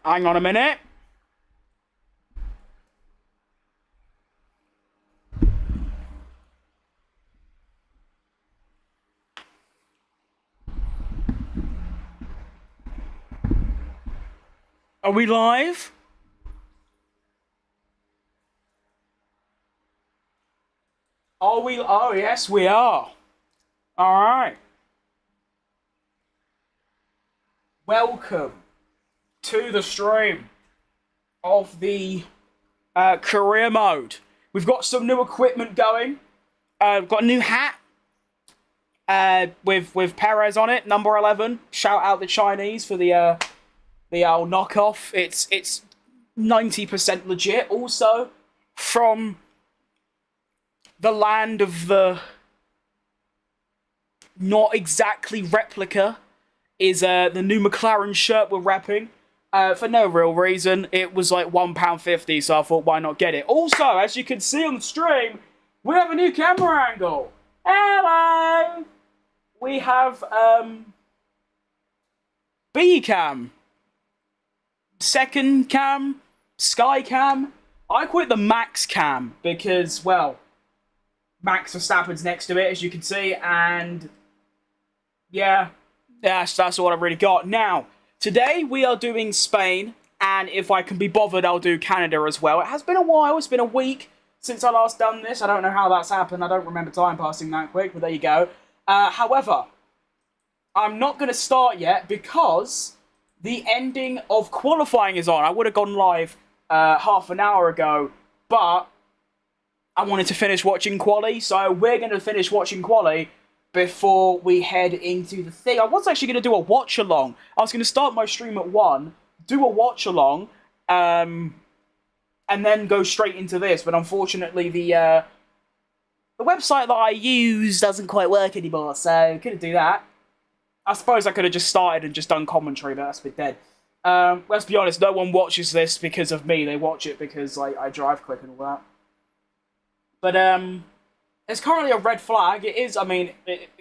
Hang on a minute. Are we live? Are we? Oh, yes, we are. All right. Welcome to the stream of the career mode. We've got some new equipment going. We've got a new hat with Perez on it, number 11. Shout out the Chinese for the old knockoff. It's 90% legit. Also, from the land of the not exactly replica is the new McLaren shirt we're repping. For no real reason. It was like £1.50, so I thought, why not get it? Also, as you can see on the stream, we have a new camera angle. Hello! We have B cam, second cam, sky cam. I call it the max cam because, well, Max Verstappen's next to it, as you can see, and yeah, that's all I've really got. Now, today we are doing Spain, and if I can be bothered, I'll do Canada as well. It has been a while, it's been a week since I last done this. I don't know how that's happened, I don't remember time passing that quick, but there you go. However, I'm not going to start yet because the ending of qualifying is on. I would have gone live half an hour ago, but I wanted to finish watching quali, so we're going to finish watching quali before we head into the thing. I was actually going to do a watch-along. I was going to start my stream at 1, do a watch-along, and then go straight into this, but unfortunately the website that I use doesn't quite work anymore, so couldn't do that. I suppose I could have just started and just done commentary, but that's a bit dead. Let's be honest, no one watches this because of me. They watch it because I drive quick and all that. But it's currently a red flag. It is, I mean,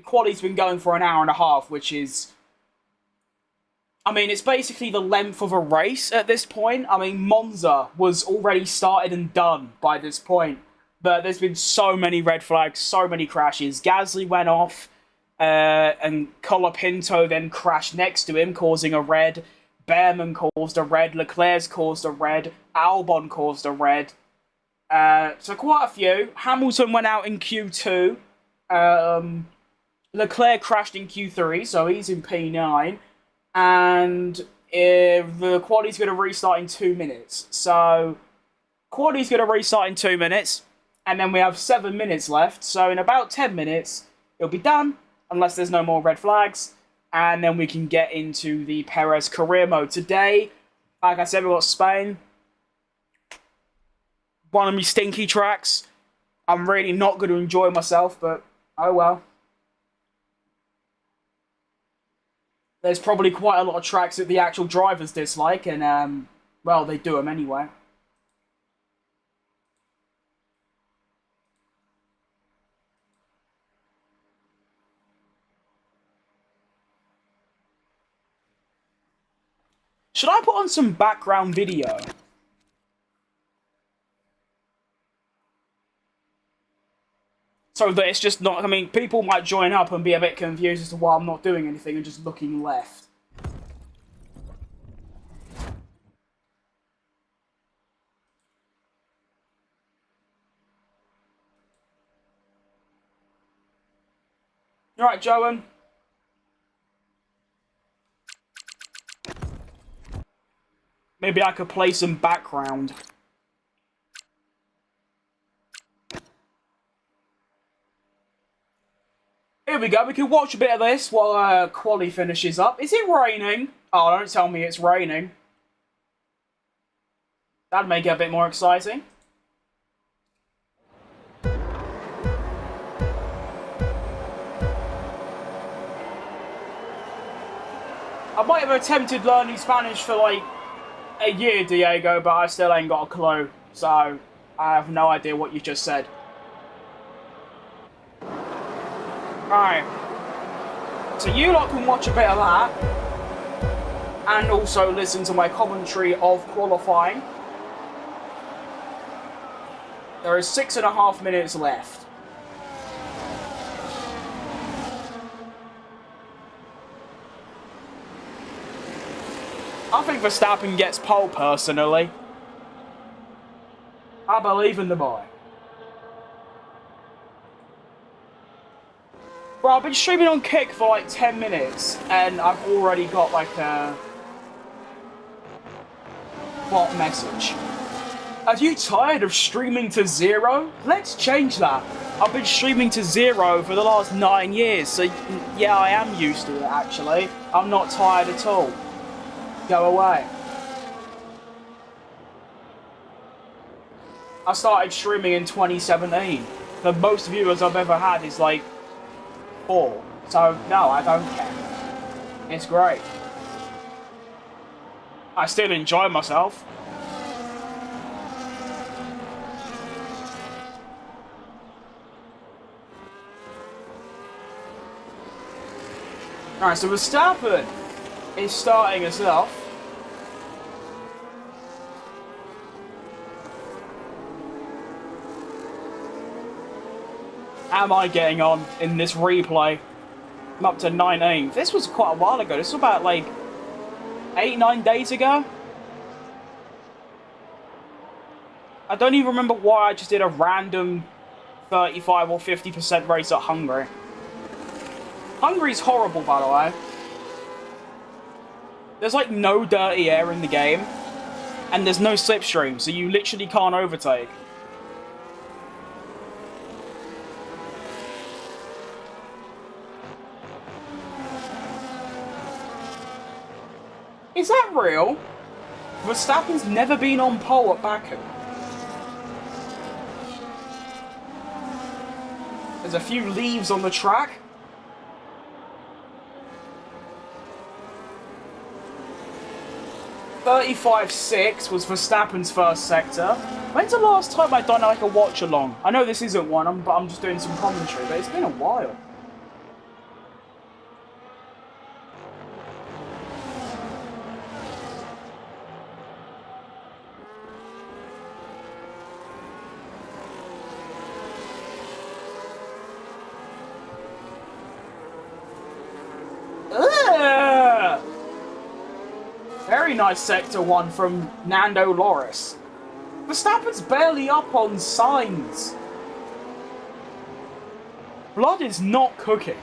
quali's been going for an hour and a half, which is, I mean, it's basically the length of a race at this point. I mean, Monza was already started and done by this point, but there's been so many red flags, so many crashes. Gasly went off, and Colapinto then crashed next to him, causing a red. Behrman caused a red. Leclerc's caused a red. Albon caused a red. So quite a few. Hamilton went out in Q2. Leclerc crashed in Q3, so he's in P9. And the quali's going to restart in 2 minutes. So quali's going to restart in 2 minutes. And then we have 7 minutes left. So in about 10 minutes, it'll be done. Unless there's no more red flags. And then we can get into the Perez career mode. Today, like I said, we've got Spain. One of me stinky tracks. I'm really not going to enjoy myself, but oh well. There's probably quite a lot of tracks that the actual drivers dislike, and well, they do them anyway. Should I put on some background video? So that it's just not, I mean, people might join up and be a bit confused as to why I'm not doing anything and just looking left. Alright, Joan. Maybe I could play some background. Here we go, we can watch a bit of this while quali finishes up. Is it raining? Oh, don't tell me it's raining. That'd make it a bit more exciting. I might have attempted learning Spanish for like a year, Diego, but I still ain't got a clue. So, I have no idea what you just said. Alright. So you lot can watch a bit of that. and also listen to my commentary of qualifying. There is 6.5 minutes left. I think Verstappen gets pole, personally. I believe in the boy. Bro, I've been streaming on Kick for like 10 minutes, and I've already got like a bot message. Are you tired of streaming to 0? Let's change that. I've been streaming to 0 for the last 9 years, so yeah, I am used to it, actually. I'm not tired at all. Go away. I started streaming in 2017. The most viewers I've ever had is like 4. So, no, I don't care. It's great. I still enjoy myself. Alright, so Verstappen is starting us off. Am I getting on in this replay? I'm up to 19. This was quite a while ago. This was about like 8-9 days ago. I don't even remember why I just did a random 35 or 50% race at Hungary. Hungary's horrible, by the way. There's like no dirty air in the game, and there's no slipstream, so you literally can't overtake. Is that real? Verstappen's never been on pole at Baku. There's a few leaves on the track. .35.6 was Verstappen's first sector. When's the last time I've done like a watch along? I know this isn't one, but I'm just doing some commentary, but it's been a while. Very nice sector 1 from Nando Loris. Verstappen's barely up on signs. Blood is not cooking.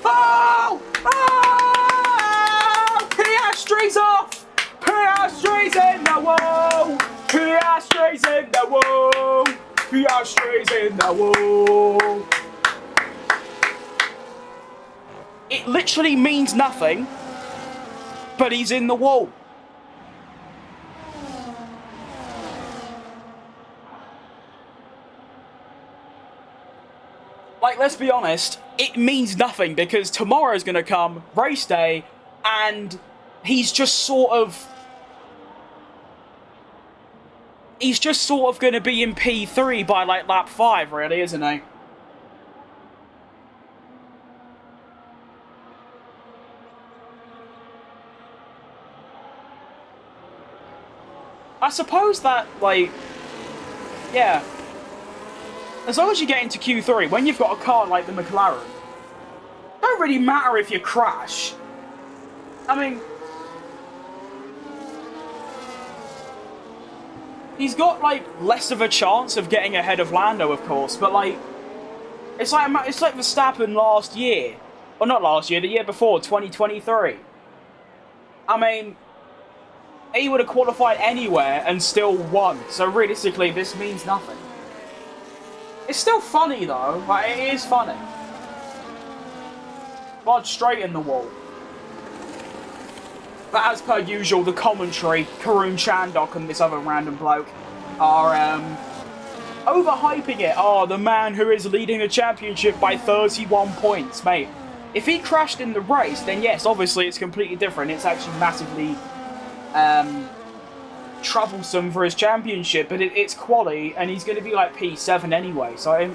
Oh! Oh! Piastri's off! Piastri's in the wall! Piastri's in the wall! Piastri's in the wall! It literally means nothing, but he's in the wall. Like, let's be honest, it means nothing because tomorrow's gonna come, race day, and he's just sort of gonna be in P3 by like lap 5, really, isn't he? I suppose that, like, yeah. As long as you get into Q3, when you've got a car like the McLaren, it don't really matter if you crash. I mean, he's got, like, less of a chance of getting ahead of Lando, of course, but, like, it's like Verstappen last year. Or not last year, the year before, 2023. I mean, he would have qualified anywhere and still won. So realistically, this means nothing. It's still funny though. Like, it is funny. Blood straight in the wall. But as per usual, the commentary, Karun Chandok and this other random bloke, are overhyping it. Oh, the man who is leading the championship by 31 points, mate. If he crashed in the race, then yes, obviously it's completely different. It's actually massively troublesome for his championship, but it's quali, and he's going to be like P7 anyway, so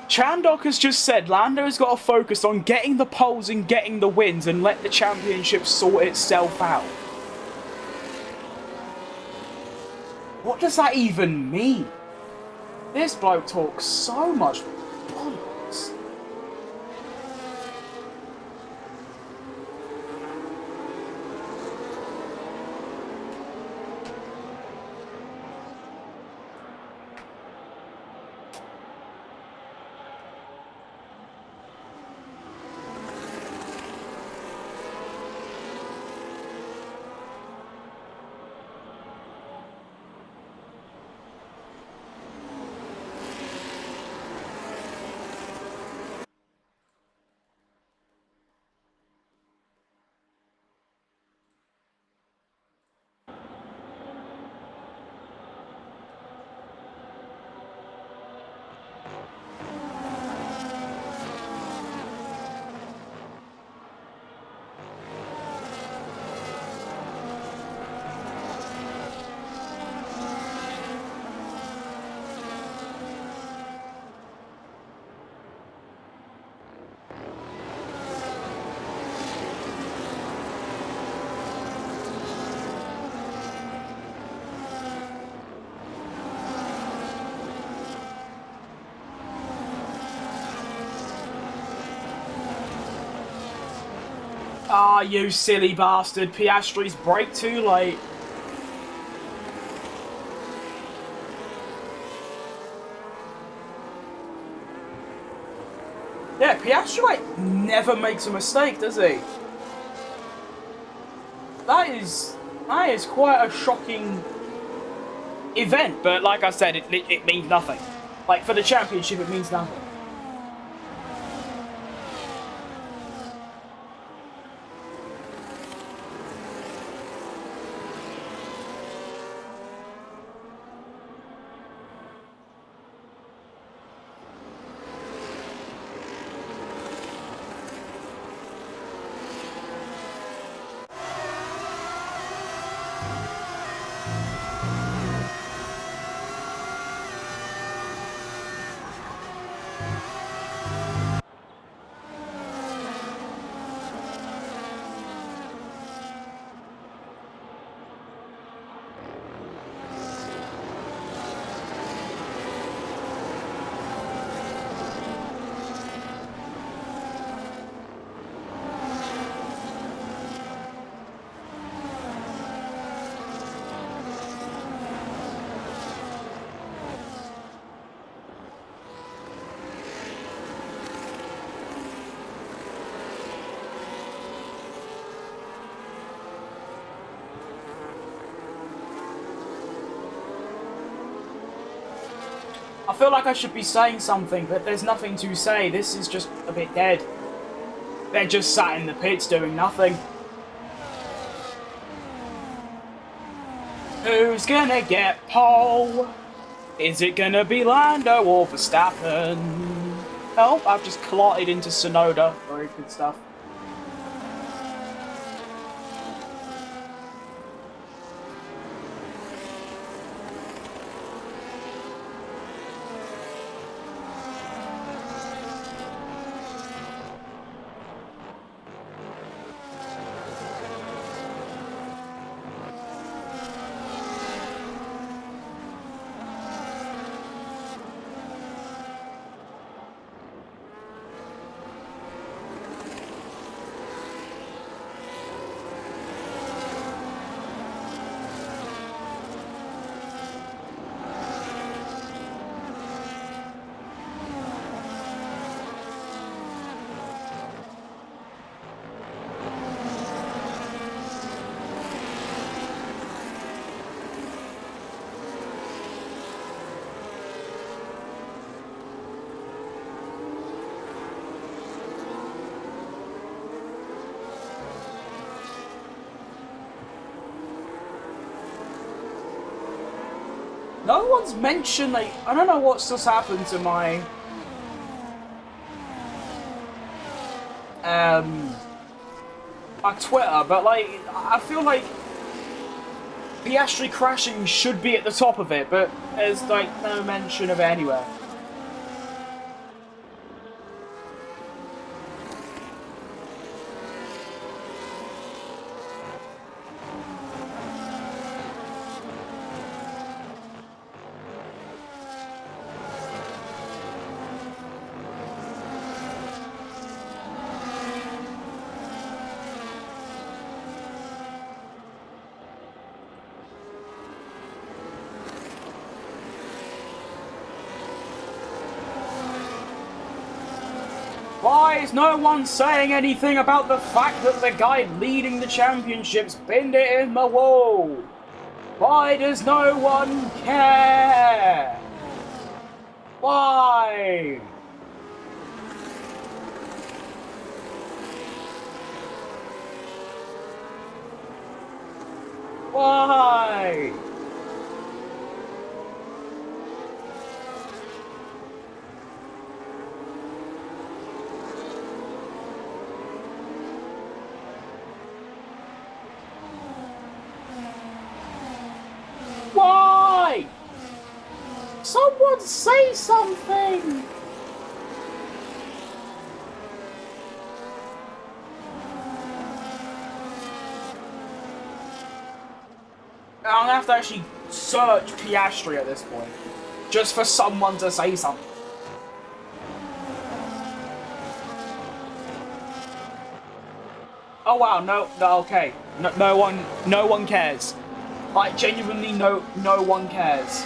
Chandok has just said Lando's got to focus on getting the poles and getting the wins and let the championship sort itself out. What does that even mean? This bloke talks so much bollocks. Ah, you silly bastard. Piastri's brake too late. Yeah, Piastri, like, never makes a mistake, does he? That is quite a shocking event, but like I said, it means nothing. Like, for the championship, it means nothing. I feel like I should be saying something, but there's nothing to say. This is just a bit dead. They're just sat in the pits doing nothing. Who's gonna get pole? Is it gonna be Lando or Verstappen? Oh, I've just clotted into Sonoda. Very good stuff. No one's mentioned, like, I don't know what's just happened to my my Twitter, but like, I feel like Piastri crashing should be at the top of it, but there's like no mention of it anywhere. Why is no one saying anything about the fact that the guy leading the championship's pinned it in the wall? Why does no one care? Why? Why? Why? Someone say something! I'm gonna have to actually search Piastri at this point, just for someone to say something. Oh wow, no, okay, no one cares. Like genuinely, no one cares.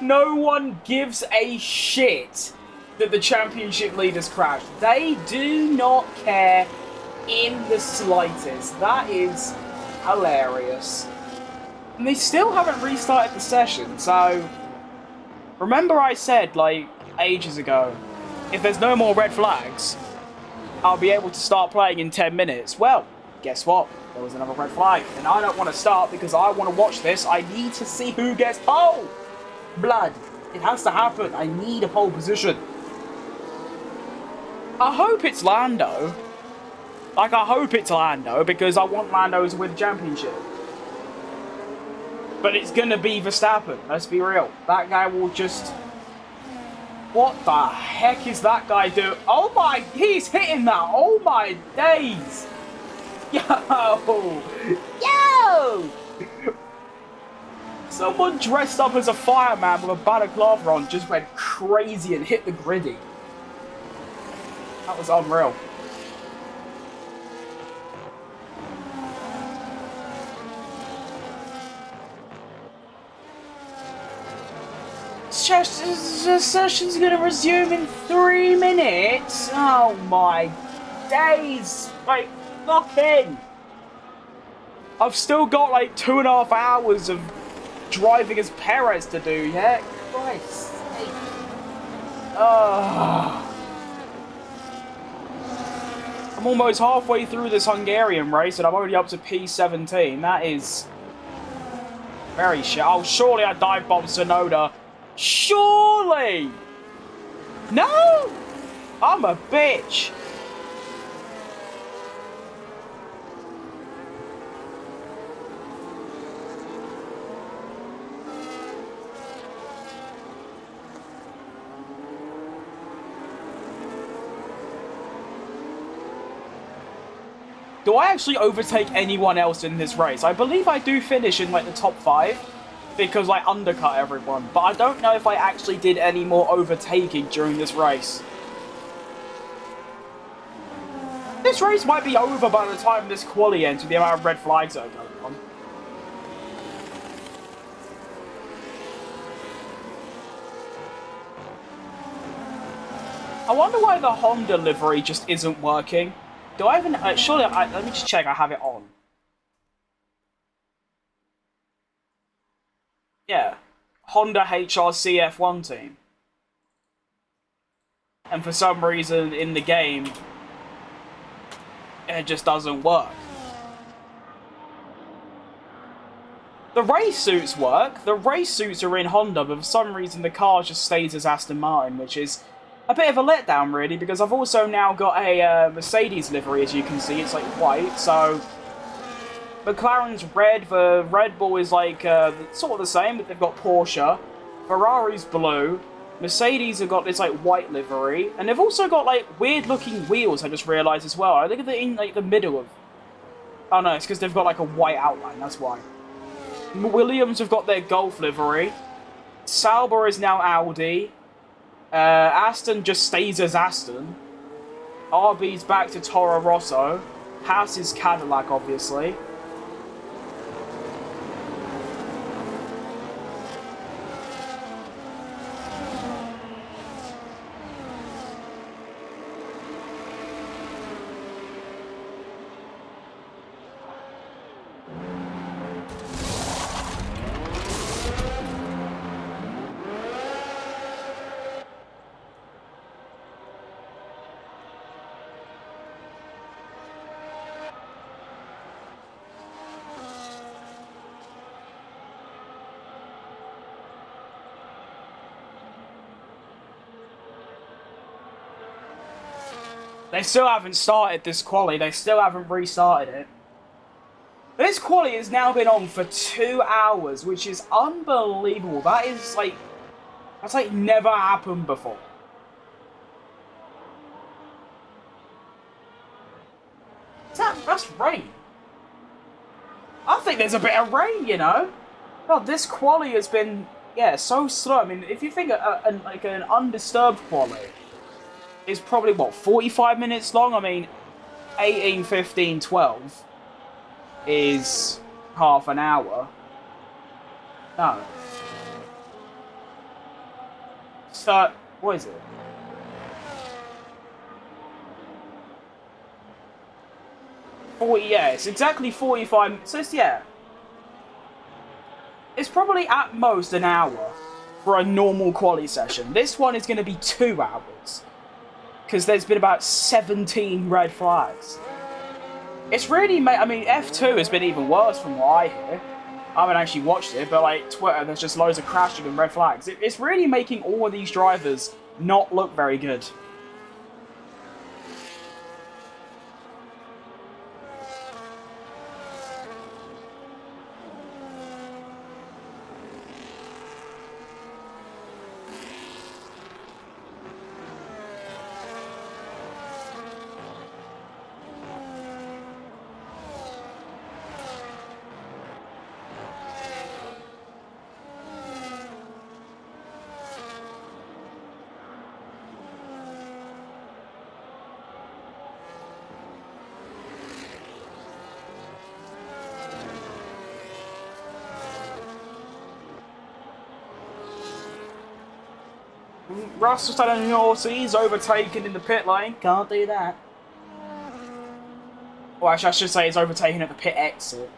No one gives a shit that the championship leaders crashed. They do not care in the slightest. That is hilarious. And they still haven't restarted the session, so... Remember I said, like, ages ago, if there's no more red flags, I'll be able to start playing in 10 minutes. Well, guess what? There was another red flag. And I don't want to start because I want to watch this. I need to see who gets pole. Blood. It has to happen. I need a pole position. I hope it's Lando. Like, I hope it's Lando because I want Lando to win the championship. But it's going to be Verstappen. Let's be real. That guy will just... What the heck is that guy doing? Oh my... He's hitting that. Oh my days. Yo! Yo! Someone dressed up as a fireman with a balaclava on just went crazy and hit the griddy. That was unreal. The session's gonna resume in 3 minutes? Oh my days! Like, fucking! I've still got like 2.5 hours of driving as Perez to do, yeah? Christ. I'm almost halfway through this Hungarian race and I'm already up to P17. That is very shit. Oh, surely I dive bomb Sonoda. Surely! No! I'm a bitch. Do I actually overtake anyone else in this race? I believe I do finish in like the top 5 because I undercut everyone, but I don't know if I actually did any more overtaking during this race. This race might be over by the time this quali ends with the amount of red flags that are going on. I wonder why the Honda livery just isn't working. Do I even... surely, let me just check I have it on. Yeah. Honda HRC F1 team. And for some reason in the game, it just doesn't work. The race suits work. The race suits are in Honda, but for some reason the car just stays as Aston Martin, which is a bit of a letdown, really, because I've also now got a Mercedes livery, as you can see. It's like white, so McLaren's red. The Red Bull is like sort of the same, but they've got Porsche. Ferrari's blue. Mercedes have got this like white livery, and they've also got like weird-looking wheels. I just realised as well. I think they're in like the middle of. Oh no, it's because they've got like a white outline. That's why. Williams have got their Golf livery. Sauber is now Audi. Aston just stays as Aston. RB's back to Toro Rosso. Haas is Cadillac, obviously. They still haven't started this quali. They still haven't restarted it. This quali has now been on for 2 hours, which is unbelievable. That's like never happened before. That's rain. I think there's a bit of rain, you know. God, this quali has been, yeah, so slow. I mean, if you think like an undisturbed quali is probably, what, 45 minutes long? I mean, 18, 15, 12 is half an hour. No. So, what is it? Yeah, it's exactly 45. So it's, yeah. It's probably at most an hour for a normal quali session. This one is going to be 2 hours. Because there's been about 17 red flags. It's really I mean, F2 has been even worse from what I hear. I haven't actually watched it, but like Twitter, there's just loads of crashing and red flags. It's really making all of these drivers not look very good. Russell standing on he's overtaken in the pit lane. Can't do that. Well, actually, I should say he's overtaken at the pit exit.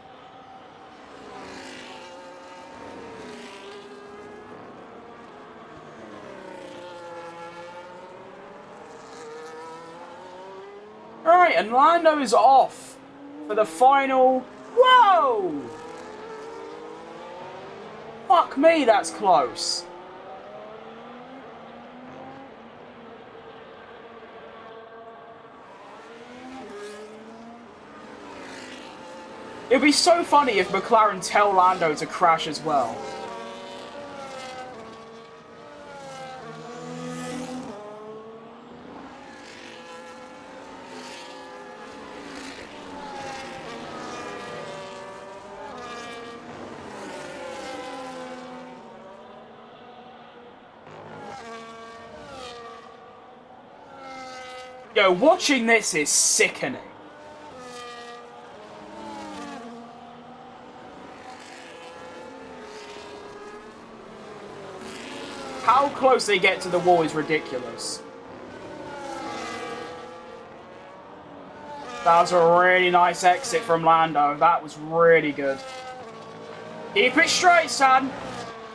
Alright, and Lando is off for the final. Whoa! Fuck me, that's close. It'd be so funny if McLaren tell Lando to crash as well. Yo, watching this is sickening. How close they get to the wall is ridiculous. That was a really nice exit from Lando. That was really good. Keep it straight, son.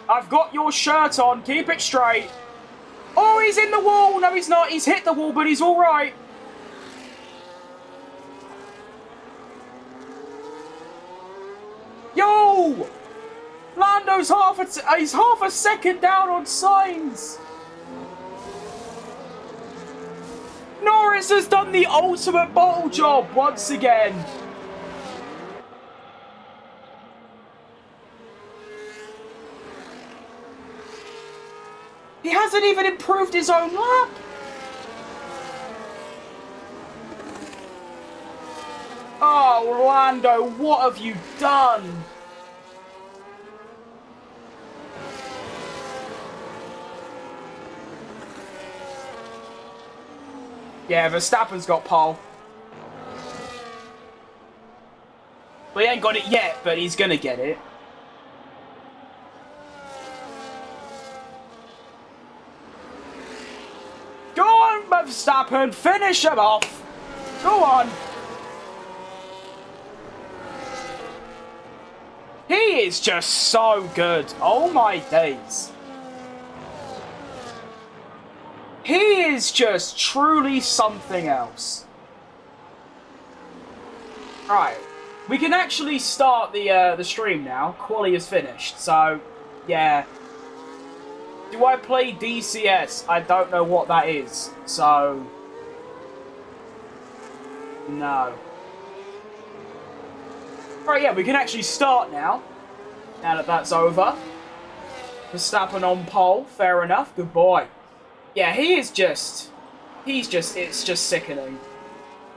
I've got your shirt on. Keep it straight. Oh, he's in the wall. No, he's not. He's hit the wall, but he's all right. Yo! Lando's he's half a second down on Sainz. Norris has done the ultimate bottle job once again. He hasn't even improved his own lap. Oh, Lando, what have you done? Yeah, Verstappen's got pole. Well, he ain't got it yet, but he's gonna get it. Go on, Verstappen, finish him off. Go on. He is just so good. Oh my days. He is just truly something else. Right, we can actually start the stream now. Quali is finished, so yeah. Do I play DCS? I don't know what that is, so No. Right, yeah, we can actually start now. Now that that's over. Verstappen on pole, fair enough, good boy. Yeah, it's just sickening.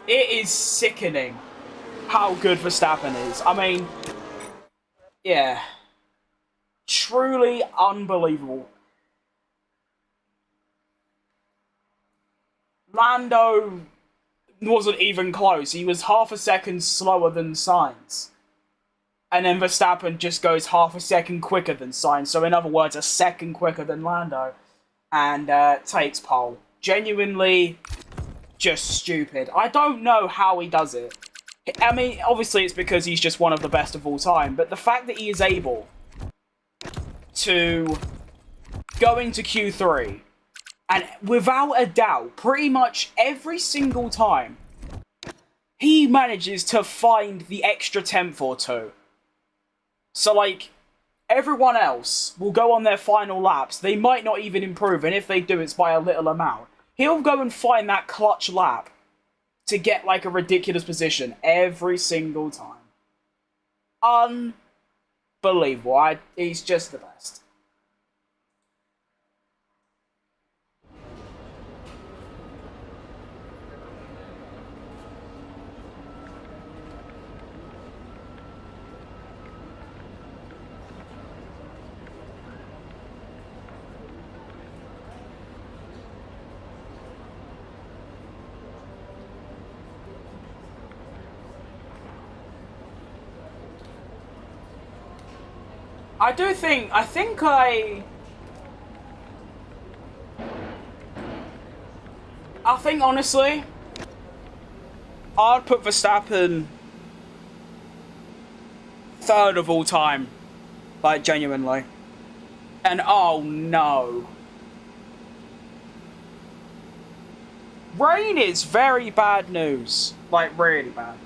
It is sickening how good Verstappen is. I mean, yeah. Truly unbelievable. Lando wasn't even close. He was half a second slower than Sainz. And then Verstappen just goes half a second quicker than Sainz. So in other words, a second quicker than Lando. And takes pole. Genuinely just stupid. I don't know how he does it. I mean, obviously it's because he's just one of the best of all time. But the fact that he is able to go into Q3 and without a doubt, pretty much every single time, he manages to find the extra tenth or two. So, like, everyone else will go on their final laps. They might not even improve, and if they do, it's by a little amount. He'll go and find that clutch lap to get, like, a ridiculous position every single time. Unbelievable. He's just the best. I think honestly, I'd put Verstappen third of all time. Like, genuinely. And oh no. Rain is very bad news. Like, really bad news.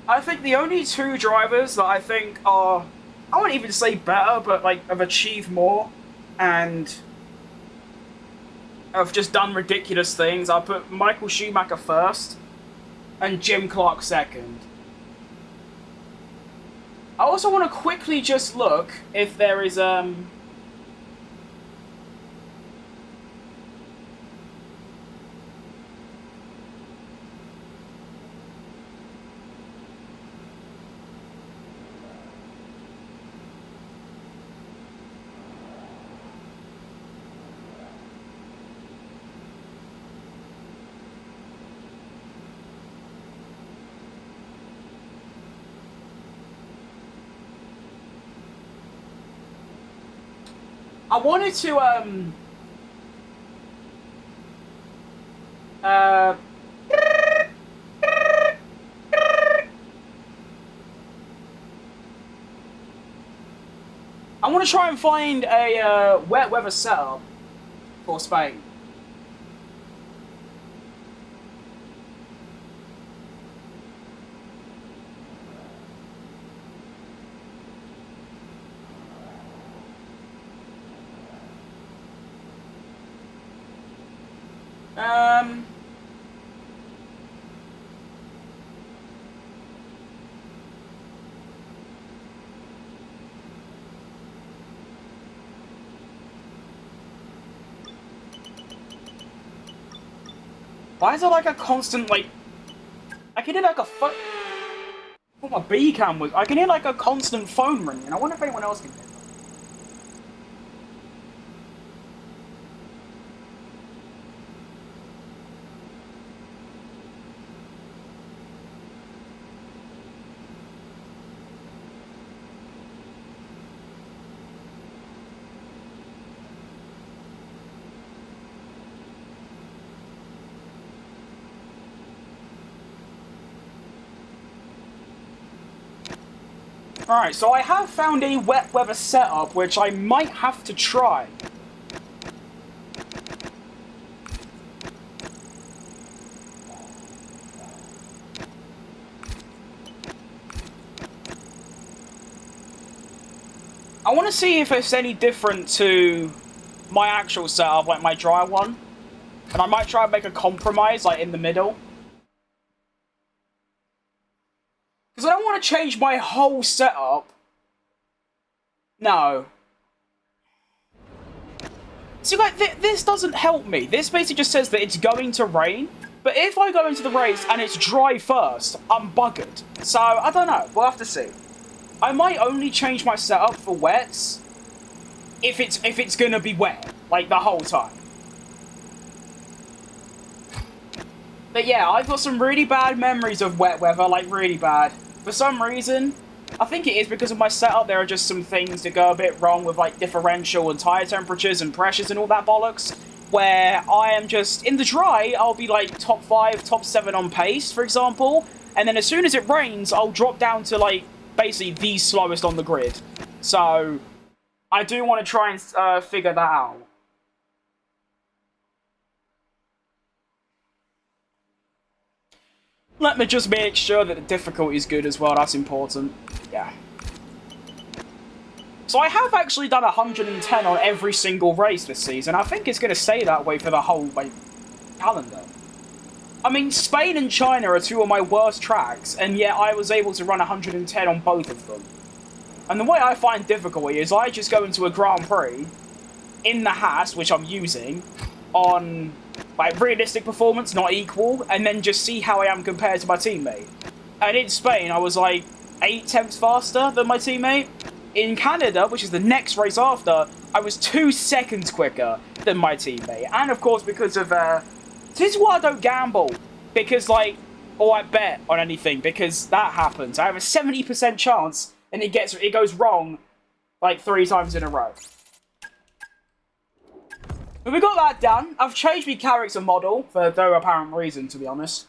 I think the only two drivers that I think are, I wouldn't even say better, but like have achieved more and have just done ridiculous things. I put Michael Schumacher first and Jim Clark second. I also want to quickly just look if there is I wanted to, I want to try and find a wet weather setup for Spain. Why is there like a constant, like, I can hear like a phone, what my B cam was, I can hear like a constant phone ringing. I wonder if anyone else can hear. Alright, so I have found a wet weather setup, which I might have to try. I want to see if it's any different to my actual setup, like my dry one. And I might try and make a compromise, like, in the middle. Because I don't want to change my whole setup. No. See, like, this doesn't help me. This basically just says that it's going to rain. But if I go into the race and it's dry first, I'm buggered. So, I don't know. We'll have to see. I might only change my setup for wets if it's gonna be wet, like, the whole time. But yeah, I've got some really bad memories of wet weather, like, really bad. For some reason, I think it is because of my setup, there are just some things that go a bit wrong with, like, differential and tyre temperatures and pressures and all that bollocks, where I am just, in the dry, I'll be, like, top 5, top 7 on pace, for example, and then as soon as it rains, I'll drop down to, like, basically the slowest on the grid. So, I do want to try and figure that out. Let me just make sure that the difficulty is good as well, that's important. Yeah. So I have actually done 110 on every single race this season. I think it's going to stay that way for the whole, like, calendar. I mean, Spain and China are two of my worst tracks, and yet I was able to run 110 on both of them. And the way I find difficulty is I just go into a Grand Prix in the Haas, which I'm using, on, like, realistic performance, not equal, and then just see how I am compared to my teammate. And in Spain, I was, like, 8 tenths faster than my teammate. In Canada, which is the next race after, I was 2 seconds quicker than my teammate. And, of course, because of, this is why I don't gamble. Because, like, or I bet on anything, because that happens. I have a 70% chance, and it goes wrong, like, 3 times in a row. But we got that done. I've changed my character model for no apparent reason, to be honest.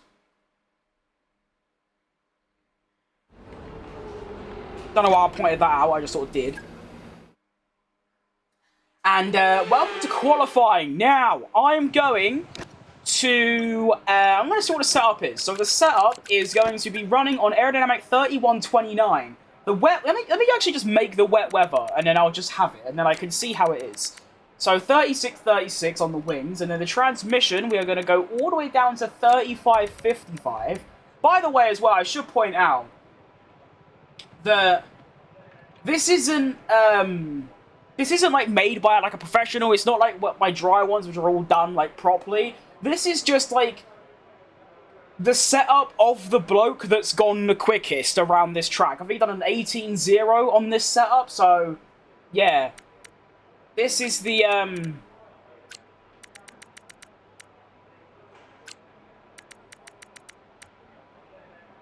Don't know why I pointed that out, I just sort of did. And welcome to qualifying. Now, I'm going to I'm going to see what the setup is. So the setup is going to be running on aerodynamic 3129. The wet. Let me actually just make the wet weather, and then I'll just have it, and then I can see how it is. So 36 on the wings, and then the transmission, we are going to go all the way down to 3555. By the way, as well, I should point out that this isn't like made by like a professional. It's not like what my dry ones, which are all done like properly. This is just like the setup of the bloke that's gone the quickest around this track. I think he's done an 18.0 on this setup, so yeah. This is the,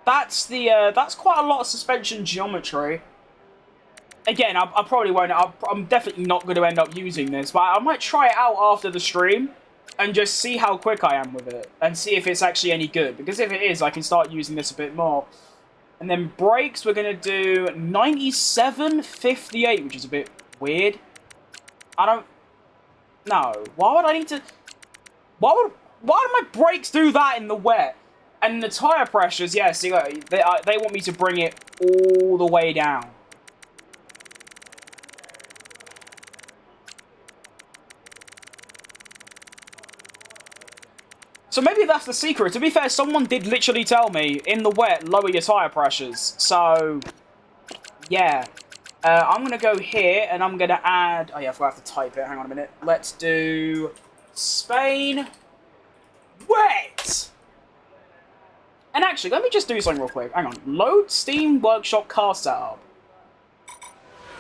that's quite a lot of suspension geometry. Again, I probably won't, I'm definitely not going to end up using this, but I might try it out after the stream and just see how quick I am with it, and see if it's actually any good, because if it is, I can start using this a bit more. And then brakes, we're going to do 97.58, which is a bit weird. I don't... No. Why would I need to... Why do my brakes do that in the wet? And the tyre pressures, yeah, see, they want me to bring it all the way down. So maybe that's the secret. To be fair, someone did literally tell me, in the wet, lower your tyre pressures. So, yeah. I'm going to go here, and I'm going to add... Oh, yeah, I forgot to type it. Hang on a minute. Let's do... Spain... Wet! And actually, let me just do something real quick. Hang on. Load Steam Workshop car setup.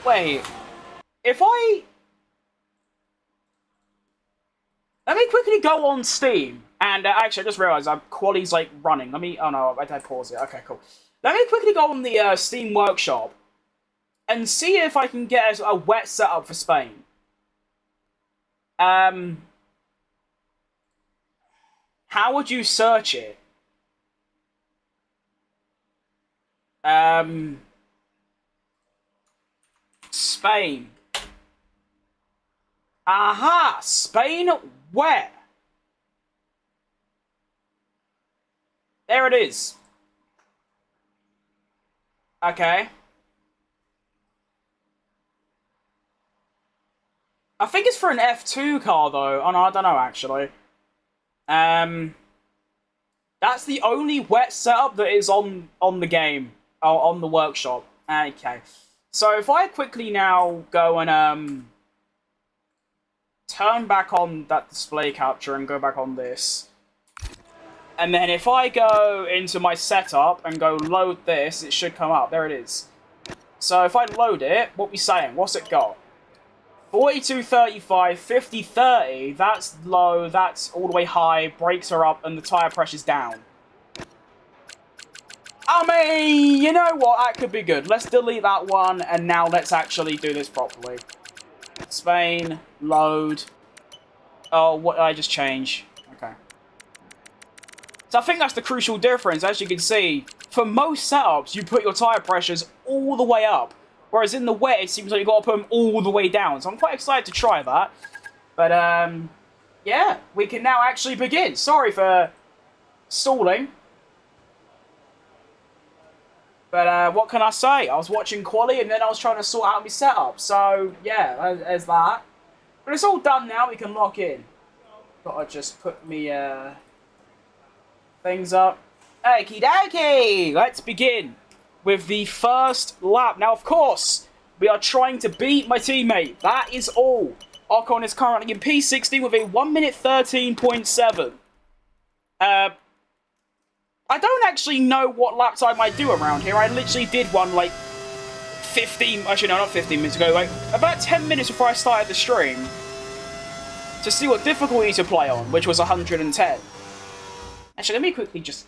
Wait. If I... Let me quickly go on Steam. And actually, I just realised quality's like running. Let me... Oh, no. I did pause it. Okay, cool. Let me quickly go on the Steam Workshop and see if I can get a wet setup for Spain. How would you search it? Spain. Aha! Spain wet. There it is. Okay. I think it's for an F2 car, though. Oh, no, I don't know, actually. That's the only wet setup that is on the game, or on the workshop. Okay. So if I quickly now go and turn back on that display capture and go back on this, and then if I go into my setup and go load this, it should come up. There it is. So if I load it, what we saying? What's it got? 42.35, 50.30, that's low, that's all the way high, brakes are up, and the tyre pressure's down. I mean, you know what, that could be good. Let's delete that one, and now let's actually do this properly. Spain, load. Oh, what did I just change? Okay. So I think that's the crucial difference. As you can see, for most setups, you put your tyre pressures all the way up. Whereas in the wet, it seems like you've got to put them all the way down. So I'm quite excited to try that. But, yeah, we can now actually begin. Sorry for stalling. But, what can I say? I was watching quali and then I was trying to sort out my setup. So, yeah, there's that. But it's all done now. We can lock in. Gotta just put me, things up. Okie dokie! Let's begin with the first lap. Now, of course, we are trying to beat my teammate. That is all. Ocon is currently in P60 with a 1 minute 13.7. I don't actually know what lap time I do around here. I literally did one, like, 15... Actually, no, not 15 minutes ago. Like, about 10 minutes before I started the stream to see what difficulty to play on, which was 110. Actually, let me quickly just...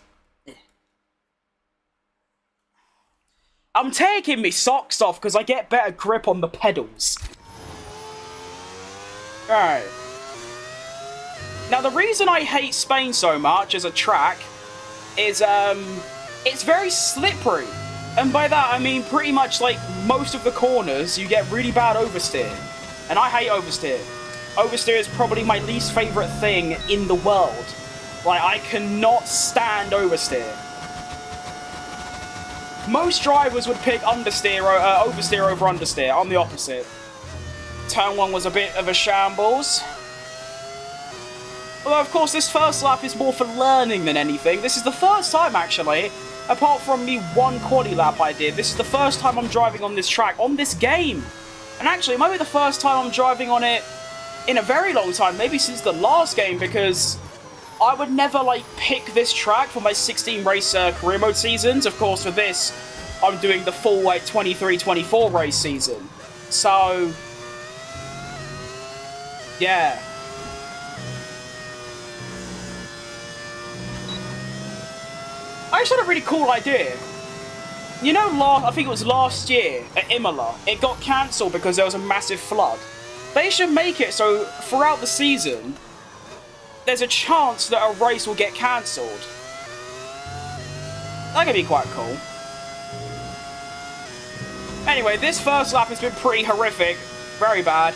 I'm taking my socks off because I get better grip on the pedals. Alright. Now, the reason I hate Spain so much as a track is, it's very slippery. And by that, I mean pretty much, like, most of the corners, you get really bad oversteer. And I hate oversteer. Oversteer is probably my least favourite thing in the world. Like, I cannot stand oversteer. Most drivers would pick oversteer over understeer. I'm the opposite. Turn 1 was a bit of a shambles. Although, of course, this first lap is more for learning than anything. This is the first time, actually, apart from the one quali lap I did, this is the first time I'm driving on this track, on this game. And actually, it might be the first time I'm driving on it in a very long time, maybe since the last game, because I would never, like, pick this track for my 16 race career mode seasons. Of course, for this, I'm doing the full, like, 23-24 race season. So, yeah. I actually had a really cool idea. You know, I think it was last year at Imola, it got cancelled because there was a massive flood. They should make it so throughout the season, there's a chance that a race will get cancelled. That could be quite cool. Anyway, this first lap has been pretty horrific. Very bad.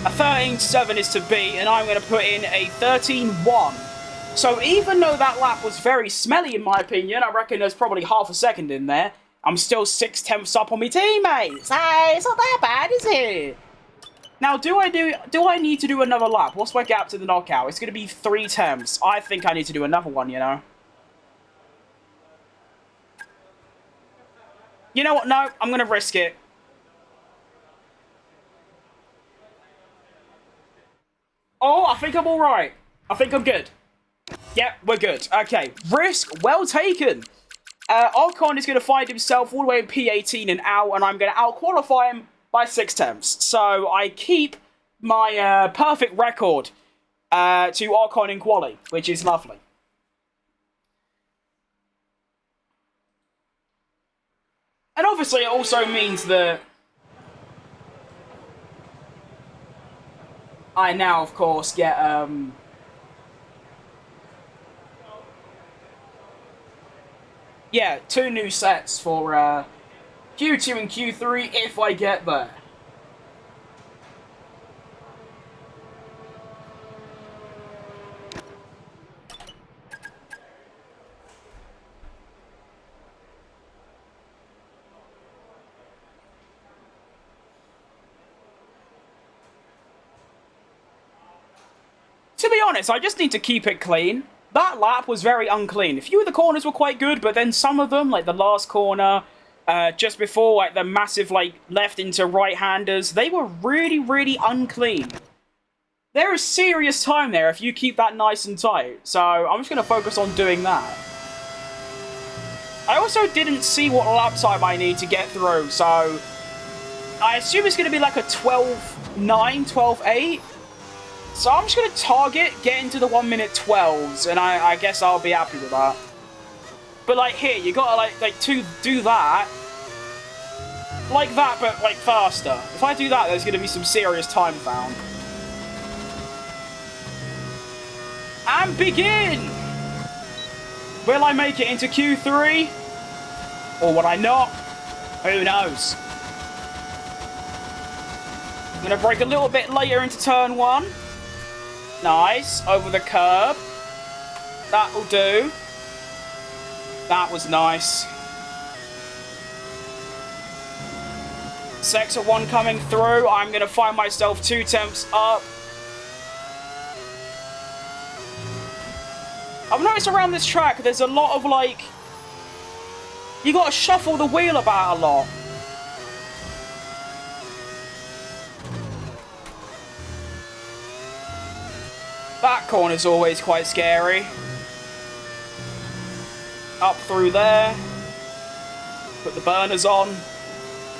A 13.7 is to beat, and I'm going to put in a 13.1. So even though that lap was very smelly, in my opinion, I reckon there's probably half a second in there, I'm still 6/10 up on my teammates. Hey, it's not that bad, is it? Now, do I need to do another lap? What's my gap to the knockout? It's going to be 3/10. I think I need to do another one, you know? You know what? No, I'm going to risk it. Oh, I think I'm alright. I think I'm good. Yep, we're good. Okay, risk well taken. Ocon is going to find himself all the way in P18 and out, and I'm going to out-qualify him by 6/10. So I keep my perfect record to Ocon in quali, which is lovely. And obviously it also means that I now, of course, get yeah, 2 new sets for Q2 and Q3 if I get there. To be honest, I just need to keep it clean. That lap was very unclean. A few of the corners were quite good, but then some of them, like the last corner, just before like the massive like left into right-handers, they were really, really unclean. There is serious time there if you keep that nice and tight. So I'm just going to focus on doing that. I also didn't see what lap time I need to get through, so I assume it's going to be like a 12.9, 12.8. So I'm just going to target getting to the 1 minute 12s, and I guess I'll be happy with that. But like here, you got to like to do that. Like that, but like faster. If I do that, there's going to be some serious time found. And begin! Will I make it into Q3? Or will I not? Who knows? I'm going to brake a little bit later into turn 1. Nice. Over the curb. That'll do. That was nice. Sector 1 coming through. I'm going to find myself 2 tenths up. I've noticed around this track, there's a lot of, like... You gotta shuffle the wheel about a lot. That corner's always quite scary. Up through there. Put the burners on.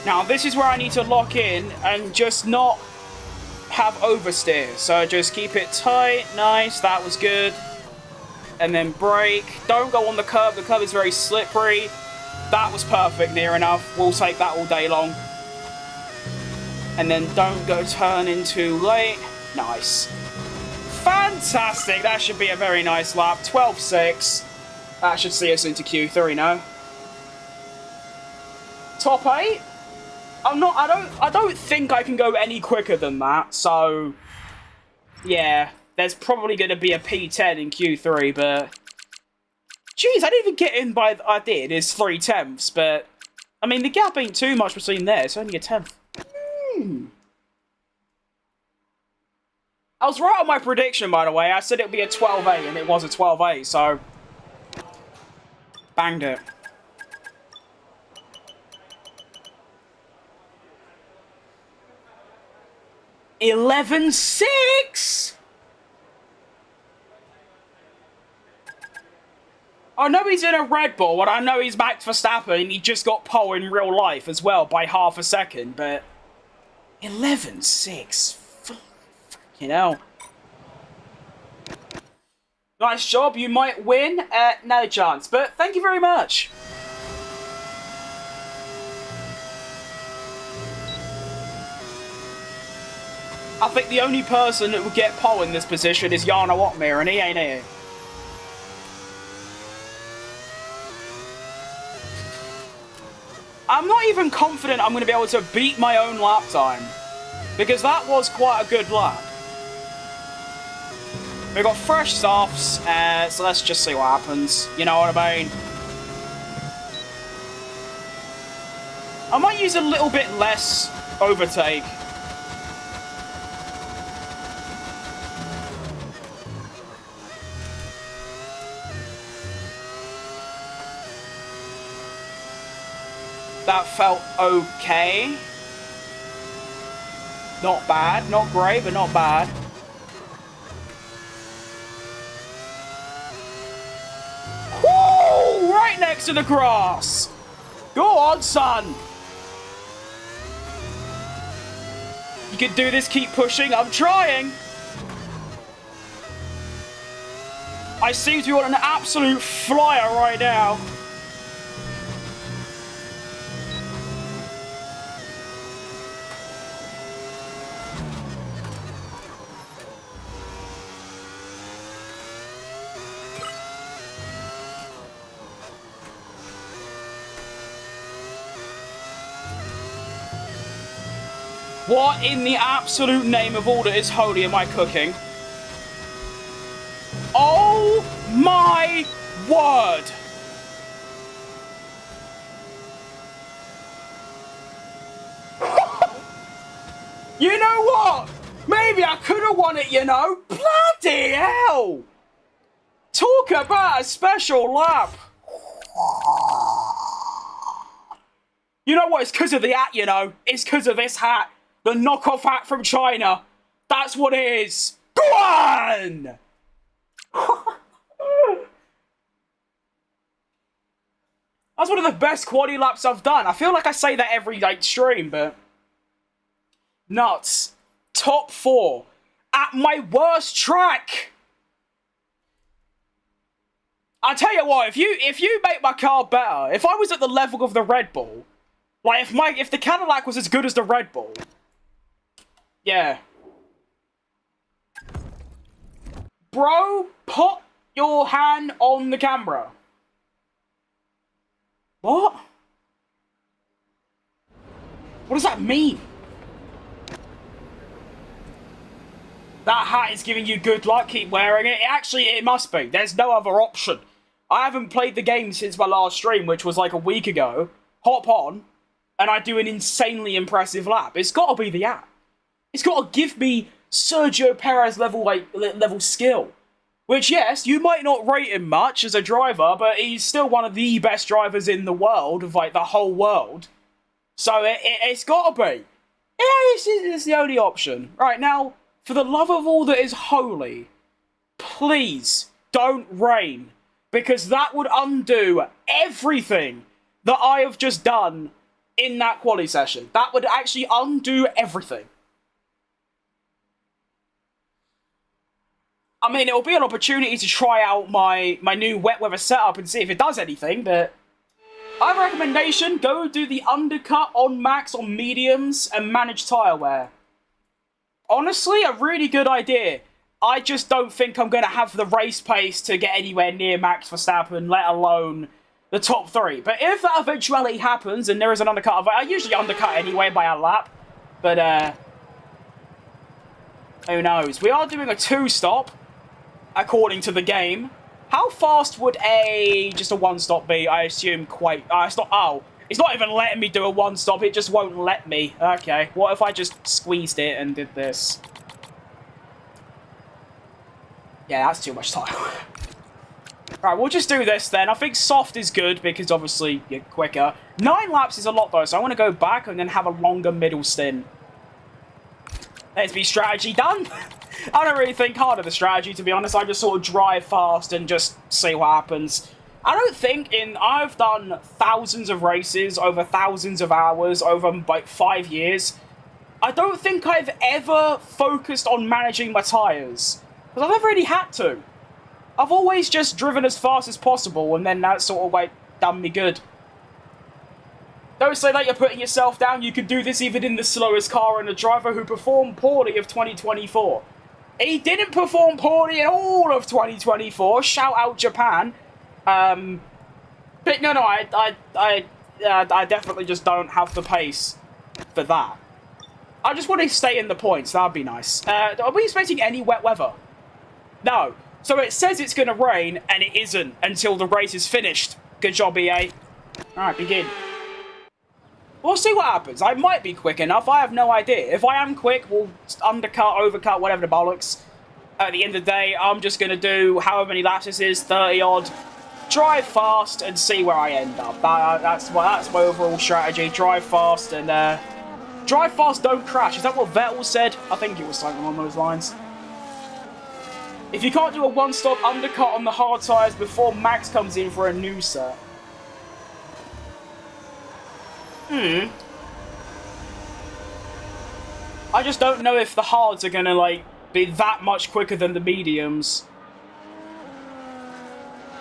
Now, this is where I need to lock in and just not have oversteer. So just keep it tight. Nice, that was good. And then brake. Don't go on the curb. The curb is very slippery. That was perfect, near enough. We'll take that all day long. And then don't go turn in too late. Nice. Fantastic. That should be a very nice lap. 12.6. That should see us into Q3 now. Top 8? I don't think I can go any quicker than that. So, yeah. There's probably going to be a P10 in Q3, but... Jeez, I didn't even get in by... I did, it's 3 tenths, but... I mean, the gap ain't too much between there, it's only a tenth. I was right on my prediction, by the way. I said it would be a 12.8, and it was a 12.8, so... Banged it. $11.6! I know he's in a Red Bull, and I know he's Max Verstappen, and he just got pole in real life as well by half a second, but... 11.6. Fucking hell. Nice job, you might win. No chance, but thank you very much. I think the only person that would get pole in this position is Jarno Otmir, and he ain't here. I'm not even confident I'm going to be able to beat my own lap time. Because that was quite a good lap. We've got fresh softs, so let's just see what happens. You know what I mean? I might use a little bit less overtake. That felt okay. Not bad. Not great, but not bad. Woo! Right next to the grass. Go on, son. You can do this. Keep pushing. I'm trying. I seem to be on an absolute flyer right now. What in the absolute name of all that is holy am I cooking? Oh my word! You know what? Maybe I could have won it, you know? Bloody Bloody hell! Talk about a special lap! You know what? It's because of the hat, you know. It's because of this hat. The knockoff hat from China. That's what it is. Go on! That's one of the best quali laps I've done. I feel like I say that every stream, but nuts. Top 4 at my worst track. I tell you what, if you make my car better, if I was at the level of the Red Bull, like if the Cadillac was as good as the Red Bull, yeah. Bro, put your hand on the camera. What? What does that mean? That hat is giving you good luck, keep wearing it. Actually, it must be. There's no other option. I haven't played the game since my last stream, which was like a week ago. Hop on, and I do an insanely impressive lap. It's got to be the hat. It's got to give me Sergio Perez level skill. Which, yes, you might not rate him much as a driver, but he's still one of the best drivers in the world, of like the whole world. So it's got to be. Yeah, it's the only option. Right, now, for the love of all that is holy, please don't rain, because that would undo everything that I have just done in that quali session. That would actually undo everything. I mean, it'll be an opportunity to try out my new wet weather setup and see if it does anything, but I have a recommendation. Go do the undercut on max on mediums and manage tyre wear. Honestly, a really good idea. I just don't think I'm going to have the race pace to get anywhere near Max Verstappen, let alone the top 3. But if that eventuality happens and there is an undercut, I usually undercut anyway by a lap, but who knows? We are doing a 2-stop. According to the game. How fast would just a 1-stop be? I assume quite... it's not even letting me do a 1-stop. It just won't let me. Okay. What if I just squeezed it and did this? Yeah, that's too much time. Right, we'll just do this then. I think soft is good because obviously you're quicker. 9 laps is a lot though, so I want to go back and then have a longer middle stint. Let's be strategy done. I don't really think hard of the strategy, to be honest. I just sort of drive fast and just see what happens. I don't think I've done thousands of races over thousands of hours over like 5 years. I don't think I've ever focused on managing my tyres. Because I've never really had to. I've always just driven as fast as possible and then that sort of like done me good. Don't say that you're putting yourself down. You could do this even in the slowest car and a driver who performed poorly of 2024. He didn't perform poorly in all of 2024. Shout out Japan. But no, I definitely just don't have the pace for that. I just want to stay in the points. That'd be nice. Are we expecting any wet weather? No. So it says it's going to rain, and it isn't until the race is finished. Good job, EA. Alright, begin. We'll see what happens. I might be quick enough. I have no idea. If I am quick, we'll undercut, overcut, whatever the bollocks. At the end of the day, I'm just going to do however many laps this is, 30-odd. Drive fast and see where I end up. That's my overall strategy. Drive fast and... drive fast, don't crash. Is that what Vettel said? I think it was something along those lines. If you can't do a one-stop undercut on the hard tyres before Max comes in for a new set. I just don't know if the hards are gonna, like, be that much quicker than the mediums.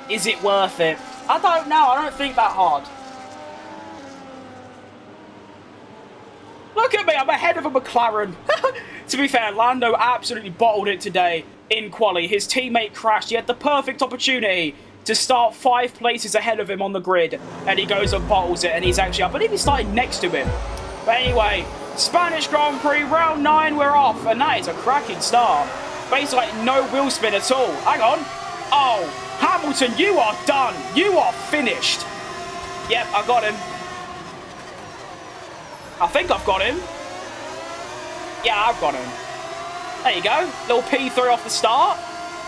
Is it worth it? I don't know. I don't think that hard. Look at me. I'm ahead of a McLaren. To be fair, Lando absolutely bottled it today in quali. His teammate crashed. He had the perfect opportunity to start 5 places ahead of him on the grid, and he goes and bottles it, and he's actually, I believe he started next to him. But anyway, Spanish Grand Prix, round 9, we're off, and that is a cracking start. Basically, like, no wheel spin at all. Hang on. Oh, Hamilton, you are done. You are finished. Yep, I got him. I think I've got him. Yeah, I've got him. There you go. Little P3 off the start.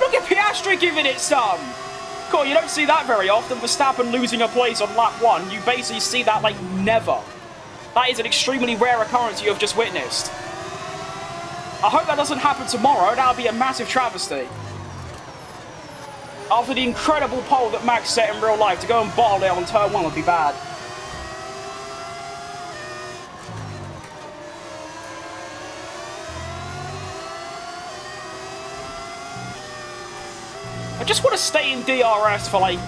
Look at Piastri giving it some. Cool, you don't see that very often. Verstappen losing a place on lap 1. You basically see that like never. That is an extremely rare occurrence you have just witnessed. I hope that doesn't happen tomorrow. That would be a massive travesty. After the incredible pole that Max set in real life, to go and bottle it on turn 1 would be bad. I just want to stay in DRS for like,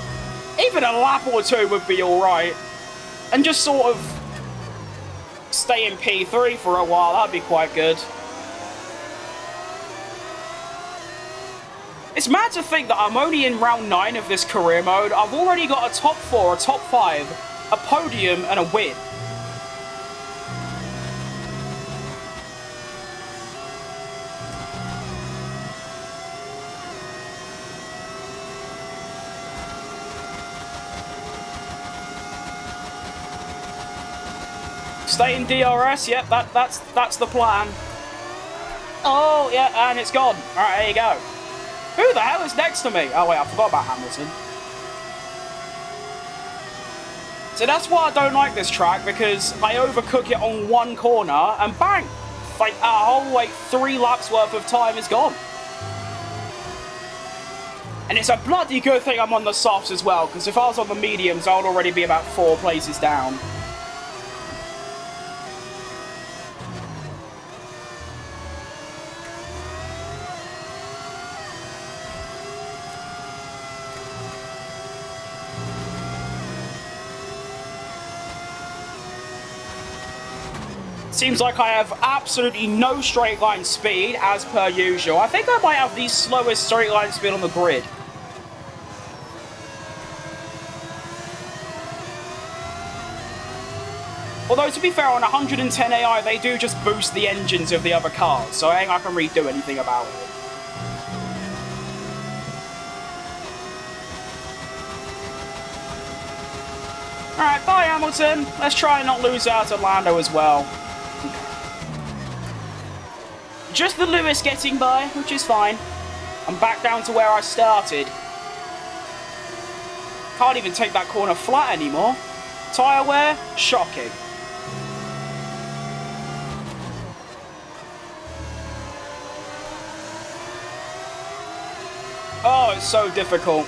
even a lap or 2 would be alright. And just sort of stay in P3 for a while, that'd be quite good. It's mad to think that I'm only in round 9 of this career mode. I've already got a top 4, a top 5, a podium, and a win. Stay in DRS, yep, that's the plan. Oh, yeah, and it's gone. Alright, there you go. Who the hell is next to me? Oh, wait, I forgot about Hamilton. So that's why I don't like this track, because I overcook it on one corner, and bang! Like, a whole, like, 3 laps worth of time is gone. And it's a bloody good thing I'm on the softs as well, because if I was on the mediums, I would already be about 4 places down. Seems like I have absolutely no straight line speed, as per usual. I think I might have the slowest straight line speed on the grid. Although, to be fair, on 110 AI, they do just boost the engines of the other cars, so I think I can really do anything about it. Alright, bye Hamilton. Let's try and not lose out to Lando as well. Just the Lewis getting by, which is fine. I'm back down to where I started. Can't even take that corner flat anymore. Tyre wear? Shocking. Oh, it's so difficult.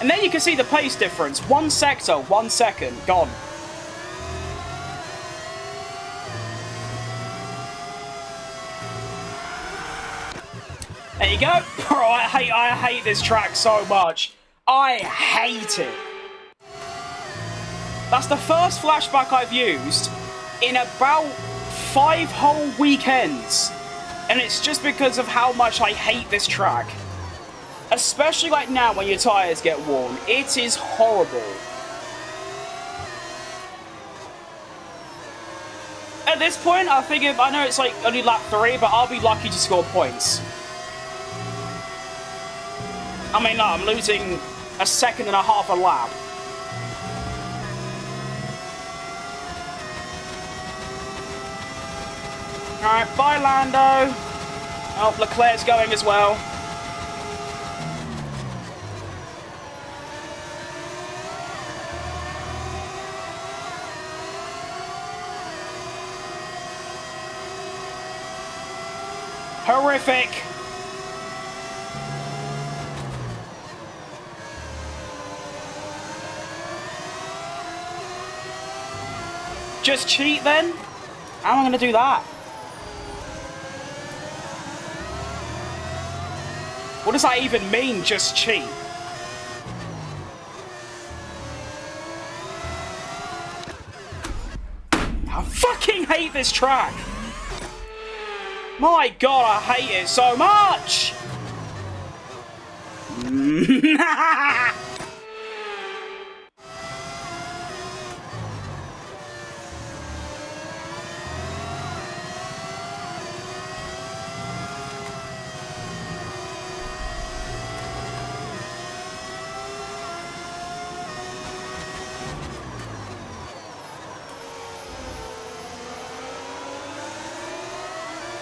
And then you can see the pace difference. 1 sector, 1 second, gone. There you go. Bro, I hate this track so much. I hate it. That's the first flashback I've used in about 5 whole weekends. And it's just because of how much I hate this track. Especially like now when your tyres get worn. It is horrible. At this point, I know it's like only lap 3, but I'll be lucky to score points. I mean, no, I'm losing 1.5 seconds a lap. Alright, bye Lando. Oh, Leclerc's going as well. Horrific. Just cheat then? How am I going to do that? What does that even mean, just cheat? I fucking hate this track. My god, I hate it so much!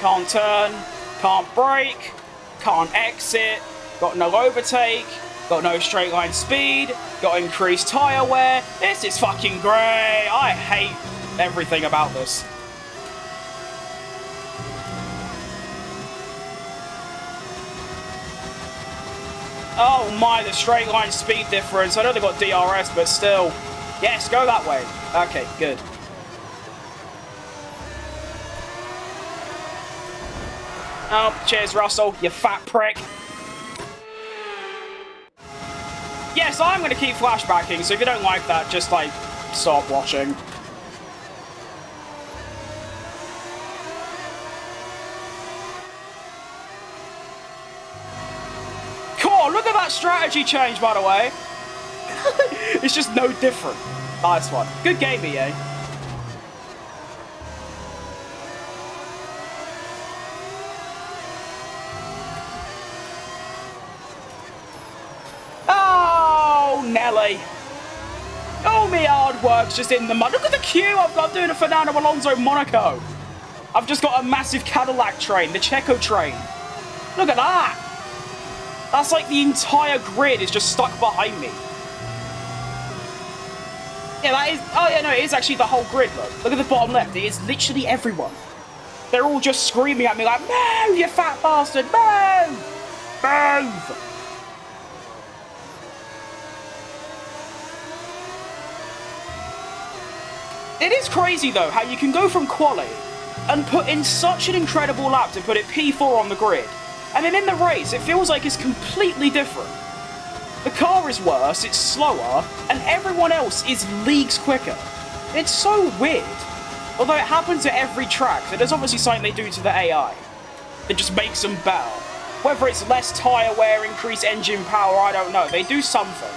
Can't turn, can't brake, can't exit, got no overtake, got no straight line speed, got increased tyre wear. This is fucking great. I hate everything about this. Oh my, the straight line speed difference. I know they've got DRS, but still. Yes, go that way. Okay, good. Oh, cheers, Russell, you fat prick. Yes, I'm going to keep flashbacking, so if you don't like that, just, like, stop watching. Cool, look at that strategy change, by the way. It's just no different. Nice one. Good game, EA. Nelly. All me hard work's just in the mud. Look at the queue I've got doing a Fernando Alonso Monaco. I've just got a massive Cadillac train, the Checo train. Look at that. That's like the entire grid is just stuck behind me. Yeah, that is... Oh, yeah, no, it is actually the whole grid, look. Look at the bottom left. It is literally everyone. They're all just screaming at me like, move, you fat bastard, move! Move! It is crazy, though, how you can go from quali and put in such an incredible lap to put it P4 on the grid. And then in the race, it feels like it's completely different. The car is worse, it's slower, and everyone else is leagues quicker. It's so weird. Although it happens at every track, so there's obviously something they do to the AI that just makes them better. Whether it's less tyre wear, increased engine power, I don't know. They do something.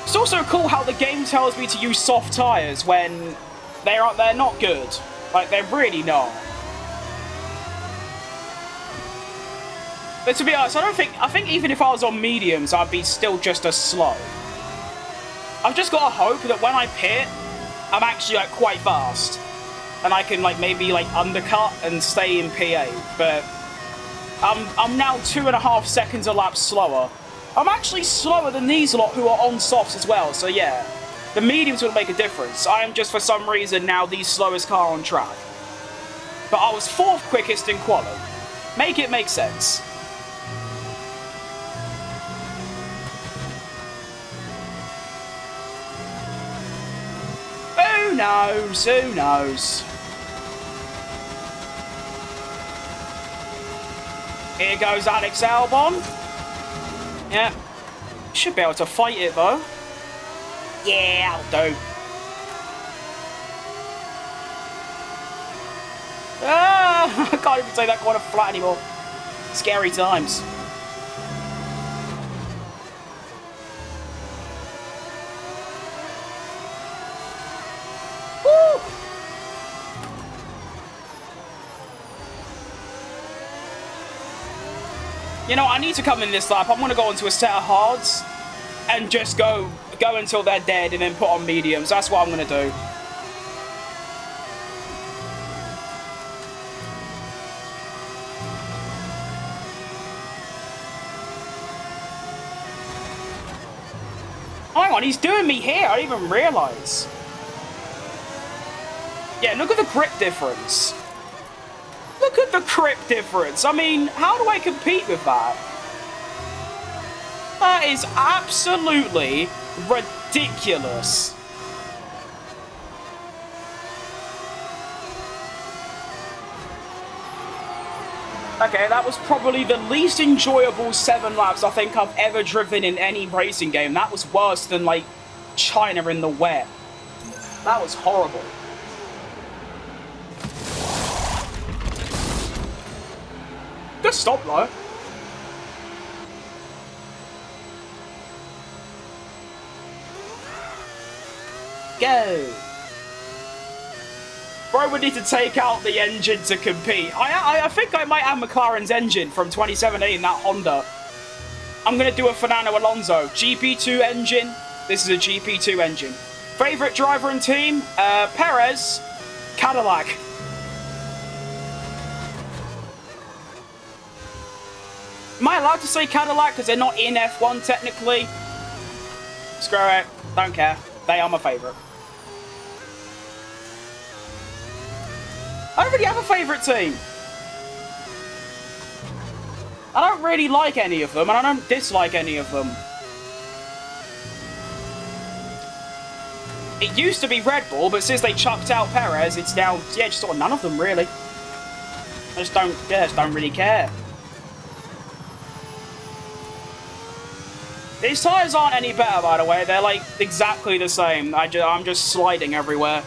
It's also cool how the game tells me to use soft tyres when they're not good. Like, they're really not. But to be honest, I think even if I was on mediums, I'd be still just as slow. I've just got to hope that when I pit, I'm actually, like, quite fast. And I can, like, maybe, like, undercut and stay in P8. But I'm now 2.5 seconds a lap slower. I'm actually slower than these lot who are on softs as well, so yeah. The mediums will make a difference. I am just, for some reason, now the slowest car on track. But I was 4th quickest in quali. Make it make sense. Who knows? Who knows? Here goes Alex Albon. Yeah. Should be able to fight it, though. Yeah, I'll do. Ah! I can't even take that corner flat anymore. Scary times. Woo! You know, I need to come in this lap. I'm going to go into a set of hards and just go until they're dead and then put on mediums. That's what I'm going to do. Hang on, he's doing me here. I didn't even realise. Yeah, look at the grip difference. Look at the grip difference. I mean, how do I compete with that? That is absolutely ridiculous. Okay, that was probably the least enjoyable 7 laps I think I've ever driven in any racing game. That was worse than, like, China in the wet. That was horrible. Good stop, though. Go. Bro would need to take out the engine to compete. I think I might have McLaren's engine from 2017, that Honda. I'm going to do a Fernando Alonso. GP2 engine. This is a GP2 engine. Favorite driver and team? Perez. Cadillac. Am I allowed to say Cadillac because they're not in F1 technically? Screw it. Don't care. They are my favourite. I don't really have a favourite team. I don't really like any of them, and I don't dislike any of them. It used to be Red Bull, but since they chucked out Perez, it's now, yeah, just sort of none of them, really. I just don't really care. These tyres aren't any better, by the way. They're, like, exactly the same. I'm just sliding everywhere.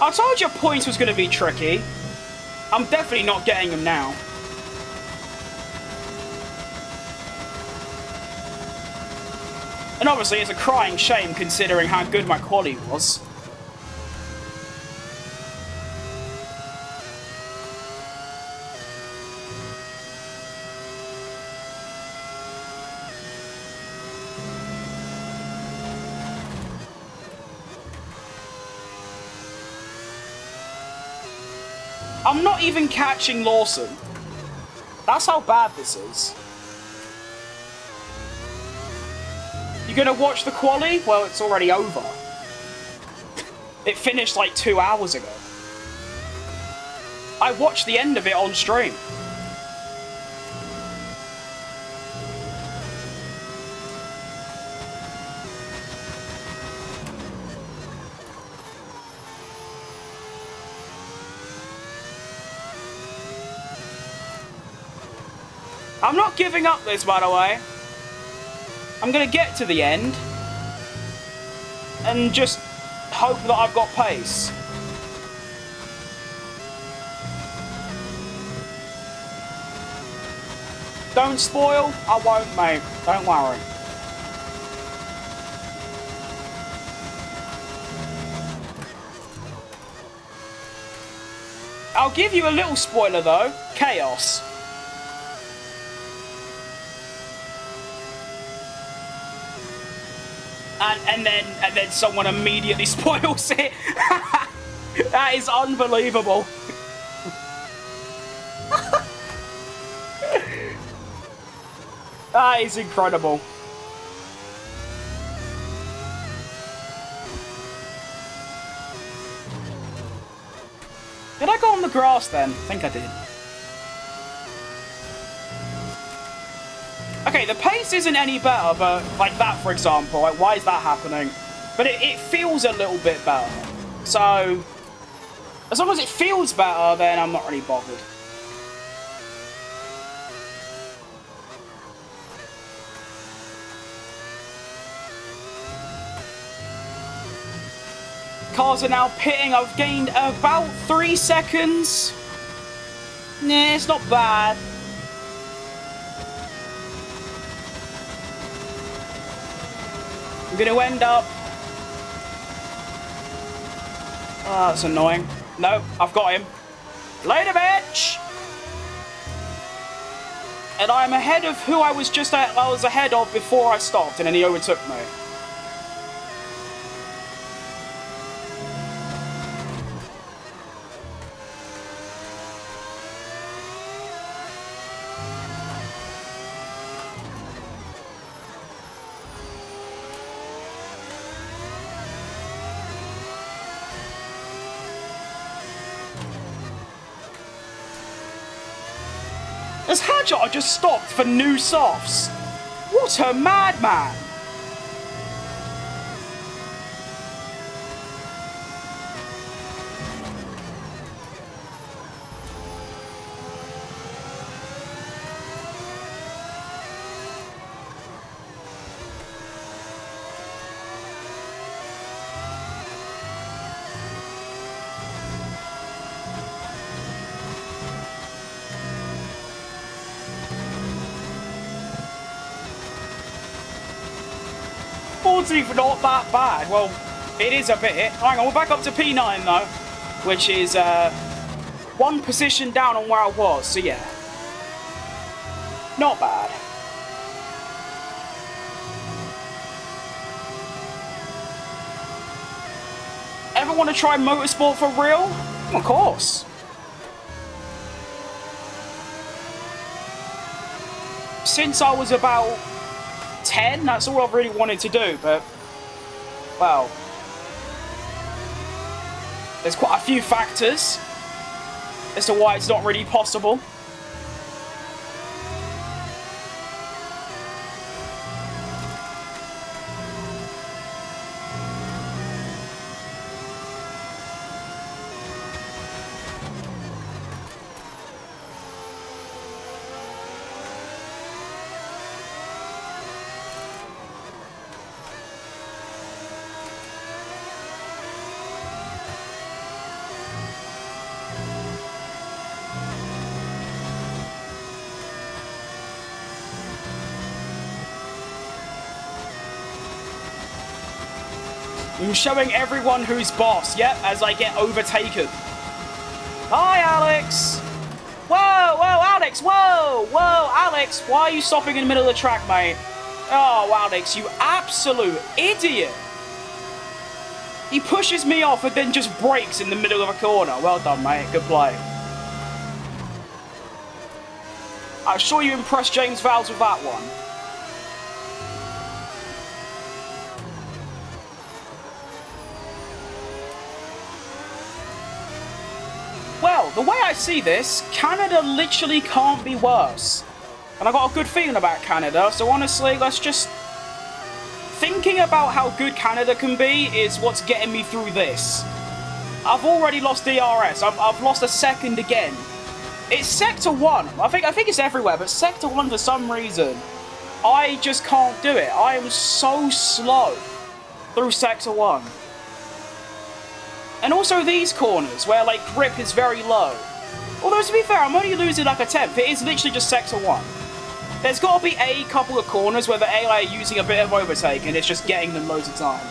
I told you points was going to be tricky. I'm definitely not getting them now. And obviously, it's a crying shame considering how good my quali was. I'm not even catching Lawson. That's how bad this is. You gonna watch the quali? Well, it's already over. It finished like 2 hours ago. I watched the end of it on stream. I'm not giving up this, by the way. I'm going to get to the end and just hope that I've got pace. Don't spoil. I won't, mate. Don't worry. I'll give you a little spoiler, though. Chaos. And then someone immediately spoils it. That is unbelievable. That is incredible. Did I go on the grass then? I think I did. Okay, the pace isn't any better, but like that, for example, like why is that happening? But it feels a little bit better. So, as long as it feels better, then I'm not really bothered. Cars are now pitting. I've gained about 3 seconds. Nah, it's not bad. I'm going to end up... Oh, that's annoying. No, I've got him. Later, bitch! And I'm ahead of who I was ahead of before I stopped, and then he overtook me. Has Hadjar just stopped for new softs? What a madman! honestly not that bad. Well, it is a bit. Hang on, we're back up to P9 though, which is one position down on where I was. So yeah, not bad. Ever want to try motorsport for real? Of course. Since I was about 10, that's all I've really wanted to do, but, well, there's quite a few factors as to why it's not really possible. I'm showing everyone who's boss, yep, as I get overtaken. Hi, Alex! Whoa, whoa, Alex, whoa, whoa, Alex, why are you stopping in the middle of the track, mate? Oh, Alex, you absolute idiot! He pushes me off and then just brakes in the middle of a corner. Well done, mate, good play. I'm sure you impressed James Vowles with that one. Well, the way I see this, Canada literally can't be worse. And I got a good feeling about Canada, so honestly, let's just... Thinking about how good Canada can be is what's getting me through this. I've already lost DRS, I've lost a second again. It's Sector 1, I think it's everywhere, but Sector 1 for some reason, I just can't do it. I am so slow through Sector 1. And also these corners, where, like, grip is very low. Although, to be fair, I'm only losing, like, a tenth. It is literally just Sector 1. There's got to be a couple of corners where the AI are using a bit of overtake, and it's just getting them loads of time.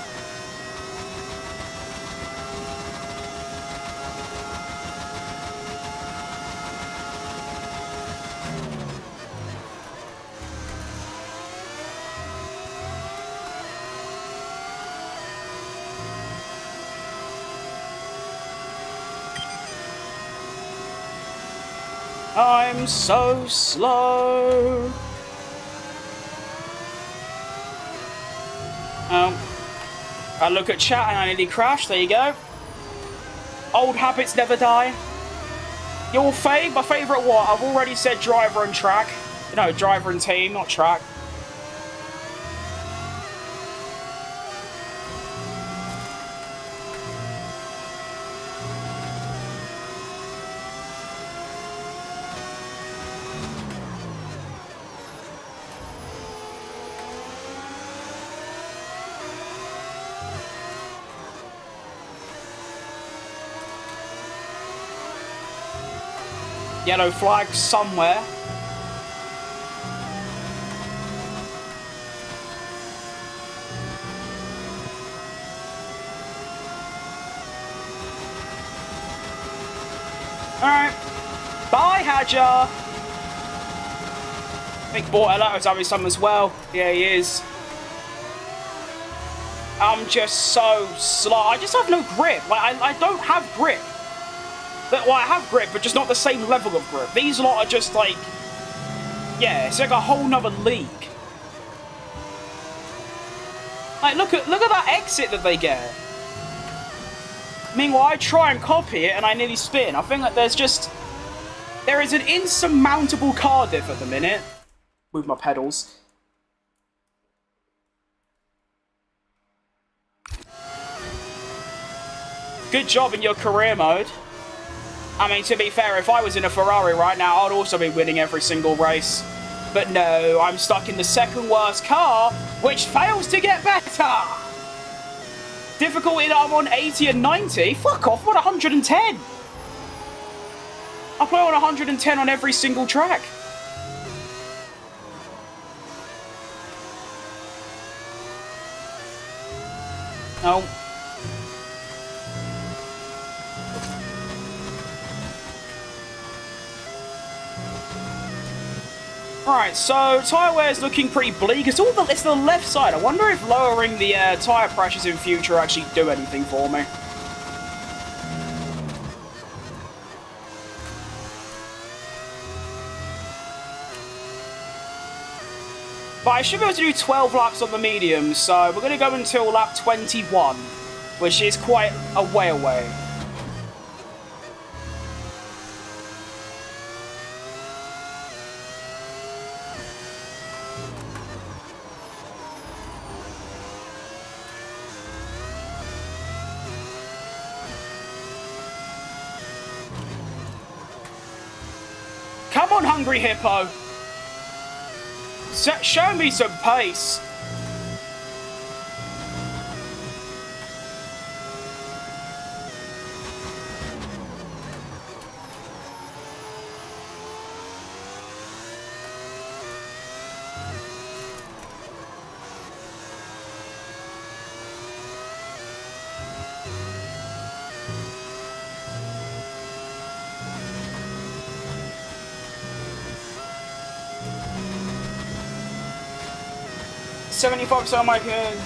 I'm so slow. I look at chat and I nearly crashed. There you go. Old habits never die. Your fave? My favourite what? I've already said driver and track. No, driver and team, not track. Yellow flag somewhere. Alright. Bye, Hadjar. I think Bortolato's having some as well. Yeah, he is. I'm just so slow. I just have no grip. Like, I don't have grip. Well, I have grip, but just not the same level of grip. These lot are just like... Yeah, it's like a whole nother league. Like, look at that exit that they get. Meanwhile, I try and copy it, and I nearly spin. I think that there is an insurmountable car diff at the minute. Move my pedals. Good job in your career mode. I mean, to be fair, if I was in a Ferrari right now, I'd also be winning every single race. But no, I'm stuck in the second worst car, which fails to get better. Difficulty that I'm on 80 and 90? Fuck off, I'm on 110. I play on 110 on every single track. Oh. Alright, so tyre wear is looking pretty bleak. It's the left side. I wonder if lowering the tyre pressures in future actually do anything for me. But I should be able to do 12 laps on the medium, so we're going to go until lap 21, which is quite a way away. Come on, Hungry Hippo! Show me some pace! $75 my good.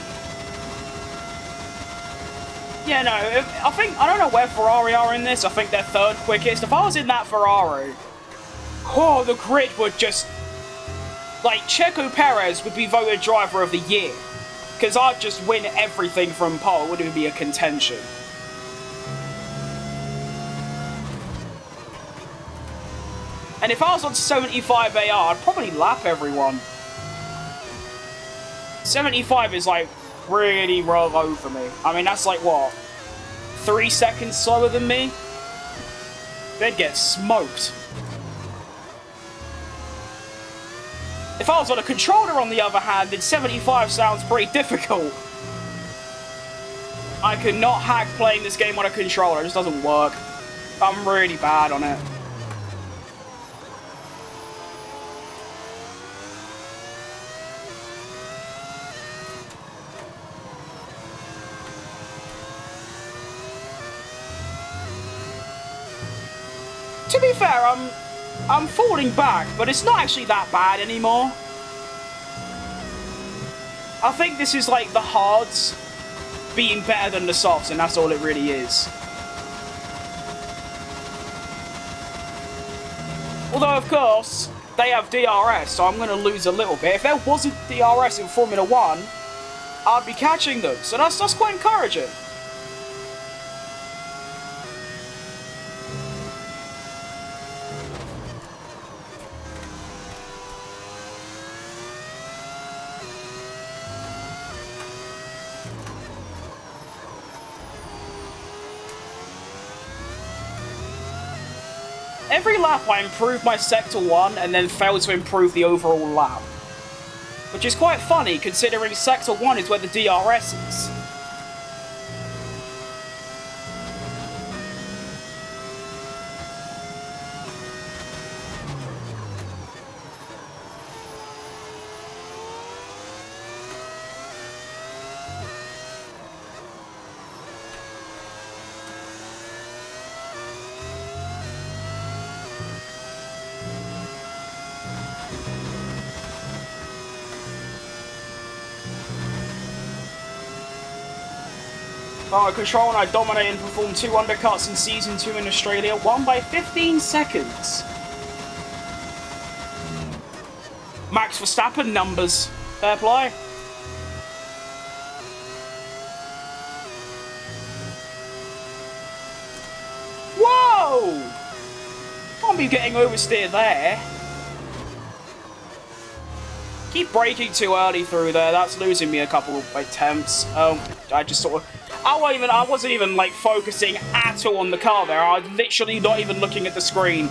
Yeah, no, I don't know where Ferrari are in this. I think they're third quickest. If I was in that Ferrari, oh, the grid would just, like, Checo Perez would be voted driver of the year. Because I'd just win everything from pole. It wouldn't even be a contention. And if I was on 75 AR, I'd probably lap everyone. 75 is, like, really low for me. I mean, that's, like, what? 3 seconds slower than me? They'd get smoked. If I was on a controller, on the other hand, then 75 sounds pretty difficult. I could not hack playing this game on a controller. It just doesn't work. I'm really bad on it. To be fair, I'm falling back, but it's not actually that bad anymore. I think this is like the hards being better than the softs, and that's all it really is. Although, of course, they have DRS, so I'm going to lose a little bit. If there wasn't DRS in Formula 1, I'd be catching them, so that's quite encouraging. Every lap I improve my Sector 1 and then fail to improve the overall lap. Which is quite funny considering Sector 1 is where the DRS is. Control and I dominated and performed 2 undercuts in Season 2 in Australia, won by 15 seconds. Max Verstappen numbers. Fair play. Whoa! Can't be getting oversteered there. Keep braking too early through there. That's losing me a couple of attempts. I just sort of... I wasn't even, like, focusing at all on the car there. I was literally not even looking at the screen.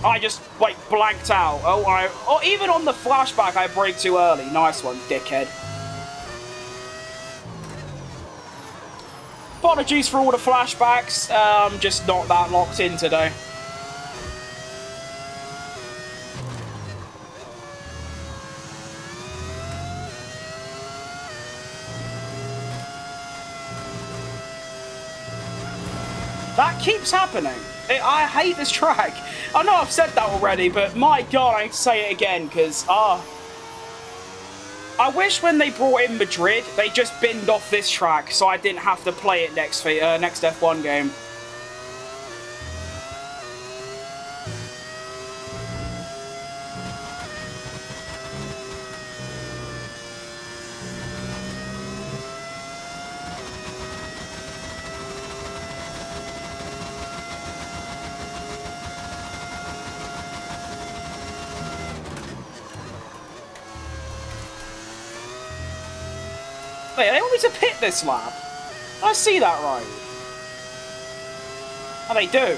I just, like, blanked out. Oh, even on the flashback, I braked too early. Nice one, dickhead. Apologies for all the flashbacks. I'm just not that locked in today. That keeps happening. I hate this track. I know I've said that already, but my god, I need to say it again, because, I wish when they brought in Madrid, they just binned off this track, so I didn't have to play it next F1 game. Wait, they want me to pit this lap? Did I see that right? Oh, they do.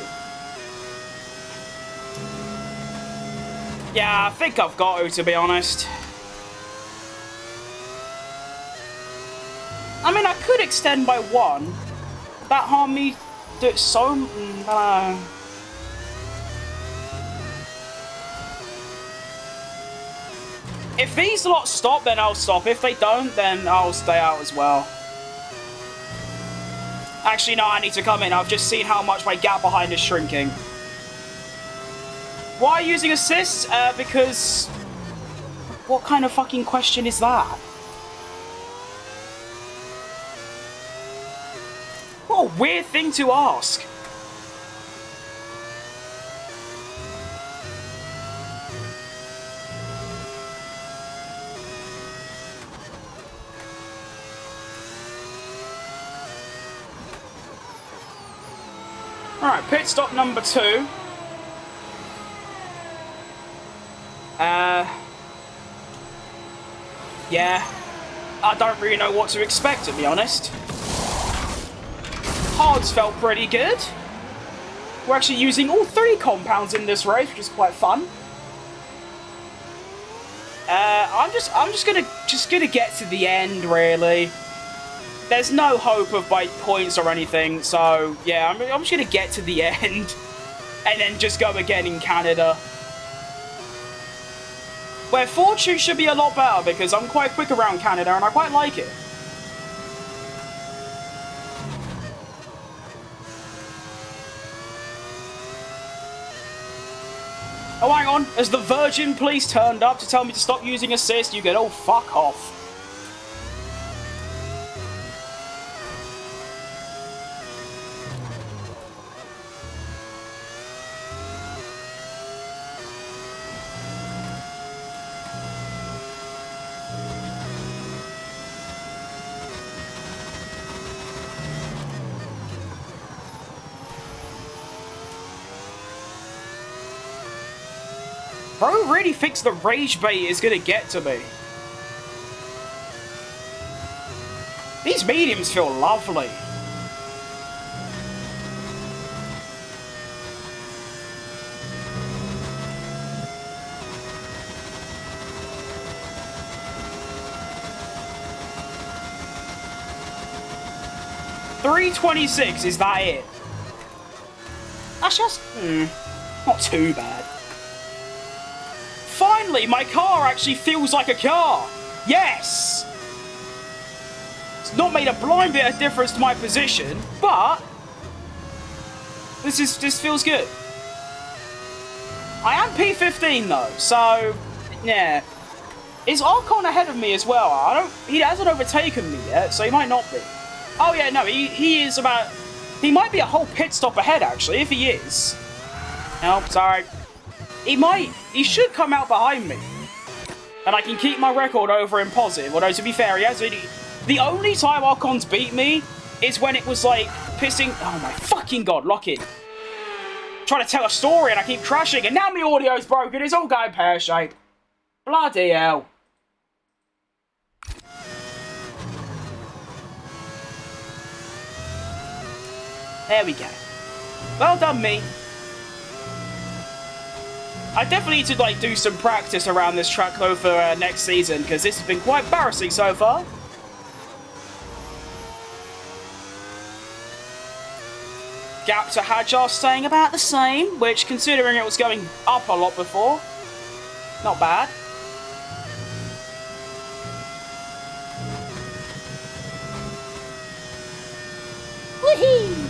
Yeah, I think I've got to be honest. I mean, I could extend by 1. That harm me do it so... If these lot stop, then I'll stop. If they don't, then I'll stay out as well. Actually, no, I need to come in. I've just seen how much my gap behind is shrinking. Why are you using assists? Because... What kind of fucking question is that? What a weird thing to ask. Alright, pit stop number 2. Yeah. I don't really know what to expect, to be honest. Hards felt pretty good. We're actually using all 3 compounds in this race, which is quite fun. I'm just gonna get to the end, really. There's no hope of by points or anything, so yeah, I'm just gonna get to the end and then just go again in Canada. Where fortune should be a lot better because I'm quite quick around Canada and I quite like it. Oh, hang on. Has the Virgin Police turned up to tell me to stop using assist? You get, oh, fuck off. Bro really thinks the rage bait is gonna get to me. These mediums feel lovely. .326, is that it? That's just, not too bad. Finally, my car actually feels like a car. Yes! It's not made a blind bit of difference to my position, but this feels good. I am P15 though, so yeah. Is Archon ahead of me as well? He hasn't overtaken me yet, so he might not be. Oh yeah, no, he is about... He might be a whole pit stop ahead, actually, if he is. No, sorry. He should come out behind me. And I can keep my record over in positive. Although, to be fair, he has really... The only time Archon's beat me is when it was, like, pissing... Oh, my fucking god, lock in. Trying to tell a story and I keep crashing. And now my audio's broken. It's all going pear-shaped. Bloody hell. There we go. Well done, me. I definitely need to like do some practice around this track though for next season because this has been quite embarrassing so far. Gap to Hadjar staying about the same, which considering it was going up a lot before, not bad. Woohoo!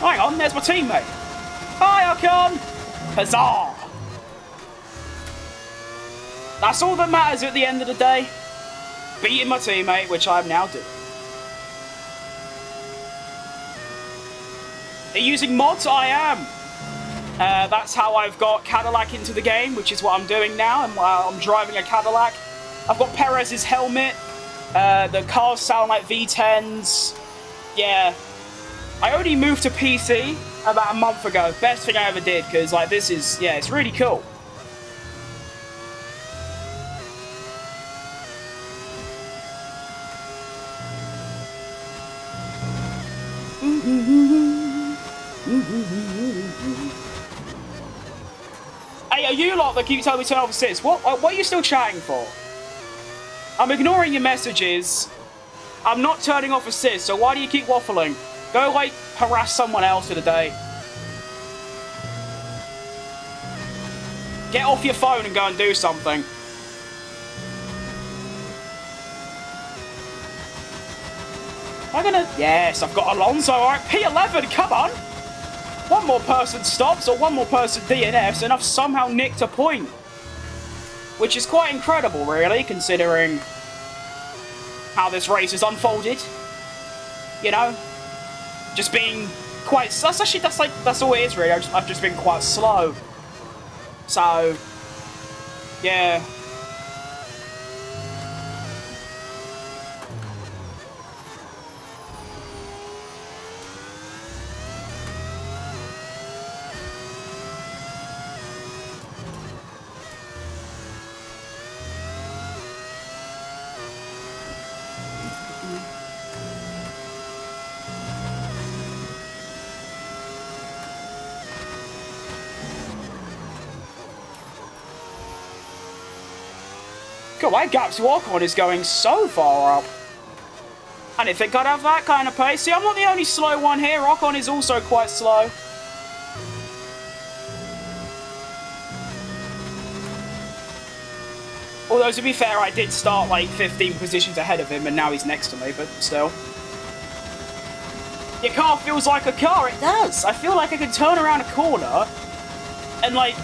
Hang on, there's my teammate. Hi, Ocon! Huzzah! That's all that matters at the end of the day. Beating my teammate, which I'm now doing. Are you using mods? I am. That's how I've got Cadillac into the game, which is what I'm doing now. I'm driving a Cadillac. I've got Perez's helmet. The cars sound like V10s. Yeah. I only moved to PC about a month ago. Best thing I ever did, because like this is, yeah, it's really cool. Hey, are you lot that keep telling me to turn off assist? What are you still chatting for? I'm ignoring your messages. I'm not turning off assist, so why do you keep waffling? Go, like, harass someone else for the day. Get off your phone and go and do something. Am I gonna... Yes, I've got Alonso. All right, P11, come on. One more person stops or one more person DNFs and I've somehow nicked a point. Which is quite incredible, really, considering how this race has unfolded. You know? Just being quite... That's all it is, really. I've just been quite slow. So... Yeah... God, my gap to Ocon is going so far up. I didn't think I'd have that kind of pace. See, I'm not the only slow one here. Ocon is also quite slow. Although, to be fair, I did start like 15 positions ahead of him, and now he's next to me, but still. Your car feels like a car. It does. I feel like I can turn around a corner and, like,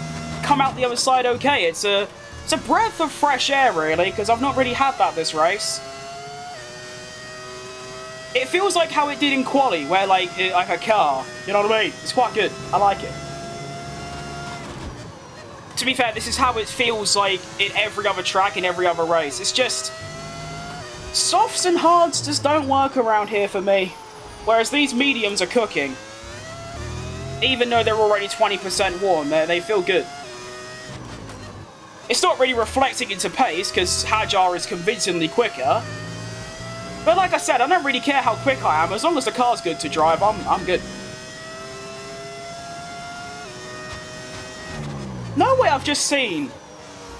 come out the other side okay. It's a breath of fresh air, really, because I've not really had that this race. It feels like how it did in quali, where, like a car. You know what I mean? It's quite good. I like it. To be fair, this is how it feels like in every other track, in every other race. It's just... softs and hards just don't work around here for me. Whereas these mediums are cooking. Even though they're already 20% warm, they feel good. It's not really reflecting into pace, because Hajar is convincingly quicker. But like I said, I don't really care how quick I am. As long as the car's good to drive, I'm good. No way, I've just seen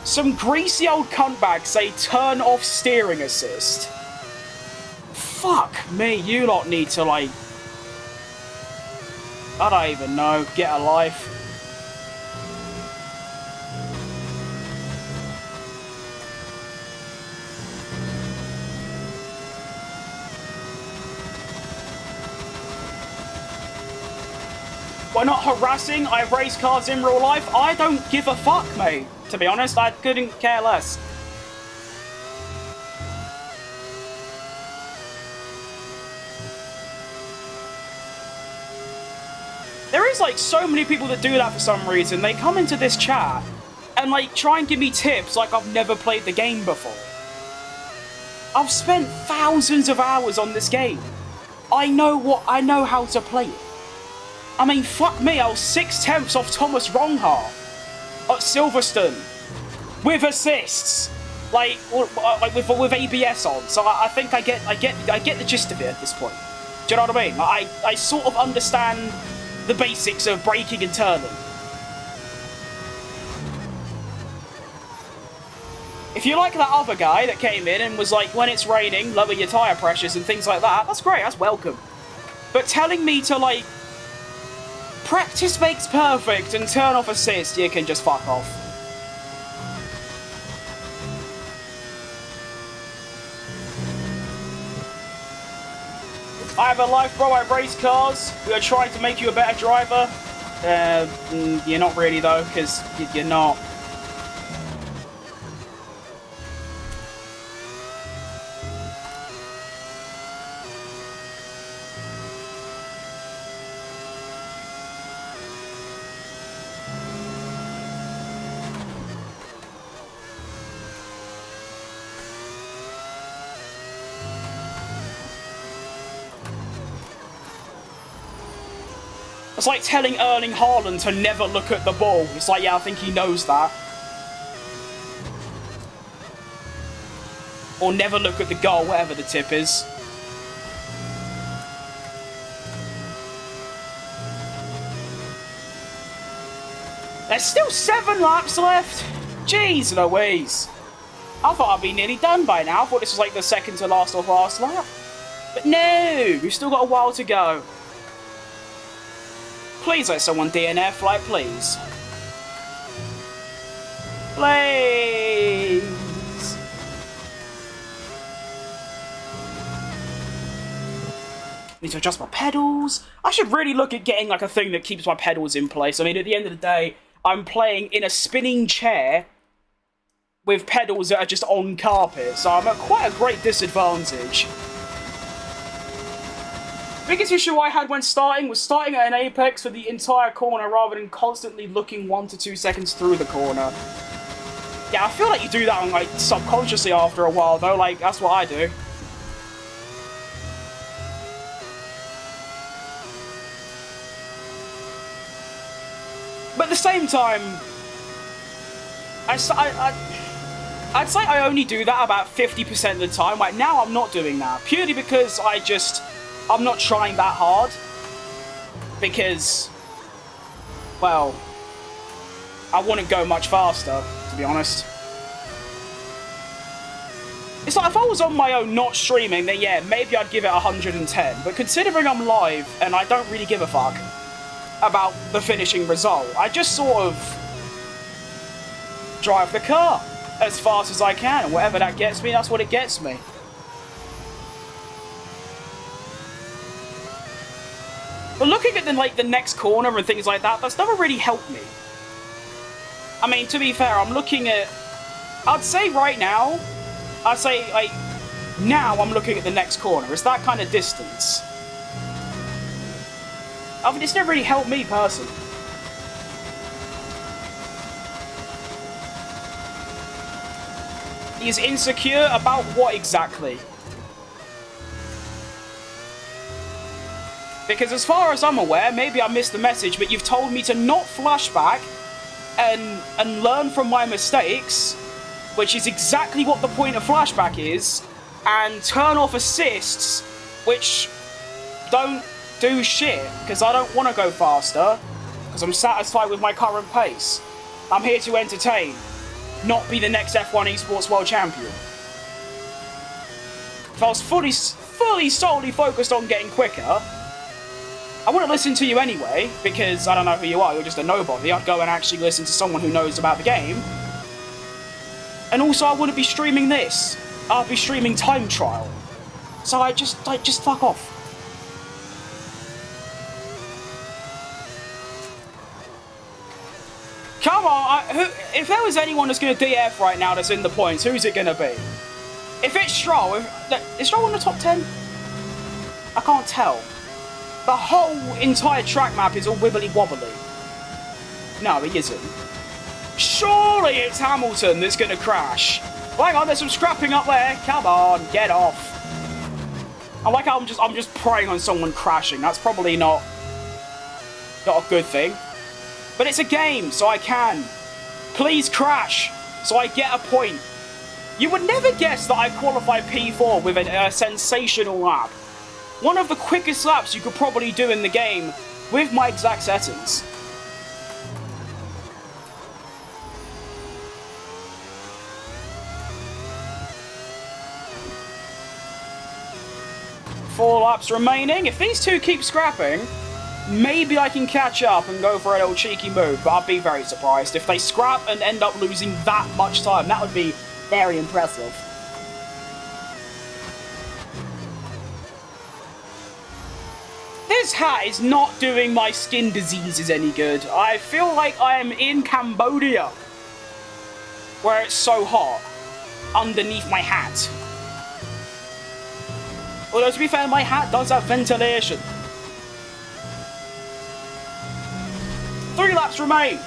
some greasy old cuntbag say turn off steering assist. Fuck me, you lot need to, like... I don't even know, get a life. We're not harassing, I race cars in real life. I don't give a fuck, mate. To be honest, I couldn't care less. There is, like, so many people that do that for some reason. They come into this chat and, like, try and give me tips like I've never played the game before. I've spent thousands of hours on this game. I know how to play it. I mean, fuck me, I was 6/10 off Thomas Ronghart at Silverstone with assists, like with ABS on. So I think I get the gist of it at this point. Do you know what I mean? I sort of understand the basics of braking and turning. If you like that other guy that came in and was like, when it's raining, lower your tyre pressures and things like that, that's great, that's welcome. But telling me to, like, practice makes perfect and turn off assist, you can just fuck off. I have a life, bro. I race cars. We are trying to make you a better driver. You're not really, though, because you're not. It's like telling Erling Haaland to never look at the ball. It's like, yeah, I think he knows that. Or never look at the goal, whatever the tip is. There's still 7 laps left. Jeez Louise. I thought I'd be nearly done by now. I thought this was like the second to last or last lap. But no, we've still got a while to go. Please let someone DNF, like, please. Please. Need to adjust my pedals. I should really look at getting, like, a thing that keeps my pedals in place. I mean, at the end of the day, I'm playing in a spinning chair with pedals that are just on carpet, so I'm at quite a great disadvantage. Biggest issue I had when starting was starting at an apex for the entire corner rather than constantly looking 1 to 2 seconds through the corner. Yeah, I feel like you do that on, like, subconsciously after a while, though. Like, that's what I do. But at the same time, I'd say I only do that about 50% of the time. Like, now I'm not doing that, purely because I'm not trying that hard, because, well, I wouldn't go much faster, to be honest. It's like, if I was on my own not streaming, then yeah, maybe I'd give it 110, but considering I'm live and I don't really give a fuck about the finishing result, I just sort of drive the car as fast as I can, and whatever that gets me, that's what it gets me. But looking at the next corner and things like that, that's never really helped me. I mean, to be fair, I'm looking at... I'd say right now, like, now I'm looking at the next corner. It's that kind of distance. I mean, it's never really helped me, personally. He's insecure about what exactly? Because as far as I'm aware, maybe I missed the message, but you've told me to not flashback and learn from my mistakes, which is exactly what the point of flashback is, and turn off assists, which don't do shit, because I don't want to go faster, because I'm satisfied with my current pace. I'm here to entertain, not be the next F1 Esports World Champion. If I was fully solely focused on getting quicker, I wouldn't listen to you anyway, because I don't know who you are, you're just a nobody. I'd go and actually listen to someone who knows about the game. And also, I wouldn't be streaming this. I'd be streaming Time Trial. So I just fuck off. Come on, if there was anyone that's going to DF right now that's in the points, who's it going to be? If it's Stroll, is Stroll in the top 10? I can't tell. The whole entire track map is all wibbly-wobbly. No, he isn't. Surely it's Hamilton that's going to crash. Well, hang on, there's some scrapping up there. Come on, get off. I like how I'm just preying on someone crashing. That's probably not a good thing. But it's a game, so I can. Please crash, so I get a point. You would never guess that I qualify P4 with a sensational lap. One of the quickest laps you could probably do in the game with my exact settings. Four laps remaining. If these two keep scrapping, maybe I can catch up and go for a little cheeky move, but I'd be very surprised. If they scrap and end up losing that much time, that would be very impressive. this hat is not doing my skin diseases any good. I feel like I am in Cambodia, where it's so hot underneath my hat. Although, to be fair, my hat does have ventilation. 3 laps remain.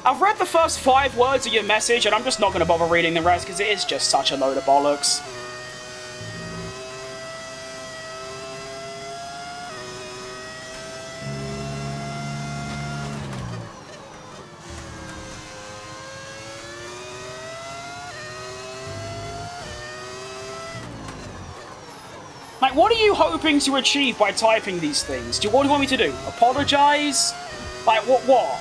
I've read the first 5 words of your message, and I'm just not going to bother reading the rest, because it is just such a load of bollocks. Like, what are you hoping to achieve by typing these things? What do you want me to do? Apologize? Like, what?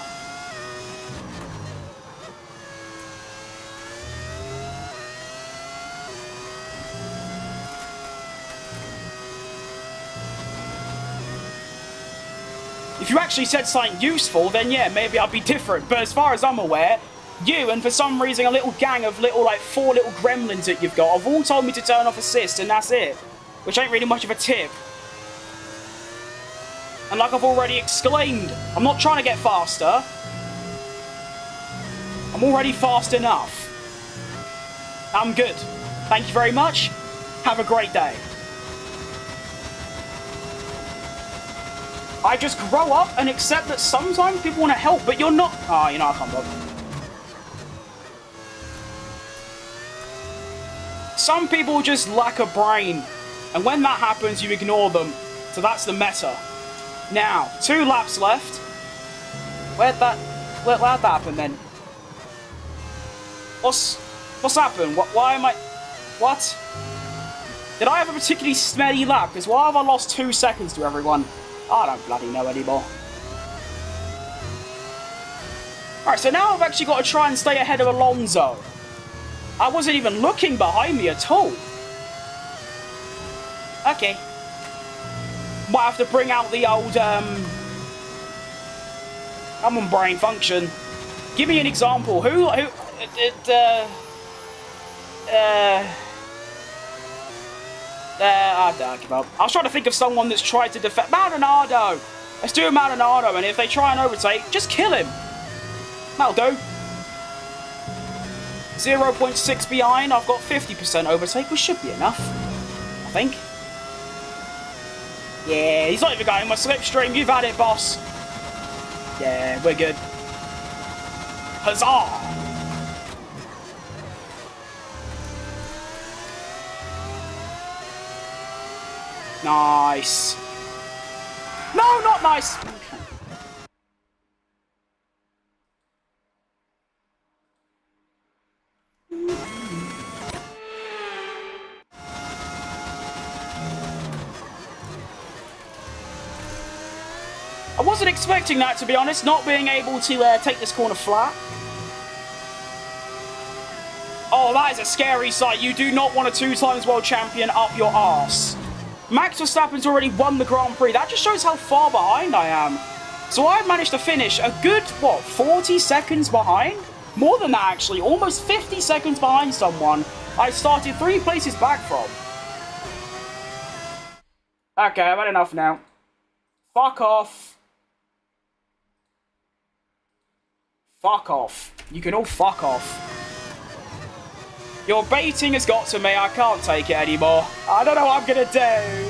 If you actually said something useful, then yeah, maybe I'd be different. But as far as I'm aware, you and for some reason a little gang of little, like 4 little gremlins that you've got have all told me to turn off assist, and that's it. Which ain't really much of a tip. And like I've already exclaimed, I'm not trying to get faster. I'm already fast enough. I'm good. Thank you very much. Have a great day. I just grow up and accept that sometimes people want to help, but you're not... Oh, you know, I can't bother. Some people just lack a brain, and when that happens, you ignore them. So that's the meta. Now, 2 laps left. Where'd that happen then? What's happened? Why am I... What? Did I have a particularly smelly lap? Because why have I lost 2 seconds to everyone? I don't bloody know anymore. Alright, so now I've actually got to try and stay ahead of Alonso. I wasn't even looking behind me at all. Okay. Might have to bring out the old, come on, brain function. Give me an example. I don't give up. I was trying to think of someone that's tried to defend... Maldonado! Let's do a Maldonado, and if they try and overtake, just kill him. That'll do. 0.6 behind. I've got 50% overtake, which should be enough. I think. Yeah, he's not even going my slipstream. You've had it, boss. Yeah, we're good. Huzzah! Nice. No, not nice. Okay. I wasn't expecting that, to be honest, not being able to take this corner flat. Oh, that is a scary sight. You do not want a 2-times world champion up your arse. Max Verstappen's already won the Grand Prix. That just shows how far behind I am. So I've managed to finish a good, 40 seconds behind? More than that, actually. Almost 50 seconds behind someone I started 3 places back from. Okay, I've had enough now. Fuck off. Fuck off. You can all fuck off. Your baiting has got to me. I can't take it anymore. I don't know what I'm gonna do.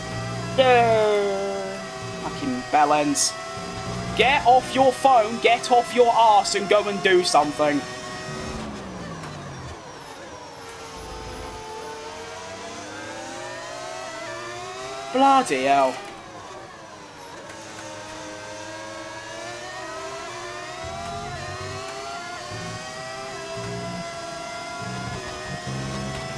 Fucking bellends. Get off your phone, get off your arse and go and do something. Bloody hell.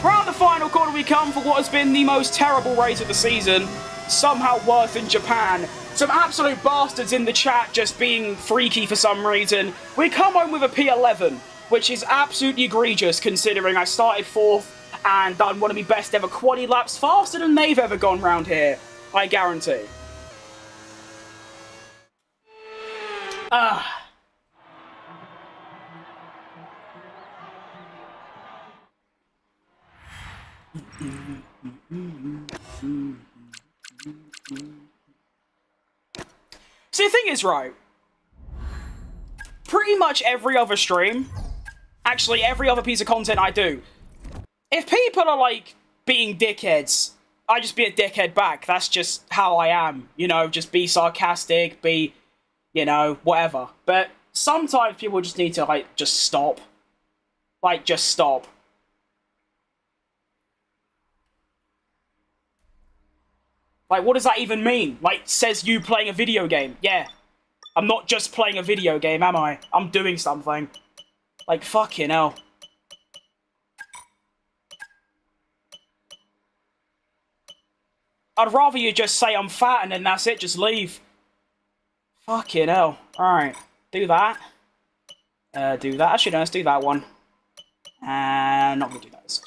Round the final corner we come for what has been the most terrible race of the season. Somehow worse in Japan. Some absolute bastards in the chat just being freaky for some reason. We come home with a P11, which is absolutely egregious considering I started 4th and done one of my best ever quaddy laps faster than they've ever gone round here. I guarantee. See, the thing is, right, pretty much every other stream, actually every other piece of content I do, if people are, like, being dickheads, I just be a dickhead back. That's just how I am, you know, just be sarcastic, be, you know, whatever. But sometimes people just need to, like, just stop. Like, just stop. Like, what does that even mean? Like, says you playing a video game. Yeah. I'm not just playing a video game, am I? I'm doing something. Like, fucking hell. I'd rather you just say I'm fat and then that's it, just leave. Fucking hell. Alright. Do that. Do that. Actually, no, let's do that one. And not gonna do those.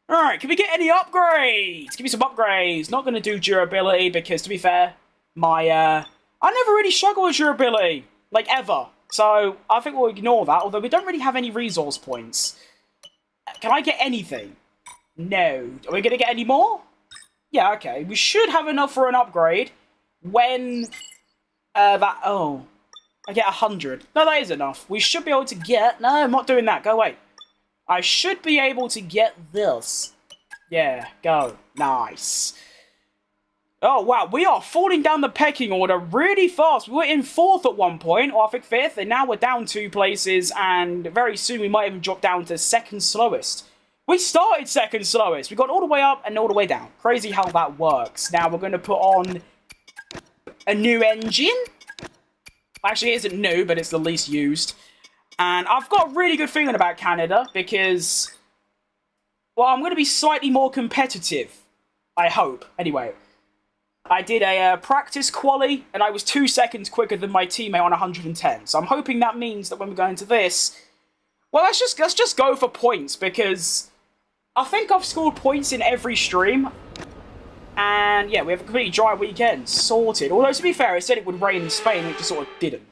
Alright, can we get any upgrades? Give me some upgrades. Not gonna do durability because, to be fair, my, I never really struggle with durability. Like, ever. So, I think we'll ignore that, although we don't really have any resource points. Can I get anything? No. Are we gonna get any more? Yeah, okay. We should have enough for an upgrade when, oh. I get 100. No, that is enough. We should be able to get... No, I'm not doing that. Go away. I should be able to get this. Yeah, go. Nice. Oh, wow. We are falling down the pecking order really fast. We were in 4th at one point, or I think 5th, and now we're down 2 places, and very soon we might even drop down to 2nd slowest. We started 2nd slowest. We got all the way up and all the way down. Crazy how that works. Now we're going to put on a new engine. Actually, it isn't new, but it's the least used. And I've got a really good feeling about Canada because, well, I'm going to be slightly more competitive. I hope. Anyway, I did a practice quali, and I was 2 seconds quicker than my teammate on 110. So I'm hoping that means that when we go into this, well, let's just go for points because I think I've scored points in every stream. And, yeah, we have a completely dry weekend. Sorted. Although, to be fair, it said it would rain in Spain, and it just sort of didn't.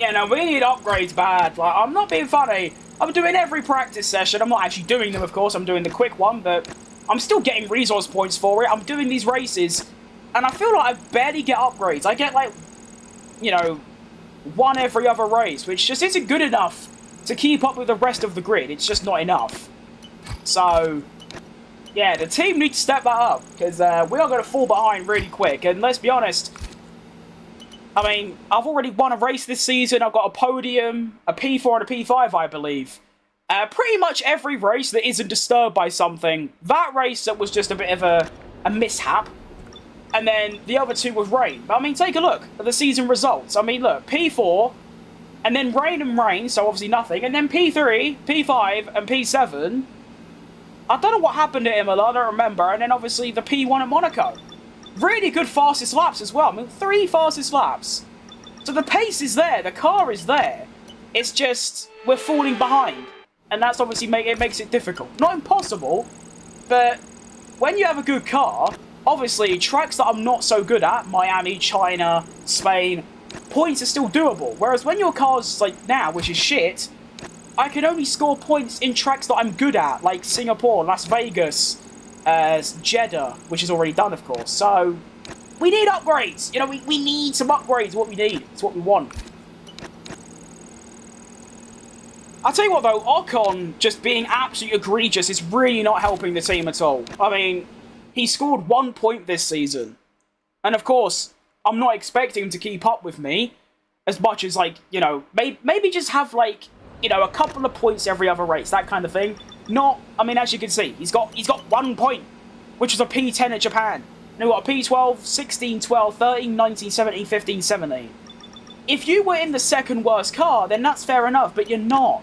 Yeah, no, we need upgrades bad. Like, I'm not being funny. I'm doing every practice session. I'm not actually doing them, of course. I'm doing the quick one, but I'm still getting resource points for it. I'm doing these races, and I feel like I barely get upgrades. I get, like, you know, one every other race, which just isn't good enough to keep up with the rest of the grid. It's just not enough. So, yeah, the team needs to step that up, because we are going to fall behind really quick. And let's be honest, I mean, I've already won a race this season. I've got a podium, a P4 and a P5, I believe. Pretty much every race that isn't disturbed by something. That race that was just a bit of a mishap. And then the other two was rain. But, I mean, take a look at the season results. I mean, look, P4... and then rain and rain, so obviously nothing. And then P3, P5, and P7. I don't know what happened to Imola, I don't remember. And then obviously the P1 at Monaco. Really good fastest laps as well. I mean, 3 fastest laps. So the pace is there, the car is there. It's just, we're falling behind. And that's obviously, it makes it difficult. Not impossible, but when you have a good car, obviously tracks that I'm not so good at, Miami, China, Spain, points are still doable. Whereas when your car's like now, which is shit, I can only score points in tracks that I'm good at, like Singapore, Las Vegas, Jeddah, which is already done, of course. So, we need upgrades. You know, we need some upgrades. What we need. It's what we want. I'll tell you what, though, Ocon just being absolutely egregious is really not helping the team at all. I mean, he scored 1 point this season. And, of course, I'm not expecting him to keep up with me as much as, like, you know, maybe just have, like, you know, a couple of points every other race, that kind of thing. Not, I mean, as you can see, he's got 1 point, which is a P10 at Japan. And we've got a P12, 16, 12, 13, 19, 17, 15, 17. If you were in the second worst car, then that's fair enough, but you're not.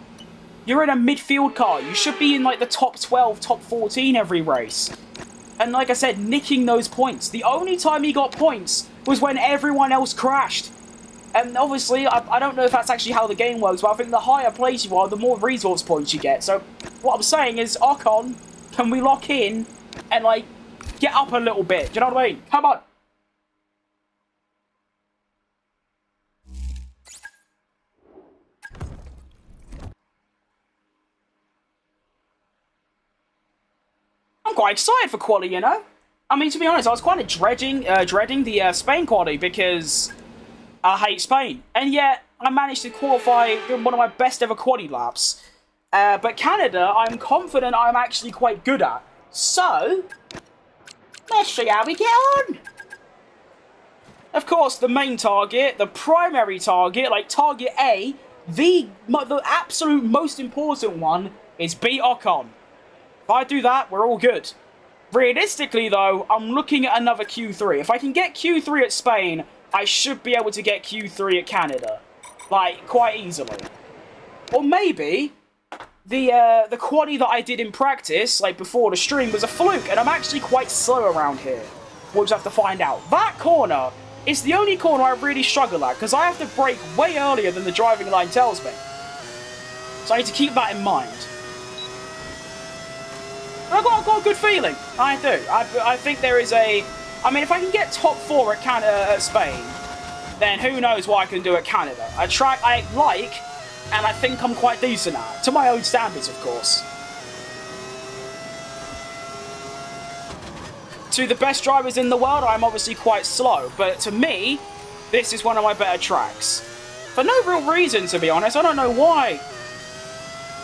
You're in a midfield car. You should be in, like, the top 12, top 14 every race. And like I said, nicking those points. The only time he got points was when everyone else crashed. And obviously, I don't know if that's actually how the game works, but I think the higher place you are, the more resource points you get. So, what I'm saying is, Ocon, can we lock in and, like, get up a little bit? Do you know what I mean? Come on. I'm quite excited for quali, you know? I mean, to be honest, I was kind of dreading the Spain quali because I hate Spain. And yet, I managed to qualify one of my best ever quali laps. But Canada, I'm confident I'm actually quite good at. So, let's see how we get on. Of course, the main target, the primary target, like target A, the absolute most important one is beat Ocon. If I do that, we're all good. Realistically, though, I'm looking at another Q3. If I can get Q3 at Spain, I should be able to get Q3 at Canada. Like, quite easily. Or maybe the quali that I did in practice, like before the stream, was a fluke, and I'm actually quite slow around here. We'll just have to find out. That corner is the only corner I really struggle at, because I have to brake way earlier than the driving line tells me. So I need to keep that in mind. I've got a good feeling. I do. I think there is a... I mean, if I can get top 4 at Canada, at Spain, then who knows what I can do at Canada. A track I like, and I think I'm quite decent at. To my own standards, of course. To the best drivers in the world, I'm obviously quite slow. But to me, this is one of my better tracks. For no real reason, to be honest. I don't know why.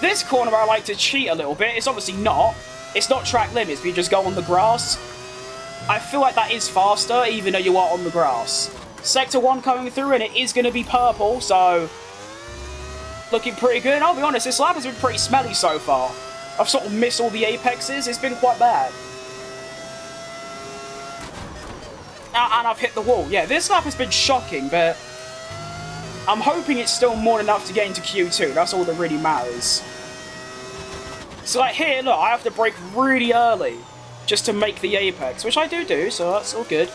This corner I like to cheat a little bit. It's obviously not. It's not track limits, but you just go on the grass. I feel like that is faster, even though you are on the grass. Sector 1 coming through, and it is going to be purple, so... looking pretty good. And I'll be honest, this lap has been pretty smelly so far. I've sort of missed all the apexes. It's been quite bad. And I've hit the wall. Yeah, this lap has been shocking, but... I'm hoping it's still more than enough to get into Q2. That's all that really matters. So like here, look, I have to brake really early just to make the apex, which I do, so that's all good.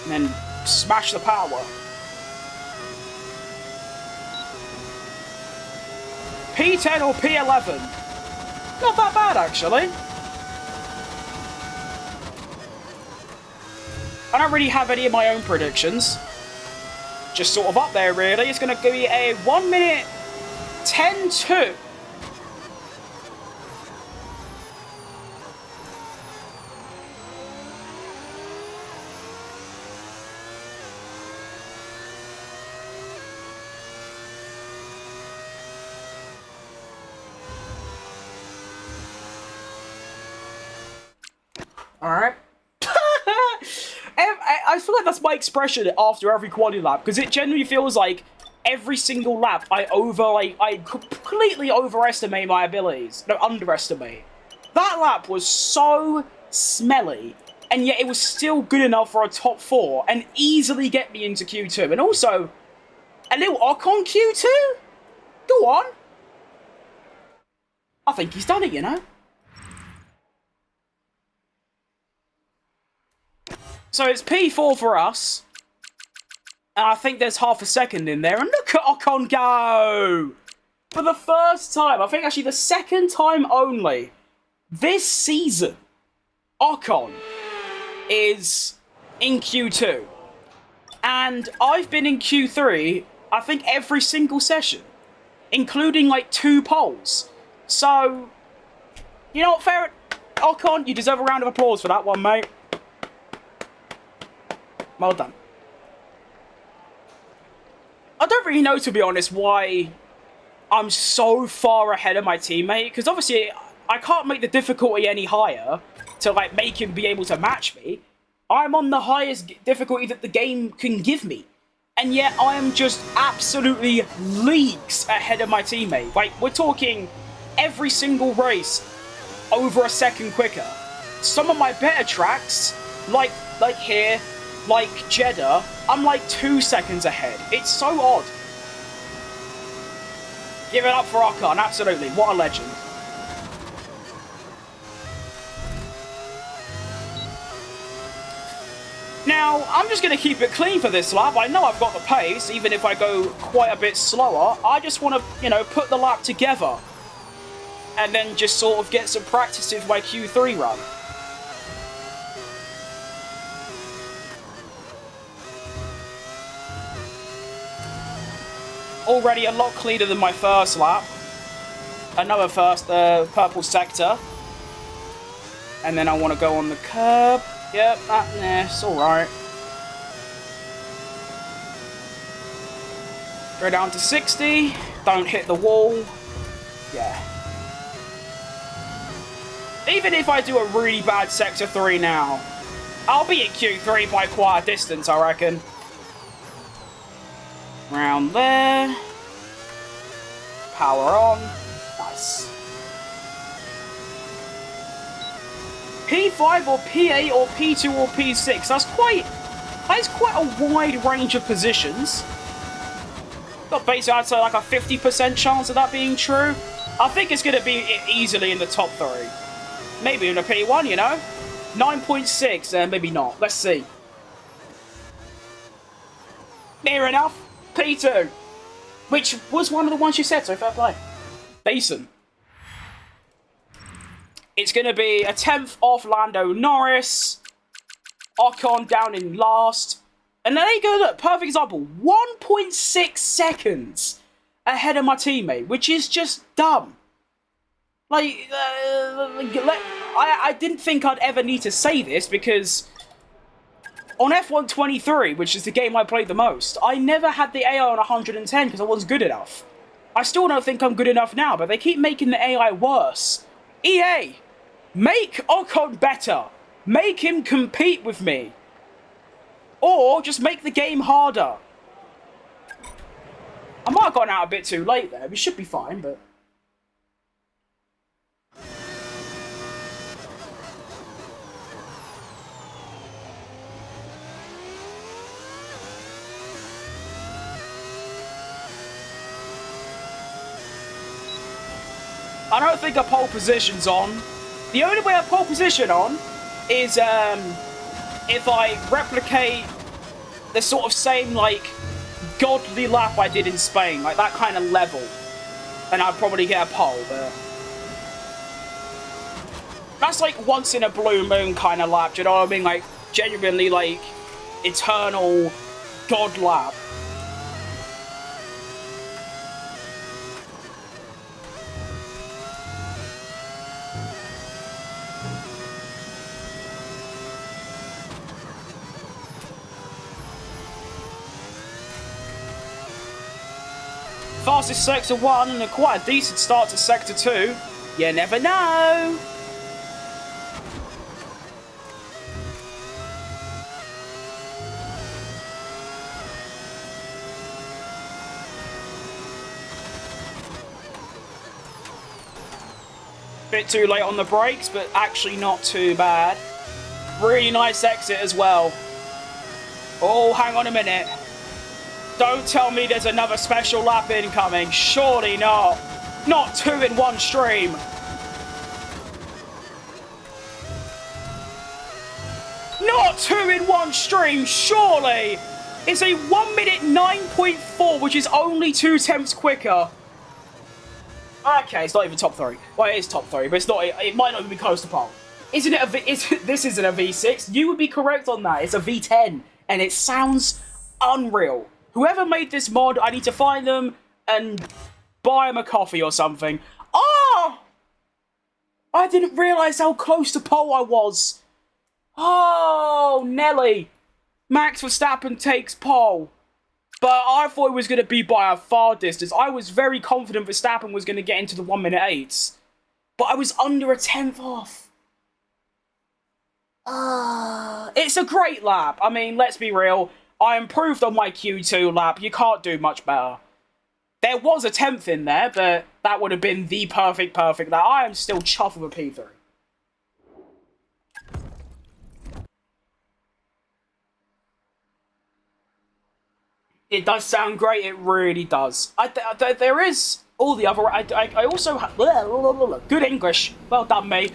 And then smash the power. P10 or P11? Not that bad, actually. I don't really have any of my own predictions. Just sort of up there, really. It's going to be a 1 minute 10-2. Alright. I feel like that's my expression after every quali lap, because it genuinely feels like every single lap I completely overestimate my abilities. No, underestimate. That lap was so smelly, and yet it was still good enough for a top 4 and easily get me into Q2. And also, a little Ocon Q2? Go on. I think he's done it, you know? So it's P4 for us. And I think there's half a second in there. And look at Ocon go! For the first time, I think actually the second time only, this season, Ocon is in Q2. And I've been in Q3, I think every single session. Including like 2 poles. So, you know what, fair... Ocon, you deserve a round of applause for that one, mate. Well done. I don't really know, to be honest, why I'm so far ahead of my teammate. Because obviously, I can't make the difficulty any higher to like make him be able to match me. I'm on the highest difficulty that the game can give me. And yet, I am just absolutely leagues ahead of my teammate. Like, we're talking every single race over a second quicker. Some of my better tracks, like here, like Jeddah, I'm like 2 seconds ahead. It's so odd. Give it up for Ocon, absolutely. What a legend. Now, I'm just going to keep it clean for this lap. I know I've got the pace, even if I go quite a bit slower. I just want to, you know, put the lap together. And then just sort of get some practice with my Q3 run. Already a lot cleaner than my first lap. Another first, purple sector. And then I want to go on the curb. Yep, that's alright. Go down to 60. Don't hit the wall. Yeah. Even if I do a really bad Sector 3 now, I'll be in Q3 by quite a distance, I reckon. Round there. Power on. Nice. P5 or P8 or P2 or P6. That's quite a wide range of positions. Got basically, I'd say like a 50% chance of that being true. I think it's going to be easily in the top 3. Maybe in a P1, you know? 9.6, maybe not. Let's see. Near enough. P2. Which was one of the ones you said, so fair play. Decent. It's going to be a 10th off Lando Norris. Ocon down in last. And there you go, look, perfect example. 1.6 seconds ahead of my teammate, which is just dumb. Like, I didn't think I'd ever need to say this because on F1 23, which is the game I played the most, I never had the AI on 110 because I wasn't good enough. I still don't think I'm good enough now, but they keep making the AI worse. EA, make Ocon better. Make him compete with me. Or just make the game harder. I might have gone out a bit too late there. We should be fine, but... I don't think a pole position's on. The only way a pole position on is if I replicate the sort of same, like, godly lap I did in Spain. Like, that kind of level. And I'd probably get a pole, but... That's, like, once in a blue moon kind of lap, do you know what I mean? Like, genuinely, like, eternal god lap. Fastest Sector 1 and quite a decent start to Sector 2. You never know. Bit too late on the brakes, but actually not too bad. Really nice exit as well. Oh, hang on a minute. Don't tell me there's another special lap incoming. Surely not. Not 2 in one stream. Not 2 in one stream, surely. It's a 1 minute 9.4, which is only 2 tenths quicker. Okay, it's not even top 3. Well, it is top 3, but it's not. It might not even be close to pole. Isn't it this isn't a V6. You would be correct on that. It's a V10, and it sounds unreal. Whoever made this mod, I need to find them and buy them a coffee or something. Oh! I didn't realise how close to pole I was. Oh, Nelly. Max Verstappen takes pole. But I thought it was going to be by a far distance. I was very confident Verstappen was going to get into the 1 minute 8s. But I was under a 10th off. It's a great lap. I mean, let's be real. I improved on my Q2 lap. You can't do much better. There was a 10th in there, but that would have been the perfect lap. I am still chuffed with a P3. It does sound great. It really does. There is all the other... I also have... Good English. Well done, mate.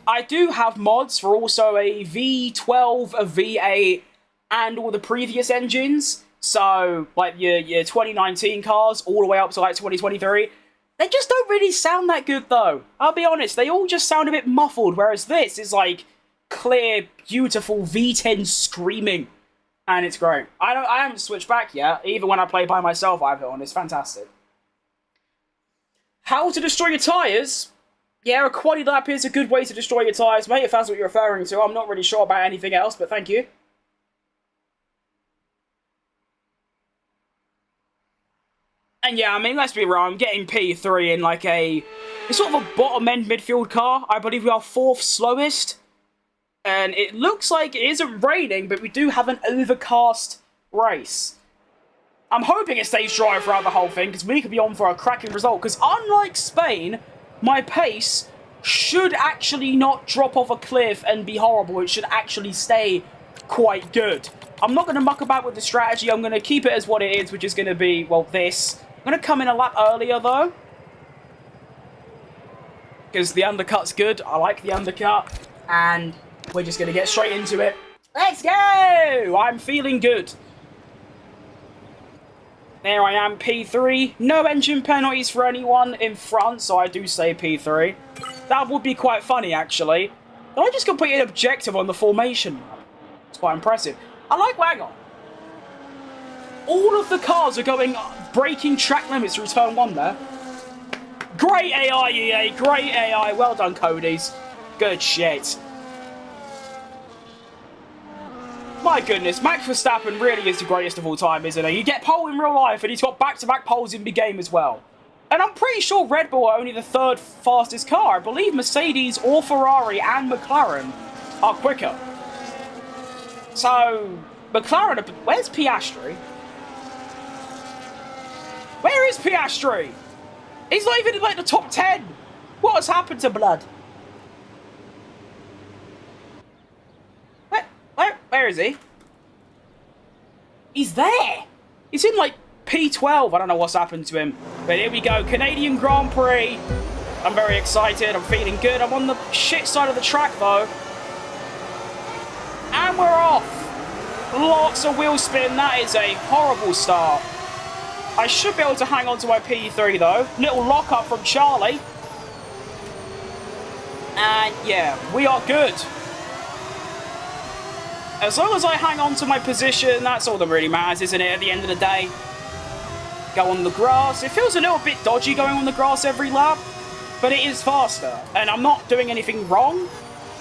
I do have mods for also a V12, a V8, and all the previous engines. So, like, your 2019 cars, all the way up to, like, 2023. They just don't really sound that good, though. I'll be honest, they all just sound a bit muffled, whereas this is, like, clear, beautiful V10 screaming. And it's great. I haven't switched back yet. Even when I play by myself, I have it on. It's fantastic. How to destroy your tyres? Yeah, a quaddy lap is a good way to destroy your tyres, mate, if that's what you're referring to. I'm not really sure about anything else, but thank you. And yeah, I mean, let's be real, I'm getting P3 in like it's sort of a bottom-end midfield car. I believe we are 4th slowest. And it looks like it isn't raining, but we do have an overcast race. I'm hoping it stays dry throughout the whole thing, because we could be on for a cracking result. Because unlike Spain, my pace should actually not drop off a cliff and be horrible. It should actually stay quite good. I'm not going to muck about with the strategy. I'm going to keep it as what it is, which is going to be, well, this. I'm going to come in a lap earlier, though. Because the undercut's good. I like the undercut. And we're just going to get straight into it. Let's go! I'm feeling good. There I am, P3. No engine penalties for anyone in front, so I do say P3. That would be quite funny, actually. I just completed an objective on the formation. It's quite impressive. I like Wagon. All of the cars are breaking track limits through turn 1 there. Great AI, EA. Great AI. Well done, Codies. Good shit. My goodness, Max Verstappen really is the greatest of all time, isn't he? You get pole in real life, and he's got back-to-back poles in the game as well. And I'm pretty sure Red Bull are only the 3rd fastest car. I believe Mercedes or Ferrari and McLaren are quicker. So, McLaren... Where's Piastri? Where is Piastri? He's not even in, like, the top 10. What has happened to Blood? Where is he? He's there! He's in, like, P12. I don't know what's happened to him. But here we go. Canadian Grand Prix. I'm very excited. I'm feeling good. I'm on the shit side of the track, though. And we're off. Lots of wheel spin. That is a horrible start. I should be able to hang on to my P3, though. Little lock-up from Charlie. And, yeah, we are good. As long as I hang on to my position, that's all that really matters, isn't it, at the end of the day? Go on the grass. It feels a little bit dodgy going on the grass every lap, but it is faster, and I'm not doing anything wrong.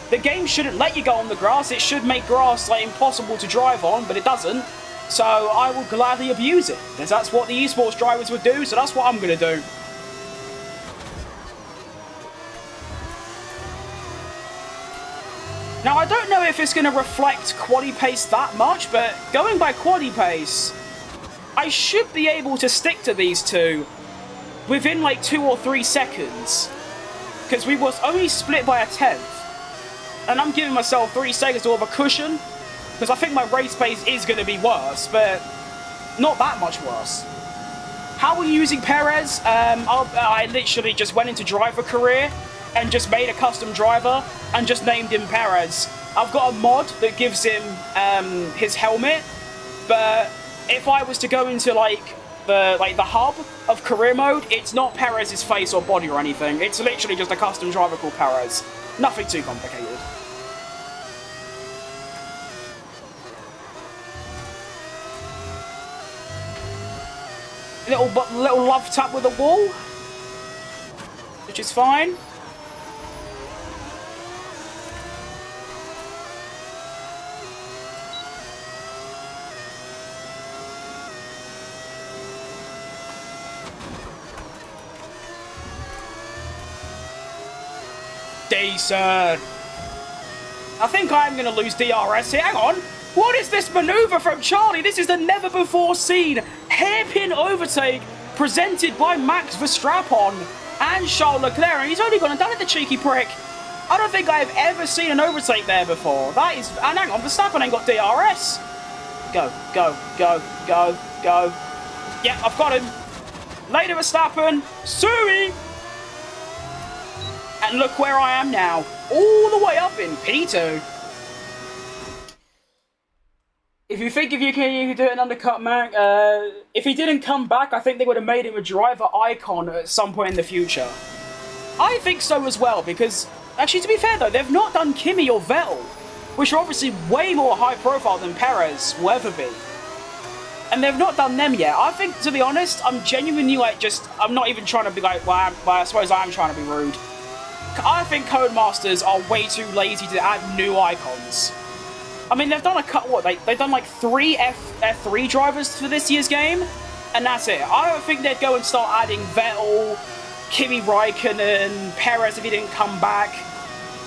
The game shouldn't let you go on the grass. It should make grass, like, impossible to drive on, but it doesn't. So I will gladly abuse it, because that's what the esports drivers would do, so that's what I'm going to do. Now, I don't know if it's going to reflect quaddy pace that much, but going by quaddy pace, I should be able to stick to these two within like 2 or 3 seconds. Because we was only split by a 10th. And I'm giving myself 3 seconds to have a cushion, because I think my race pace is going to be worse, but not that much worse. How are you using Perez? I literally just went into driver career and just made a custom driver and just named him Perez. I've got a mod that gives him his helmet, but if I was to go into the hub of career mode, it's not Perez's face or body or anything. It's literally just a custom driver called Perez. Nothing too complicated. Little love tap with a wall, which is fine. Decent. I think I'm going to lose DRS here. Hang on. What is this maneuver from Charlie? This is the never-before-seen hairpin overtake presented by Max Verstappen and Charles Leclerc. And he's only gone and done it, the cheeky prick. I don't think I've ever seen an overtake there before. That is... And hang on, Verstappen ain't got DRS. Go, go, go, go, go. Yeah, I've got him. Later, Verstappen. Suey. And look where I am now. All the way up in P2. If you think if you can do an undercut, Mac, if he didn't come back, I think they would have made him a driver icon at some point in the future. I think so as well, because, actually, to be fair though, they've not done Kimi or Vettel, which are obviously way more high profile than Perez will ever be. And they've not done them yet. I think, to be honest, I'm genuinely I'm not even trying to be like, well, I suppose I am trying to be rude. I think Codemasters are way too lazy to add new icons. I mean, they've done they've done like 3 F3 drivers for this year's game, and that's it. I don't think they'd go and start adding Vettel, Kimi Raikkonen, Perez if he didn't come back.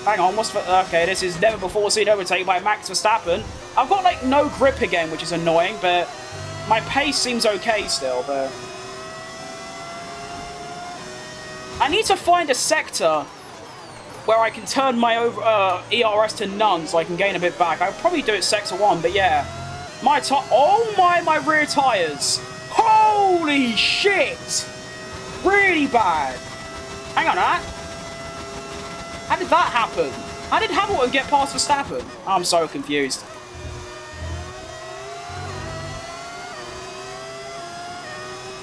Hang on, okay, this is never before seen overtaken by Max Verstappen. I've got like no grip again, which is annoying, but my pace seems okay still, but I need to find a sector where I can turn my ERS to none so I can gain a bit back. I'll probably do it sector 1, but yeah. My rear tyres. Holy shit! Really bad. Hang on, how did that happen? How did Hamilton get past Verstappen? I'm so confused.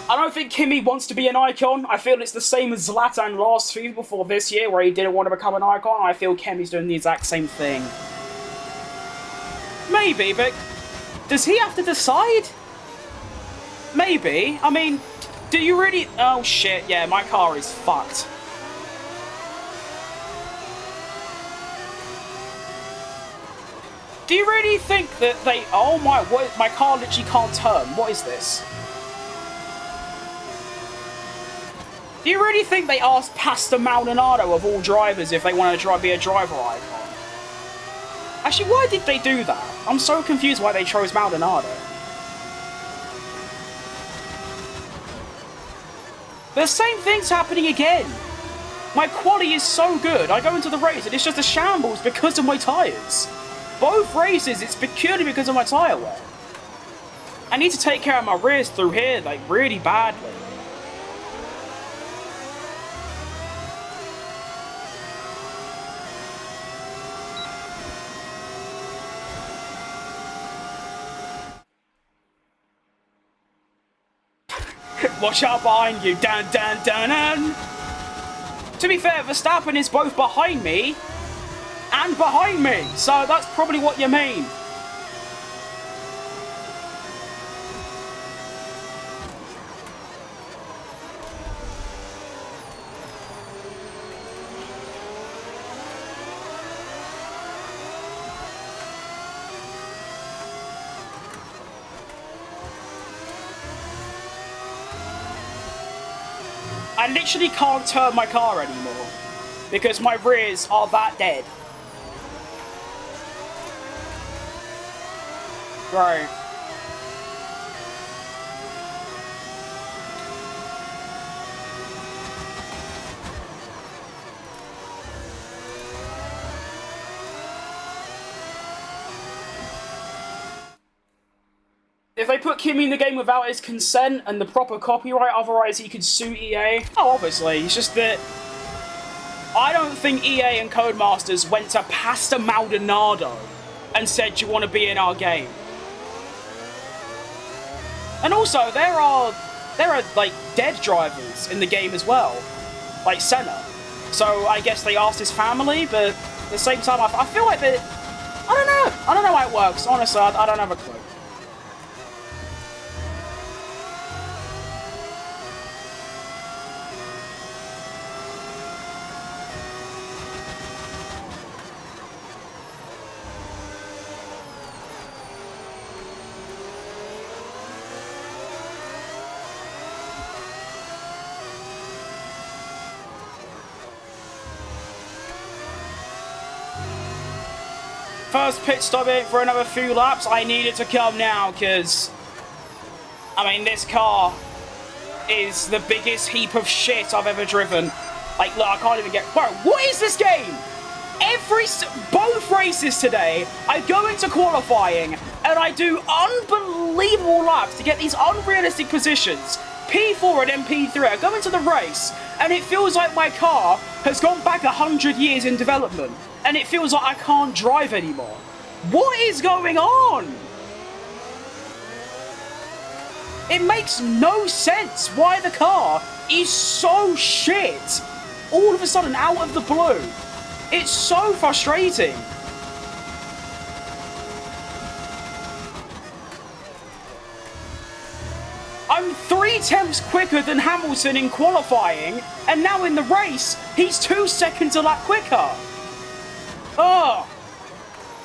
I don't think Kimi wants to be an icon. I feel it's the same as Zlatan last season before this year, where he didn't want to become an icon. I feel Kimi's doing the exact same thing. Maybe, but does he have to decide? Maybe. I mean, do you really... Oh, shit. Yeah, my car is fucked. Do you really think that they... Oh, my car literally can't turn. What is this? Do you really think they asked Pastor Maldonado of all drivers if they want to be a driver icon? Actually, why did they do that? I'm so confused why they chose Maldonado. The same thing's happening again. My quality is so good. I go into the race and it's just a shambles because of my tyres. Both races, it's purely because of my tyre wear. I need to take care of my rears through here, like, really badly. Watch out behind you, dun dun dun dun! To be fair, Verstappen is both behind me and behind me, so that's probably what you mean. I literally can't turn my car anymore because my rears are that dead. Right. If they put Kimi in the game without his consent and the proper copyright, otherwise he could sue EA. Oh, obviously. It's just that I don't think EA and Codemasters went to Pastor Maldonado and said, do you want to be in our game? And also, there are like dead drivers in the game as well, like Senna. So I guess they asked his family, but at the same time, I feel like that. I don't know how it works. Honestly, I don't have a clue. First pit stop in for another few laps. I need it to come now because, I mean, this car is the biggest heap of shit I've ever driven. Like, look, I can't even get... Bro, what is this game? Both races today, I go into qualifying and I do unbelievable laps to get these unrealistic positions. P4 and then P3. I go into the race and it feels like my car has gone back 100 years in development. And it feels like I can't drive anymore. What is going on? It makes no sense why the car is so shit all of a sudden out of the blue. It's so frustrating. I'm 3 tenths quicker than Hamilton in qualifying, and now in the race, He's 2 seconds a lap quicker. Oh.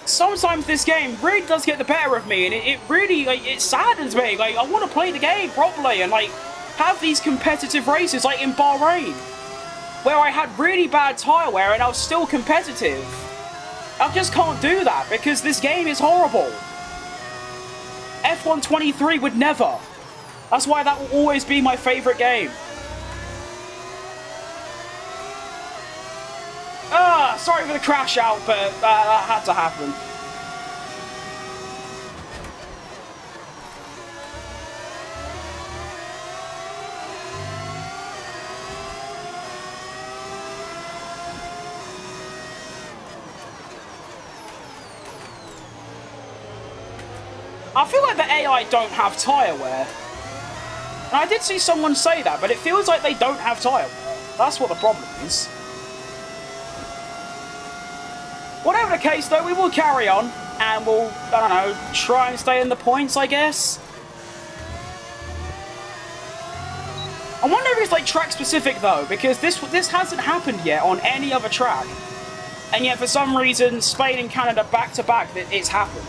Sometimes this game really does get the better of me, and it really, like, it saddens me. Like, I want to play the game properly and, like, have these competitive races, like in Bahrain, where I had really bad tyre wear and I was still competitive. I just can't do that because this game is horrible. F1 23 would never. That's why that will always be my favourite game. Sorry for the crash out, but that had to happen. I feel like the AI don't have tyre wear. And I did see someone say that, but it feels like they don't have tyre wear. That's what the problem is. Whatever the case, though, we will carry on, and we'll, I don't know, try and stay in the points, I guess. I wonder if it's, like, track-specific, though, because this hasn't happened yet on any other track. And yet, for some reason, Spain and Canada back-to-back, it's happened.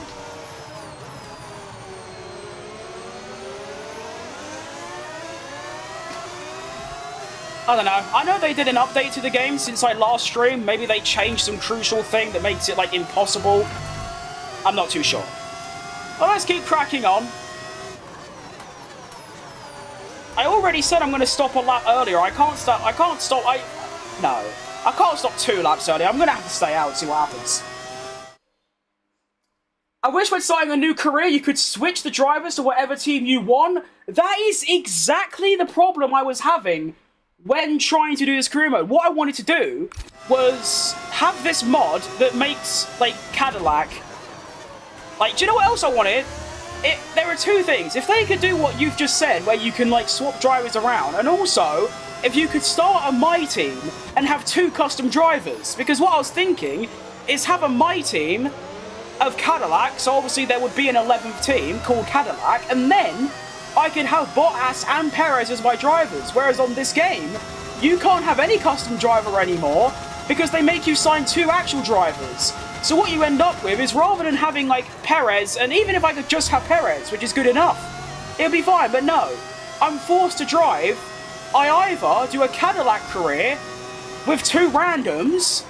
I don't know. I know they did an update to the game since I last streamed. Maybe they changed some crucial thing that makes it, like, impossible. I'm not too sure. Well, let's keep cracking on. I already said I'm going to stop a lap earlier. I can't stop 2 laps earlier. I'm going to have to stay out and see what happens. I wish when starting a new career you could switch the drivers to whatever team you want. That is exactly the problem I was having when trying to do this career mode. What I wanted to do was have this mod that makes, like, Cadillac. Like, do you know what else I wanted? There are 2 things. If they could do what you've just said, where you can, like, swap drivers around, and also, if you could start a My Team and have 2 custom drivers. Because what I was thinking is have a My Team of Cadillac, so obviously there would be an 11th team called Cadillac, and then I could have Bottas and Perez as my drivers, whereas on this game, you can't have any custom driver anymore because they make you sign 2 actual drivers. So what you end up with is, rather than having, like, Perez, and even if I could just have Perez, which is good enough, it'll be fine, but no. I'm forced to drive. I either do a Cadillac career with 2 randoms,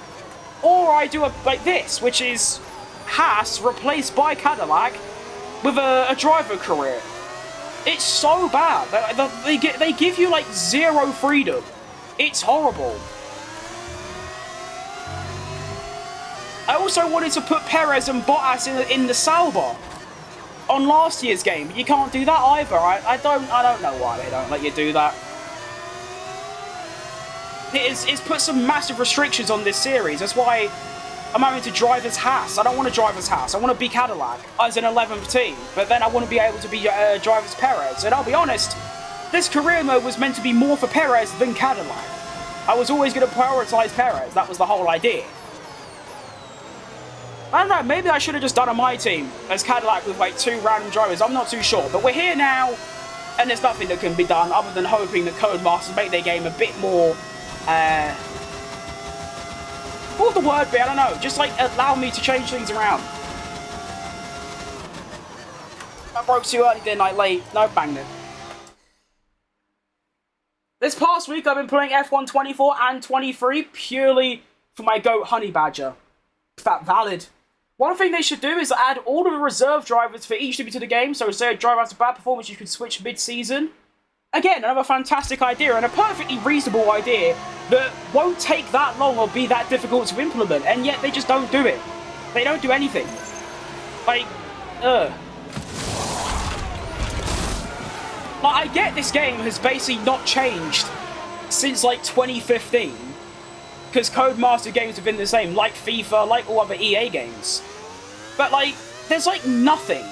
or I do like this, which is Haas replaced by Cadillac with a driver career. It's so bad. They give you, like, 0 freedom. It's horrible. I also wanted to put Perez and Bottas in the Sauber on last year's game, but you can't do that either. I don't know why they don't let you do that. It's put some massive restrictions on this series. That's why I'm having to drive as Haas. I don't want to drive as Haas. I want to be Cadillac as an 11th team. But then I want to be able to be drive as Perez. And I'll be honest, this career mode was meant to be more for Perez than Cadillac. I was always going to prioritise Perez. That was the whole idea. I don't know, maybe I should have just done a My Team as Cadillac with, like, 2 random drivers. I'm not too sure. But we're here now, and there's nothing that can be done other than hoping that Codemasters make their game a bit more what would the word be? I don't know. Just, like, allow me to change things around. I broke too early, didn't I? Late. No, banged it. This past week, I've been playing F1 24 and 23 purely for my GOAT Honey Badger. Is that valid? One thing they should do is add all of the reserve drivers for each team to the game, so say a driver has a bad performance, you can switch mid-season. Again, another fantastic idea, and a perfectly reasonable idea that won't take that long or be that difficult to implement, and yet they just don't do it. They don't do anything. Like, Like, I get this game has basically not changed since, like, 2015. Because Codemaster games have been the same, like FIFA, like all other EA games. But, like, there's, like, nothing.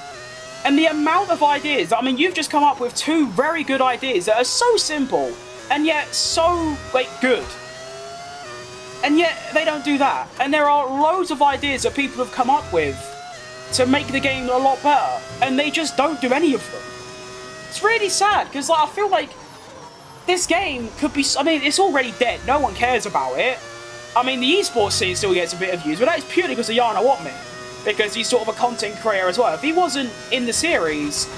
And the amount of ideas, I mean, you've just come up with 2 very good ideas that are so simple, and yet so, like, good. And yet, they don't do that. And there are loads of ideas that people have come up with to make the game a lot better, and they just don't do any of them. It's really sad, because, like, I feel like this game could be... I mean, it's already dead. No one cares about it. I mean, the esports scene still gets a bit of views, but that is purely because of Yana Watman, because he's sort of a content creator as well. If he wasn't in the series,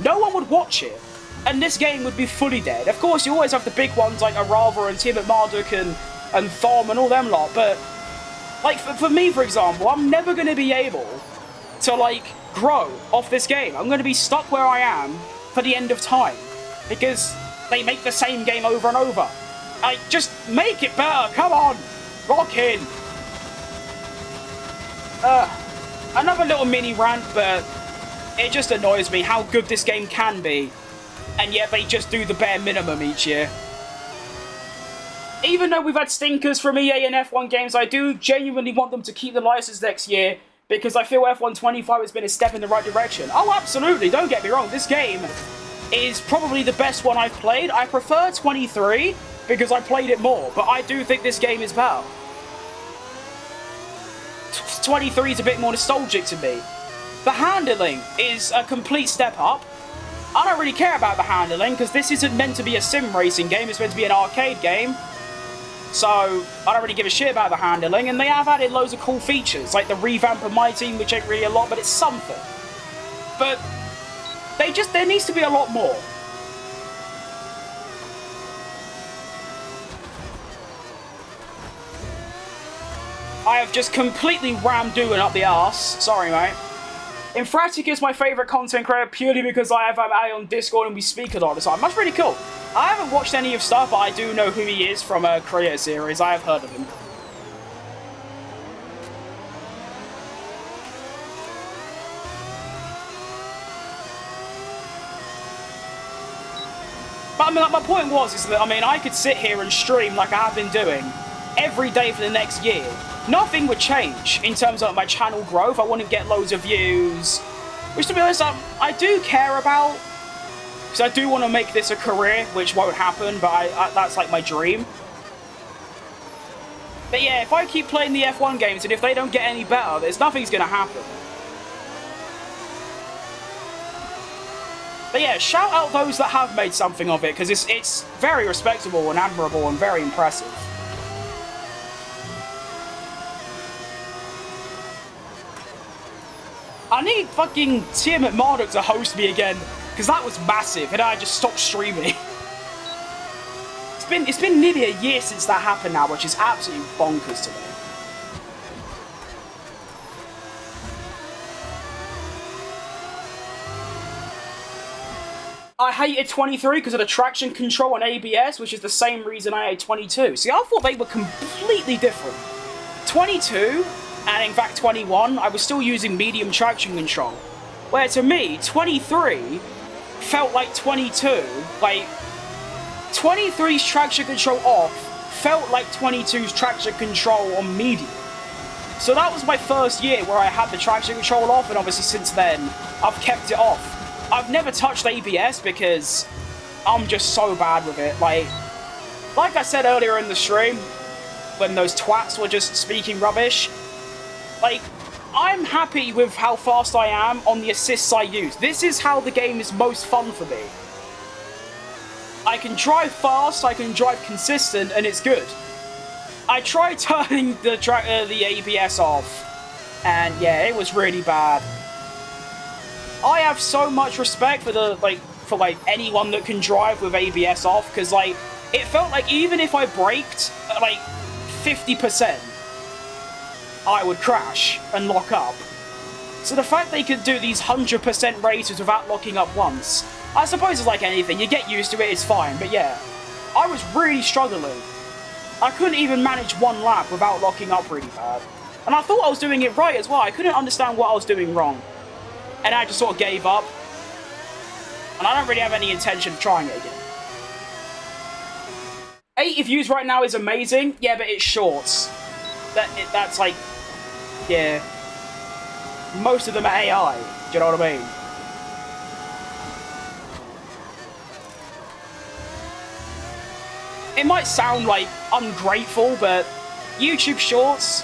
no one would watch it, and this game would be fully dead. Of course, you always have the big ones like Arava and Tim Marduk and Thom and all them lot, but like for me, for example, I'm never going to be able to like grow off this game. I'm going to be stuck where I am for the end of time, because they make the same game over and over. Like, just make it better, come on! Rock in! Another little mini rant, but it just annoys me how good this game can be, and yet they just do the bare minimum each year. Even though we've had stinkers from EA and F1 games, I do genuinely want them to keep the license next year, because I feel F1 25 has been a step in the right direction. Oh, absolutely, don't get me wrong, this game is probably the best one I've played. I prefer 23, because I played it more, but I do think this game is better. 23 is a bit more nostalgic to me. The handling is a complete step up. I don't really care about the handling, because this isn't meant to be a sim racing game, it's meant to be an arcade game. So, I don't really give a shit about the handling, and they have added loads of cool features, like the revamp of My Team, which ain't really a lot, but it's something. But, there needs to be a lot more. I have just completely rammed Doohan up the arse. Sorry, mate. Infratic is my favourite content creator purely because I have Ali on Discord and we speak a lot of the time. That's really cool. I haven't watched any of his stuff, but I do know who he is from a creator series. I have heard of him. But I mean, like, my point is that, I mean, I could sit here and stream like I have been doing every day for the next year. Nothing would change in terms of my channel growth. I wouldn't get loads of views, which, to be honest, I do care about, because I do want to make this a career, which won't happen, but that's like my dream. But yeah, if I keep playing the F1 games and if they don't get any better, nothing's going to happen. But yeah, shout out those that have made something of it, because it's very respectable and admirable and very impressive. I need fucking Tim Marduk to host me again, because that was massive, and I just stopped streaming. It's been nearly a year since that happened now, which is absolutely bonkers to me. I hated 23 because of the traction control and ABS, which is the same reason I hate 22. See, I thought they were completely different. 22, and in fact 21, I was still using medium traction control. Where to me, 23 felt like 22. Like, 23's traction control off felt like 22's traction control on medium. So that was my first year where I had the traction control off, and obviously since then, I've kept it off. I've never touched ABS because I'm just so bad with it. Like I said earlier in the stream, when those twats were just speaking rubbish, like, I'm happy with how fast I am on the assists I use. This is how the game is most fun for me. I can drive fast, I can drive consistent, and it's good. I tried turning the ABS off, and yeah, it was really bad. I have so much respect for anyone that can drive with ABS off, because like, it felt like even if I braked like 50%, I would crash and lock up. So the fact they could do these 100% races without locking up once, I suppose it's like anything, you get used to it, it's fine, but yeah, I was really struggling. I couldn't even manage one lap without locking up really bad. And I thought I was doing it right as well, I couldn't understand what I was doing wrong. And I just sort of gave up. And I don't really have any intention of trying it again. 80 views right now is amazing. Yeah, but it's shorts. That's like, yeah. Most of them are AI. Do you know what I mean? It might sound like ungrateful, but YouTube Shorts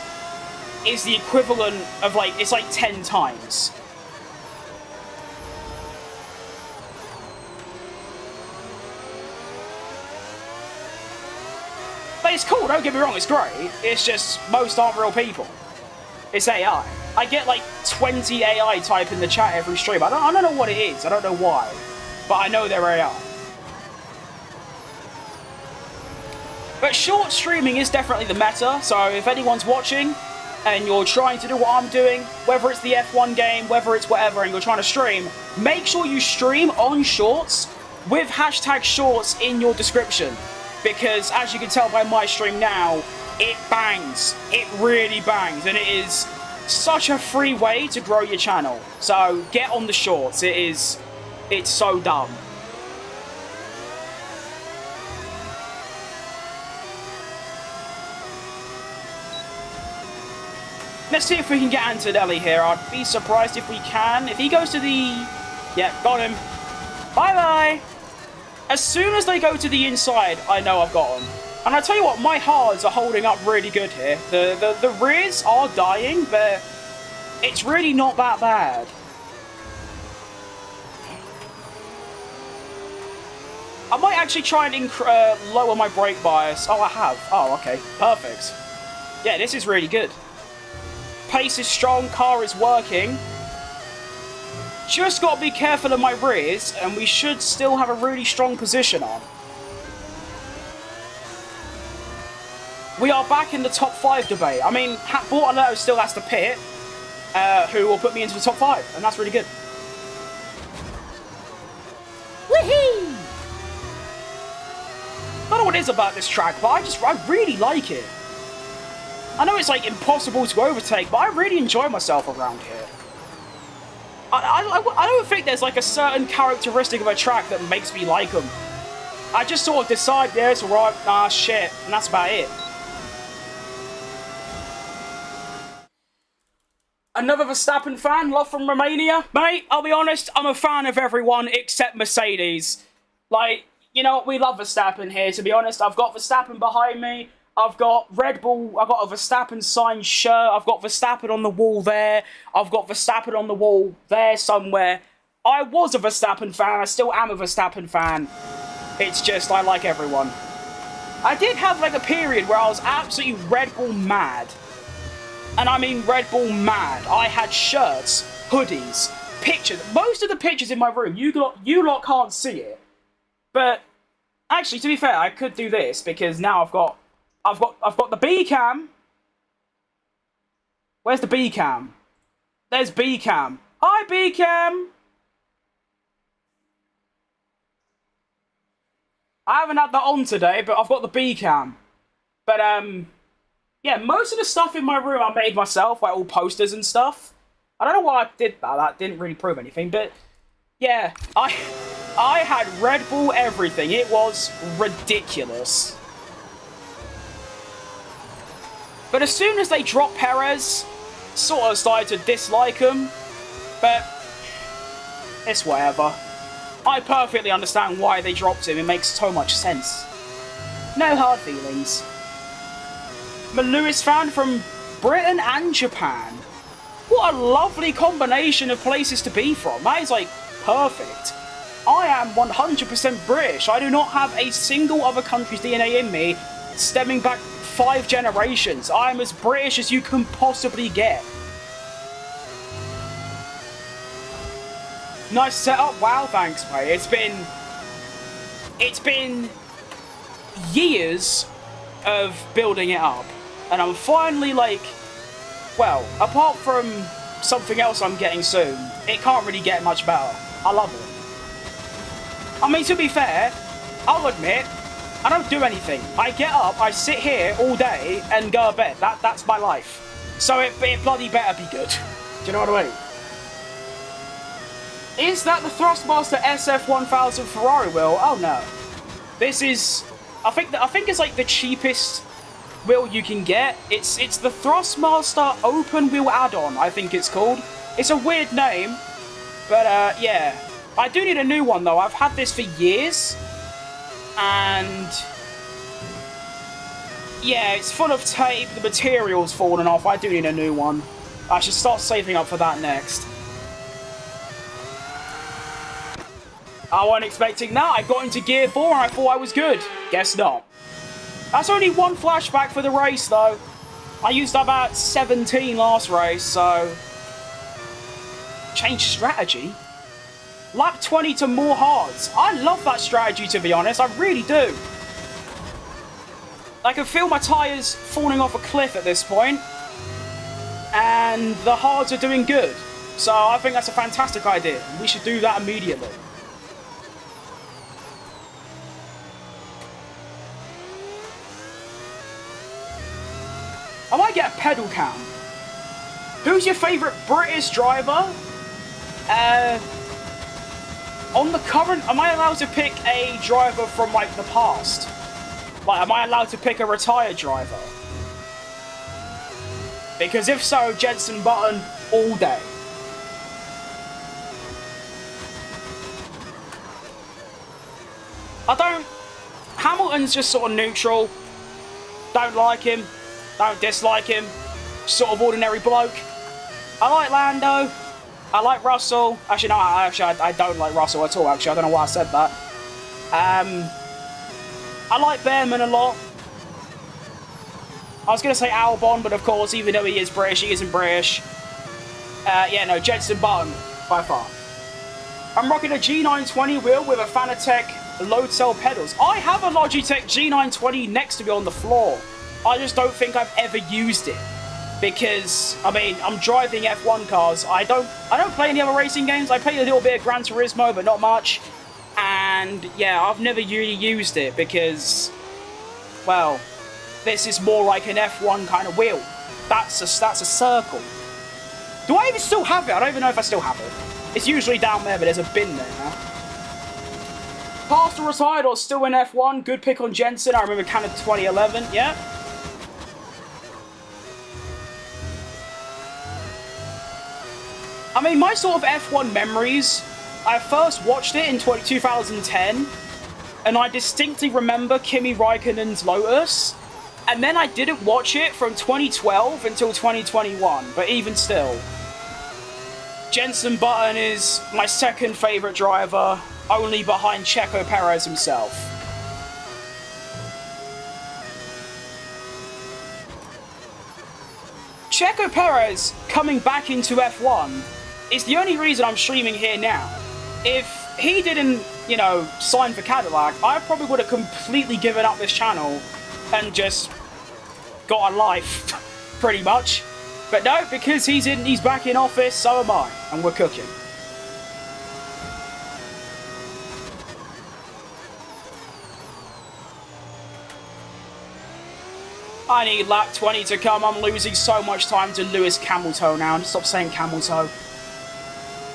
is the equivalent of like, it's like 10 times. It's cool, don't get me wrong, it's great. It's just, most aren't real people. It's AI. I get like 20 AI type in the chat every stream. I don't know what it is, I don't know why. But I know they're AI. But short streaming is definitely the meta, so if anyone's watching and you're trying to do what I'm doing, whether it's the F1 game, whether it's whatever, and you're trying to stream, make sure you stream on shorts with hashtag shorts in your description. Because as you can tell by my stream now, it bangs. It really bangs, and it is such a free way to grow your channel. So get on the shorts. It's so dumb. Let's see if we can get Antonelli here. I'd be surprised if we can. If he goes to the... Yeah, got him. Bye-bye. As soon as they go to the inside, I know I've got him. And I tell you what, my hards are holding up really good here. The rears are dying, but it's really not that bad. I might actually try and lower my brake bias. Oh, I have. Oh, okay. Perfect. Yeah, this is really good. Pace is strong, car is working. Just got to be careful of my rears, and we should still have a really strong position on. We are back in the top 5 debate. I mean, Bortoletto still has to pit, who will put me into the top 5, and that's really good. Woohoo! I don't know what it is about this track, but I really like it. I know it's like impossible to overtake, but I really enjoy myself around here. I don't think there's like a certain characteristic of a track that makes me like them. I just sort of decide, yeah, it's alright, nah, shit, and that's about it. Another Verstappen fan, love from Romania. Mate, I'll be honest, I'm a fan of everyone except Mercedes. Like, you know, we love Verstappen here, to be honest. I've got Verstappen behind me. I've got Red Bull, I've got a Verstappen signed shirt, I've got Verstappen on the wall there, I've got Verstappen on the wall there somewhere. I was a Verstappen fan, I still am a Verstappen fan. It's just, I like everyone. I did have like a period where I was absolutely Red Bull mad. And I mean Red Bull mad. I had shirts, hoodies, pictures. Most of the pictures in my room, you lot can't see it. But, actually, to be fair, I could do this, because now I've got the B cam. Where's the B cam? There's B cam. Hi, B cam. I haven't had that on today, but I've got the B cam. But yeah, most of the stuff in my room I made myself, like all posters and stuff. I don't know why I did that. That didn't really prove anything, but yeah, I had Red Bull everything. It was ridiculous. But as soon as they dropped Perez, sort of started to dislike him. But it's whatever. I perfectly understand why they dropped him. It makes so much sense. No hard feelings. I'm a Lewis fan from Britain and Japan. What a lovely combination of places to be from. That is like perfect. I am 100% British. I do not have a single other country's DNA in me stemming back 5 generations. I am as British as you can possibly get. Nice setup. Wow, thanks, mate. It's been years of building it up, and I'm finally like, well, apart from something else I'm getting soon, it can't really get much better. I love it. I mean, to be fair, I'll admit, I don't do anything. I get up, I sit here all day, and go to bed. That's my life. So it bloody better be good. Do you know what I mean? Is that the Thrustmaster SF1000 Ferrari wheel? Oh no. This is... I think it's like the cheapest wheel you can get. It's the Thrustmaster Open Wheel Add-on, I think it's called. It's a weird name, but yeah. I do need a new one though. I've had this for years, and yeah, it's full of tape. The material's fallen off. I do need a new one. I should start saving up for that next. I wasn't expecting that. I got into Gear 4 and I thought I was good. Guess not. That's only one flashback for the race, though. I used about 17 last race, so... Change strategy? Lap 20 to more hards. I love that strategy, to be honest. I really do. I can feel my tyres falling off a cliff at this point, and the hards are doing good. So I think that's a fantastic idea. We should do that immediately. I might get a pedal cam. Who's your favourite British driver? On the current, am I allowed to pick a driver from, like, the past? Like, am I allowed to pick a retired driver? Because if so, Jenson Button all day. Hamilton's just sort of neutral. Don't like him. Don't dislike him. Sort of ordinary bloke. I like Lando. I like Russell. Actually, no, I don't like Russell at all, actually. I don't know why I said that. I like Behrman a lot. I was going to say Albon, but of course, even though he is British, he isn't British. Yeah, no, Jenson Button, by far. I'm rocking a G920 wheel with a Fanatec load cell pedals. I have a Logitech G920 next to me on the floor. I just don't think I've ever used it. Because, I mean, I'm driving F1 cars. I don't play any other racing games. I play a little bit of Gran Turismo, but not much. And, yeah, I've never really used it because, well, this is more like an F1 kind of wheel. That's a circle. Do I even still have it? I don't even know if I still have it. It's usually down there, but there's a bin there now. Past or retired or still in F1? Good pick on Jenson. I remember Canada 2011. Yeah. I mean, my sort of F1 memories, I first watched it in 2010, and I distinctly remember Kimi Räikkönen's Lotus, and then I didn't watch it from 2012 until 2021, but even still. Jenson Button is my second favourite driver, only behind Checo Perez himself. Checo Perez coming back into F1 is the only reason I'm streaming here now. If he didn't, you know, sign for Cadillac, I probably would have completely given up this channel and just got a life, pretty much. But no, because he's back in office, so am I, and we're cooking. I need lap 20 to come. I'm losing so much time to Lewis Camel Toe now. Stop saying camel toe.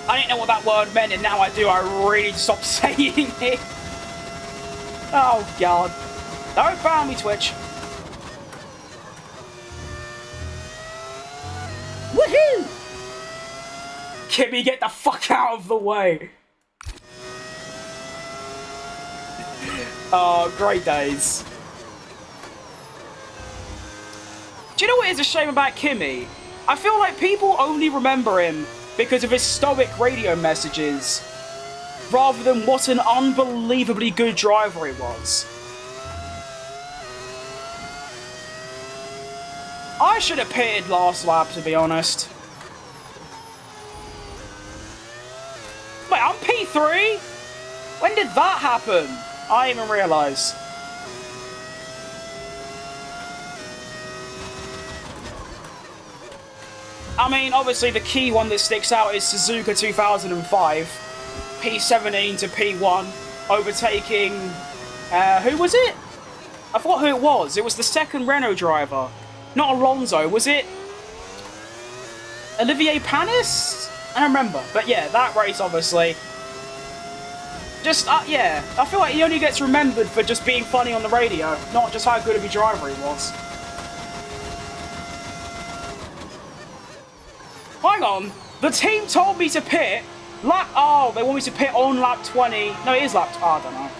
I didn't know what that word meant, and now I do. I really stopped saying it. Oh, God. Don't ban me, Twitch. Woohoo! Kimmy, get the fuck out of the way. Oh, great days. Do you know what is a shame about Kimmy? I feel like people only remember him because of his stoic radio messages, rather than what an unbelievably good driver he was. I should have pitted last lap, to be honest. Wait, I'm P3? When did that happen? I didn't even realise. I mean, obviously the key one that sticks out is Suzuka 2005, P17 to P1, overtaking, who was it? I forgot who it was. It was the second Renault driver. Not Alonso, was it? Olivier Panis? I don't remember. But yeah, that race, obviously. Just, yeah, I feel like he only gets remembered for just being funny on the radio, not just how good of a driver he was. Hang on, the team told me to pit lap... Oh, they want me to pit on lap 20. No, it is lap... Oh, I don't know.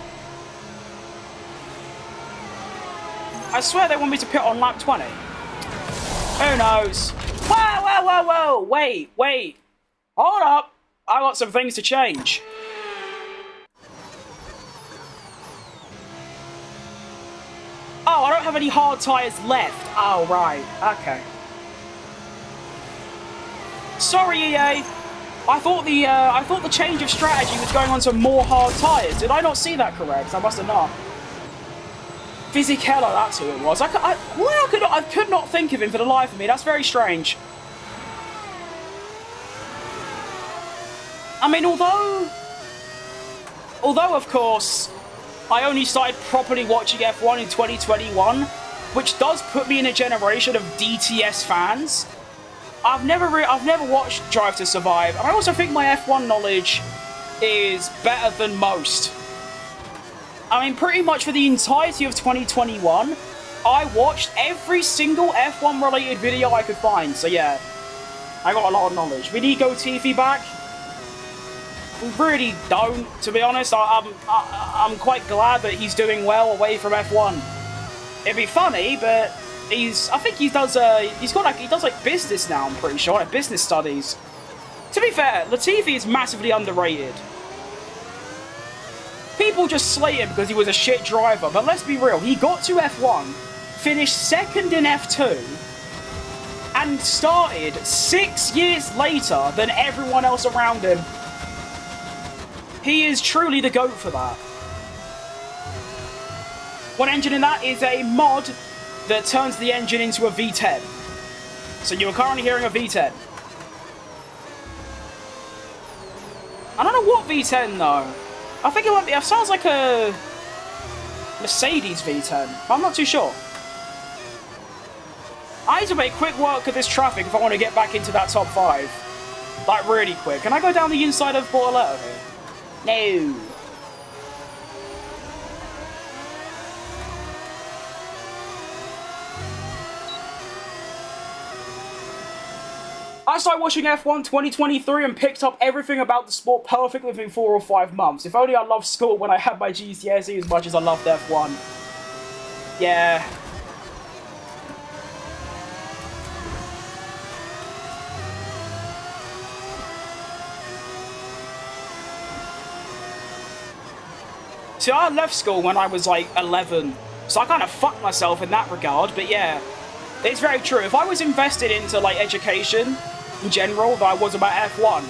I swear they want me to pit on lap 20. Who knows? Whoa, whoa, whoa, whoa! Wait, wait. Hold up. I got some things to change. Oh, I don't have any hard tyres left. Oh, right. Okay. Sorry, EA. I thought the change of strategy was going on to more hard tyres. Did I not see that correct? I must have not. Fisichella, that's who it was. I could not think of him for the life of me. That's very strange. I mean, although of course, I only started properly watching F1 in 2021, which does put me in a generation of DTS fans. I've never watched Drive to Survive, and I also think my F1 knowledge is better than most. I mean, pretty much for the entirety of 2021, I watched every single F1 related video I could find. So yeah, I got a lot of knowledge. We need Gotifi back. We really don't, to be honest. I'm quite glad that he's doing well away from F1. It'd be funny, but I think he does like business now. I'm pretty sure, like business studies. To be fair, Latifi is massively underrated. People just slate him because he was a shit driver, but let's be real. He got to F1, finished second in F2, and started 6 years later than everyone else around him. He is truly the GOAT for that. One engine in that is a mod that turns the engine into a V10. So you are currently hearing a V10. I don't know what V10 though. I think it sounds like a Mercedes V10. I'm not too sure. I need to make quick work of this traffic if I want to get back into that top 5. Like really quick. Can I go down the inside of Bortoletto here? No. I started watching F1 2023 and picked up everything about the sport perfectly within 4 or 5 months. If only I loved school when I had my GCSE as much as I loved F1. Yeah. See, I left school when I was like 11, so I kind of fucked myself in that regard, but yeah. It's very true. If I was invested into like education in general, that I was about F1,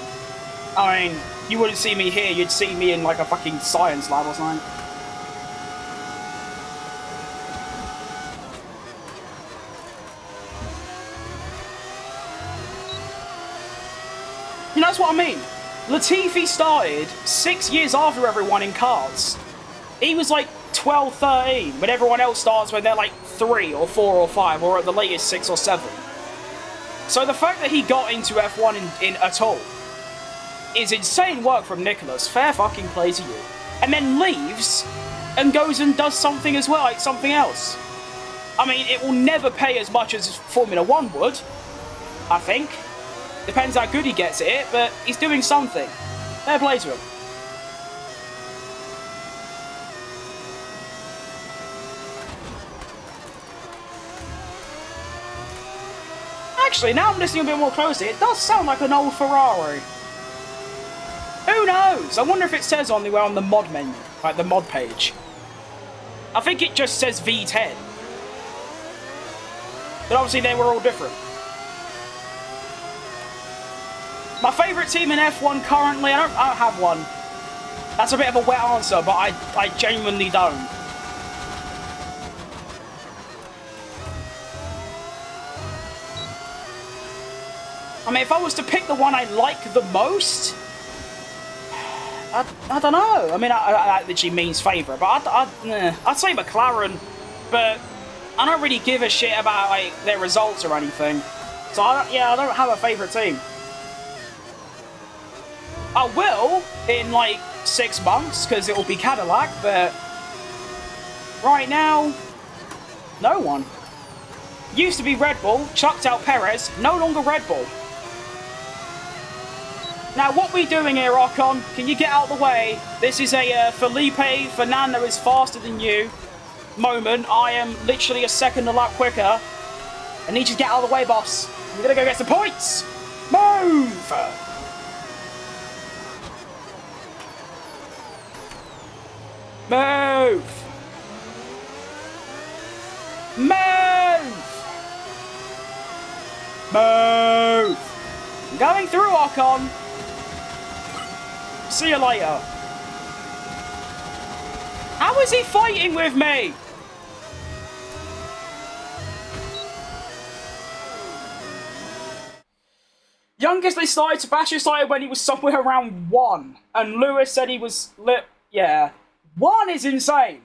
I mean, you wouldn't see me here, you'd see me in like a fucking science lab or something. You know, that's what I mean. Latifi started 6 years after everyone in karts. He was like 12, 13, when everyone else starts when they're like 3 or 4 or 5, or at the latest 6 or 7. So the fact that he got into F1 in at all is insane work from Nicholas. Fair fucking play to you. And then leaves and goes and does something as well, like something else. I mean, it will never pay as much as Formula 1 would, I think. Depends how good he gets at it, but he's doing something. Fair play to him. Actually, now I'm listening a bit more closely, it does sound like an old Ferrari. Who knows? I wonder if it says on the mod menu, like the mod page. I think it just says V10. But obviously they were all different. My favourite team in F1 currently, I don't have one. That's a bit of a wet answer, but I genuinely don't. I mean, if I was to pick the one I like the most, I don't know. I mean, that literally means favourite, but I'd say McLaren, but I don't really give a shit about like their results or anything. So I don't have a favourite team. I will in like 6 months because it will be Cadillac, but right now, no one. Used to be Red Bull, chucked out Perez, no longer Red Bull. Now, what we doing here, Ocon? Can you get out of the way? This is a Felipe Fernando is faster than you moment. I am literally a second a lap quicker. I need you to get out of the way, boss. I'm gonna go get some points. Move! Move! Move! Move! I'm going through, Ocon. See you later. How is he fighting with me? Youngest they started, Sebastian started when he was somewhere around 1. And Lewis said he was yeah. 1 is insane.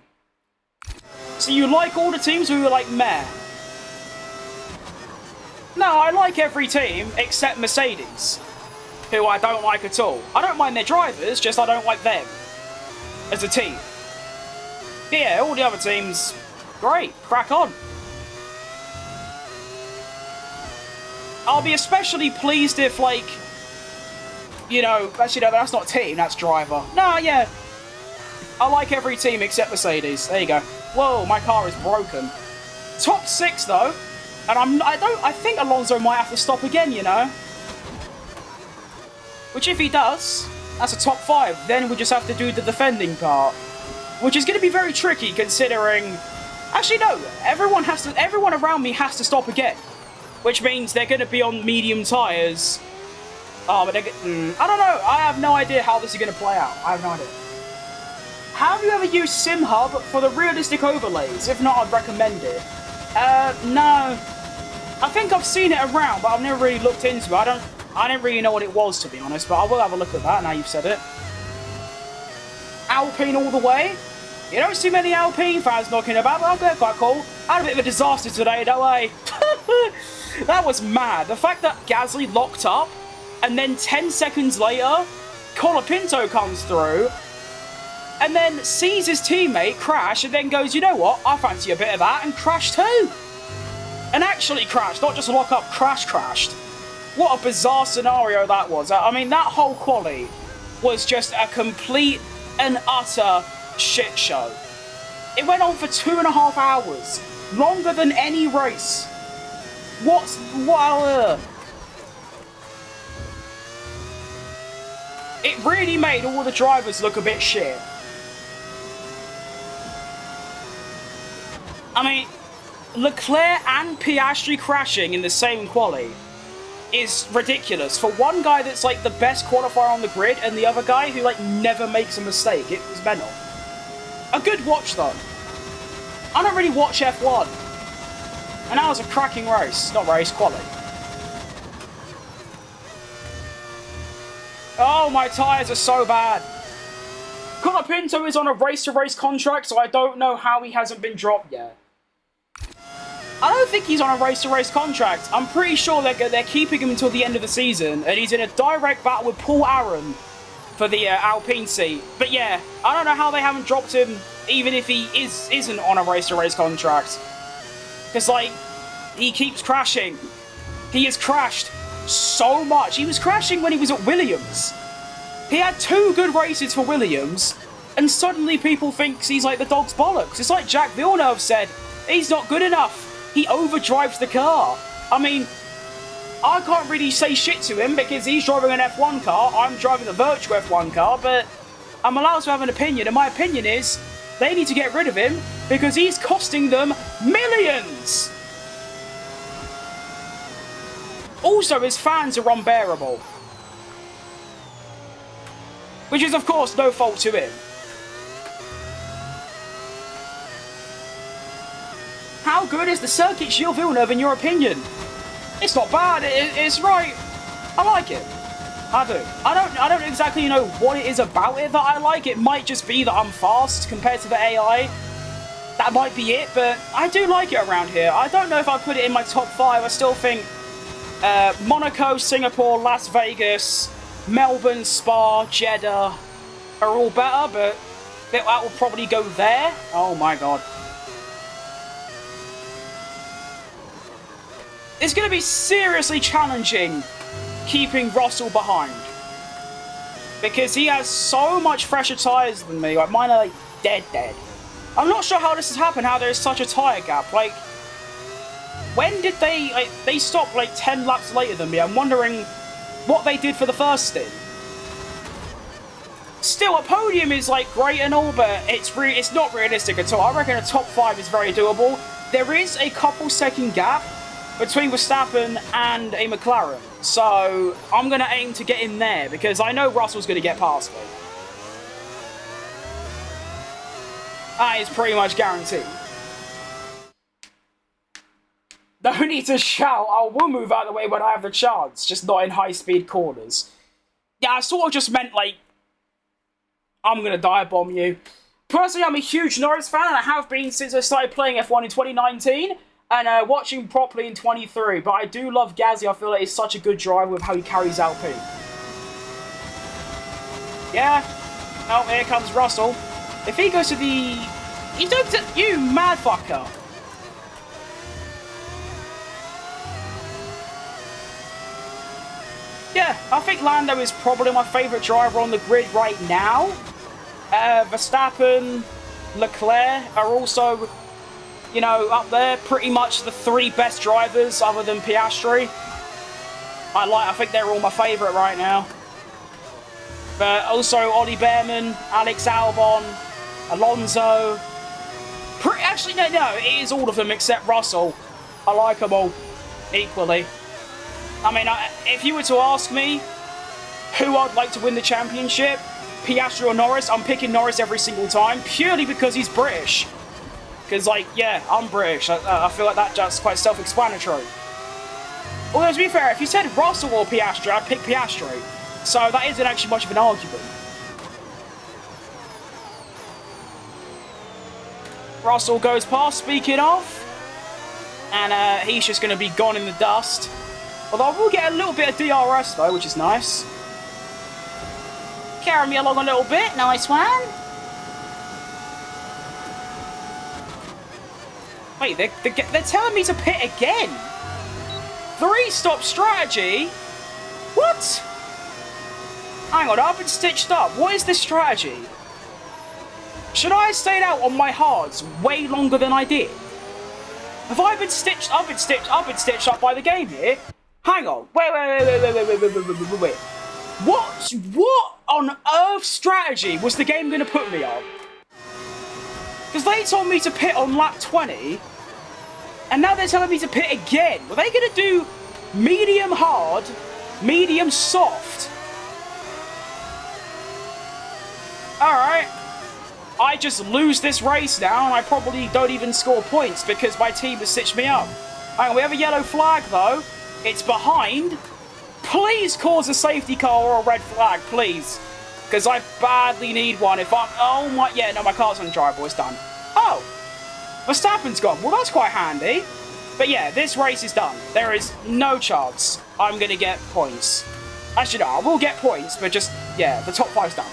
So you like all the teams who are like meh? No, I like every team except Mercedes, who I don't like at all. I don't mind their drivers, just I don't like them as a team. But yeah, all the other teams, great, crack on. I'll be especially pleased if, like, you know, actually, no, that's not team, that's driver. No, yeah. I like every team except Mercedes. There you go. Whoa, my car is broken. Top 6, though. And I think Alonso might have to stop again, you know? Which, if he does, that's a top 5. Then we just have to do the defending part. Which is going to be very tricky, considering... Actually, no. Everyone around me has to stop again. Which means they're going to be on medium tyres. Oh, but I don't know. I have no idea how this is going to play out. I have no idea. Have you ever used SimHub for the realistic overlays? If not, I'd recommend it. No. I think I've seen it around, but I've never really looked into it. I don't really know what it was, to be honest, but I will have a look at that now you've said it. Alpine all the way. You don't see many Alpine fans knocking about, but they're quite cool. I had a bit of a disaster today, no way. That was mad. The fact that Gasly locked up, and then 10 seconds later, Colapinto comes through, and then sees his teammate crash, and then goes, you know what, I fancy a bit of that, and crashed too. And actually crashed, not just lock up, crashed. What a bizarre scenario that was. I mean, that whole quali was just a complete and utter shit show. It went on for 2.5 hours. Longer than any race. It really made all the drivers look a bit shit. I mean, Leclerc and Piastri crashing in the same quali is ridiculous. For one guy that's like the best qualifier on the grid and the other guy who like never makes a mistake. It was mental. A good watch though. I don't really watch F1. And that was a cracking race. Not race, quali. Oh, my tyres are so bad. Colapinto is on a race-to-race contract, so I don't know how he hasn't been dropped yet. I don't think he's on a race-to-race contract. I'm pretty sure they're keeping him until the end of the season, and he's in a direct battle with Paul Aron for the Alpine seat. But yeah, I don't know how they haven't dropped him, even if he isn't on a race-to-race contract. Because, like, he keeps crashing. He has crashed so much. He was crashing when he was at Williams. He had 2 good races for Williams, and suddenly people think he's like the dog's bollocks. It's like Jack Villeneuve said, he's not good enough. He overdrives the car. I mean, I can't really say shit to him because he's driving an F1 car. I'm driving a virtual F1 car, but I'm allowed to have an opinion, and my opinion is they need to get rid of him because he's costing them millions. Also, his fans are unbearable. Which is, of course, no fault to him. How good is the circuit, Gilles Villeneuve, in your opinion? It's not bad. It's right. I like it. I do. I don't exactly know what it is about it that I like. It might just be that I'm fast compared to the AI. That might be it, but I do like it around here. I don't know if I put it in my top 5. I still think Monaco, Singapore, Las Vegas, Melbourne, Spa, Jeddah are all better, but that will probably go there. Oh my god. It's going to be seriously challenging keeping Russell behind. Because he has so much fresher tyres than me. Like, mine are like dead. I'm not sure how this has happened, how there's such a tyre gap. Like, when did they stopped like 10 laps later than me? I'm wondering what they did for the first stint. Still, a podium is like great and all, but it's not realistic at all. I reckon a top 5 is very doable. there is a couple-second gap between Verstappen and a McLaren. So I'm going to aim to get in there because I know Russell's going to get past me. That is pretty much guaranteed. No need to shout. I will move out of the way when I have the chance, just not in high-speed corners. Yeah, I sort of just meant, like, I'm going to dive-bomb you. Personally, I'm a huge Norris fan, and I have been since I started playing F1 in 2019, and watching properly in 23. But I do love Gazzy. I feel like he's such a good driver with how he carries Alpine. Yeah. Oh, here comes Russell. If he goes to the... He's doing to... You mad fucker. Yeah, I think Lando is probably my favourite driver on the grid right now. Verstappen, Leclerc are also, you know, up there. Pretty much the three best drivers other than Piastri. I think they're all my favourite right now. But also Ollie Behrman, Alex Albon, Alonso. Actually, no, it is all of them except Russell. I like them all equally. I mean, if you were to ask me who I'd like to win the championship, Piastri or Norris, I'm picking Norris every single time, purely because he's British. Because, like, yeah, I'm British. I feel like that's just quite self-explanatory. Although, to be fair, if you said Russell or Piastri, I'd pick Piastri. So that isn't actually much of an argument. Russell goes past, speaking of. And he's just going to be gone in the dust. Although I will get a little bit of DRS, though, which is nice. Carry me along a little bit. Nice one. Wait, they're telling me to pit again? 3-stop strategy? What? Hang on, I've been stitched up. What is this strategy? Should I have stayed out on my hards way longer than I did? Have I been stitched? I've been stitched up by the game here. Hang on. Wait. What on earth strategy was the game going to put me on? Because they told me to pit on lap 20, and now they're telling me to pit again. Were they going to do medium hard, medium soft? Alright. I just lose this race now, and I probably don't even score points because my team has stitched me up. Hang on, we have a yellow flag, though. It's behind. Please cause a safety car or a red flag, please. Because I badly need one. If I'm... Oh, my... Yeah, no, my car's on drivable. It's done. Oh. Verstappen's gone. Well, that's quite handy. But yeah, this race is done. There is no chance I'm going to get points. Actually, no, I will get points, but just... Yeah, the top 5's done.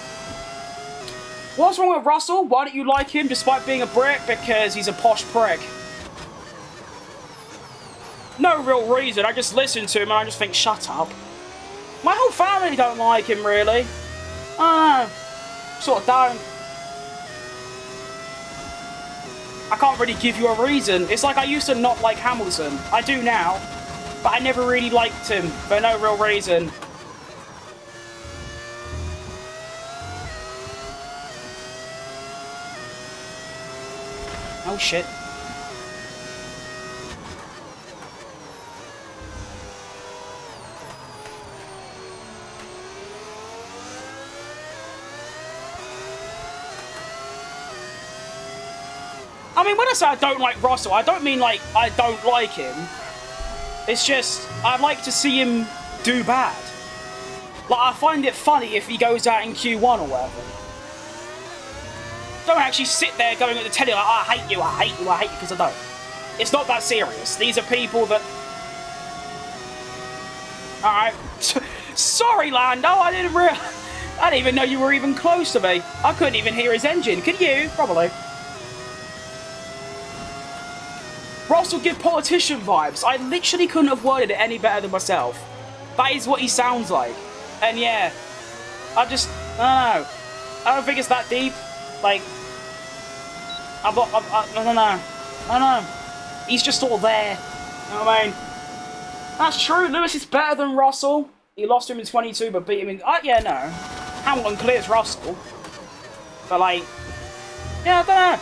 What's wrong with Russell? Why don't you like him despite being a Brit? Because he's a posh prick. No real reason. I just listen to him and I just think, shut up. My whole family don't like him, really. I don't know. Sort of don't. I can't really give you a reason. It's like I used to not like Hamilton. I do now. But I never really liked him for no real reason. Oh, shit. I mean, when I say I don't like Russell, I don't mean, like, I don't like him. It's just, I'd like to see him do bad. Like, I find it funny if he goes out in Q1 or whatever. Don't actually sit there going at the telly like, oh, I hate you, I hate you, I hate you, because I don't. It's not that serious. These are people that... Alright. Sorry, Lando, I didn't even know you were even close to me. I couldn't even hear his engine. Could you? Probably. Russell give politician vibes. I literally couldn't have worded it any better than myself. That is what he sounds like. And yeah, I don't know. I don't think it's that deep. Like, I don't know. I don't know. He's just all there. You know what I mean? That's true. Lewis is better than Russell. He lost to him in 22, but beat him in... yeah, no. Hamilton clears Russell. But, like... Yeah, I don't know.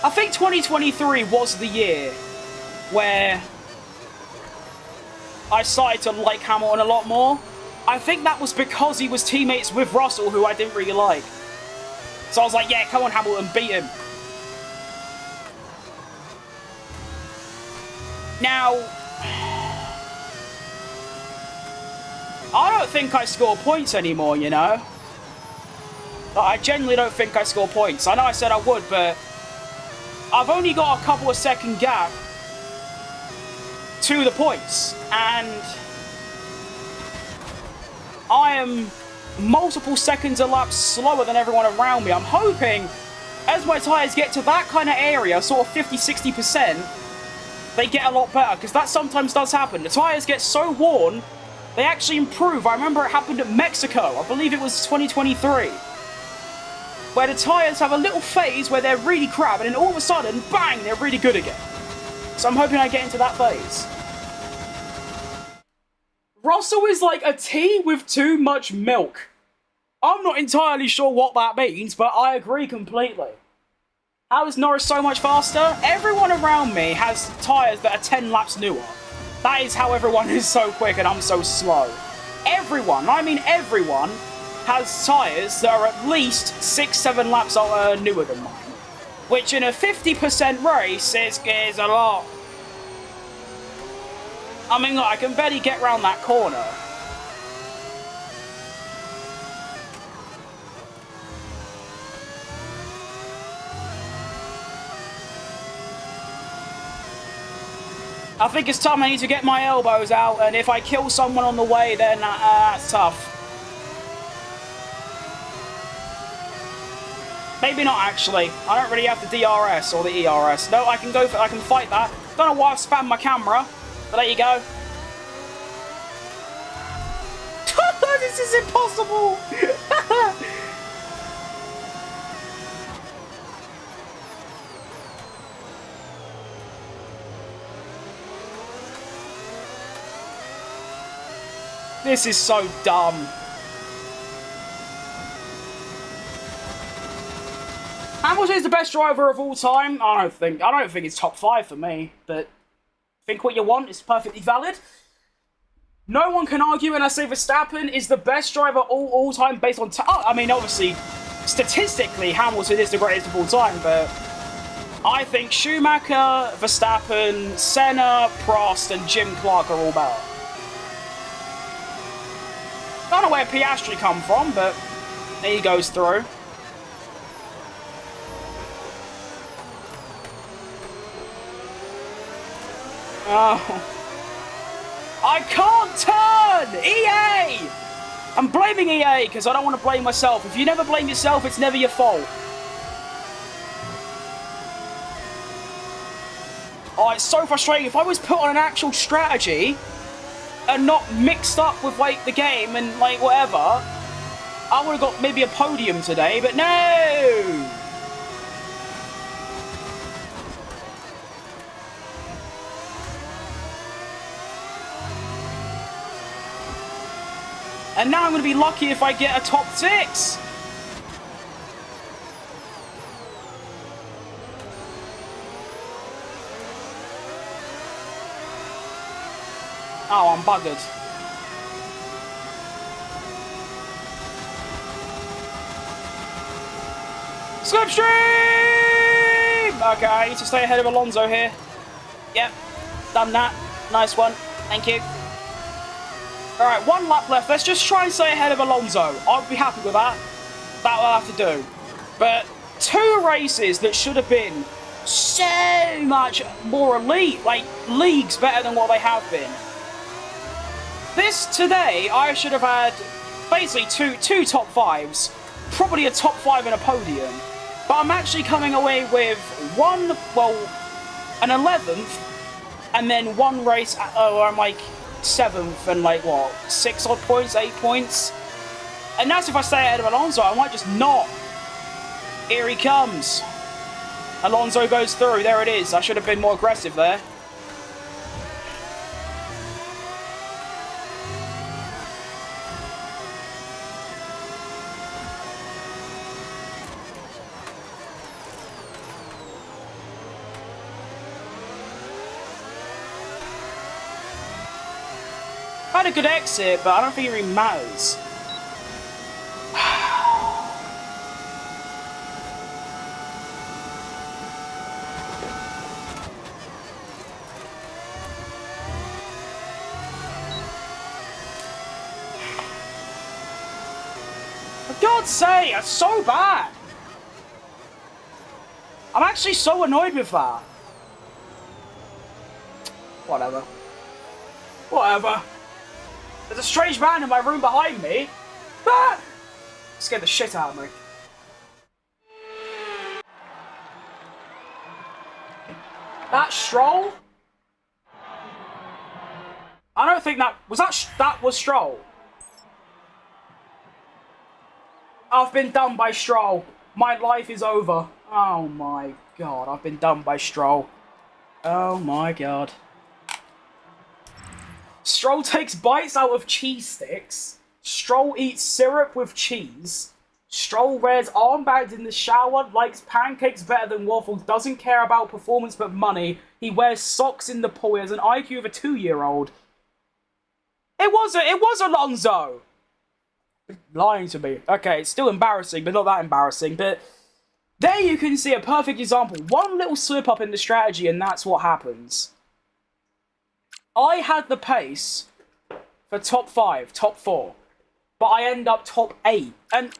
I think 2023 was the year where I started to like Hamilton a lot more. I think that was because he was teammates with Russell, who I didn't really like. So I was like, yeah, come on, Hamilton, beat him. Now, I don't think I score points anymore, you know? I genuinely don't think I score points. I know I said I would, but I've only got a couple of second gap to the points, and I am multiple seconds a lap slower than everyone around me. I'm hoping as my tyres get to that kind of area, sort of 50-60%, they get a lot better, because that sometimes does happen. The tyres get so worn, they actually improve. I remember it happened at Mexico. I believe it was 2023. Where the tyres have a little phase where they're really crap, and then all of a sudden, bang, they're really good again. So I'm hoping I get into that phase. Russell is like a tea with too much milk. I'm not entirely sure what that means, but I agree completely. How is Norris so much faster? Everyone around me has tyres that are 10 laps newer. That is how everyone is so quick and I'm so slow. Everyone, I mean everyone, has tyres that are at least 6-7 laps newer than mine. Which in a 50% race is a lot. I mean, look, I can barely get around that corner. I think it's time I need to get my elbows out, and if I kill someone on the way, then that's tough. Maybe not, actually. I don't really have the DRS or the ERS. No, I can go for, I can fight that. Don't know why I've spammed my camera, but there you go. This is impossible! This is so dumb. Hamilton is the best driver of all time. I don't think it's top 5 for me, but think what you want, it's perfectly valid. No one can argue when I say Verstappen is the best driver all time based on I mean, obviously, statistically, Hamilton is the greatest of all time, but I think Schumacher, Verstappen, Senna, Prost, and Jim Clark are all better. I don't know where Piastri come from, but he goes through. Oh. I can't turn! EA! I'm blaming EA because I don't want to blame myself. If you never blame yourself, it's never your fault. Oh, it's so frustrating. If I was put on an actual strategy and not mixed up with, like, the game and, like, whatever, I would have got maybe a podium today, but no! And now I'm going to be lucky if I get a top 6. Oh, I'm buggered. Slipstream! Okay, I need to stay ahead of Alonso here. Yep, done that. Nice one. Thank you. Alright, 1 lap left. Let's just try and stay ahead of Alonso. I'll be happy with that. That will have to do. But 2 races that should have been so much more elite, like leagues better than what they have been. This today, I should have had basically two top 5s, probably a top 5 and a podium. But I'm actually coming away with an 11th, and then 1 race where I'm like 7th and like what, 6 odd points, 8 points. And that's if I stay ahead of Alonso. I might just not. Here he comes. Alonso goes through. There it is. I should have been more aggressive there. Had a good exit, but I don't think it really matters. For God's sake, that's so bad. I'm actually so annoyed with that. Whatever. Whatever. There's a strange man in my room behind me. Ah! Scared the shit out of me. That Stroll? I don't think that was that was Stroll. I've been done by Stroll. My life is over. Oh my God, I've been done by Stroll. Oh my God. Stroll takes bites out of cheese sticks. Stroll eats syrup with cheese. Stroll wears armbands in the shower, likes pancakes better than waffles, doesn't care about performance but money. He wears socks in the pool. He has an IQ of a 2-year-old. It was Alonso. Lying to me. Okay, it's still embarrassing, but not that embarrassing. But there you can see a perfect example. One little slip up in the strategy, and that's what happens. I had the pace for top 5, top 4, but I end up top 8. And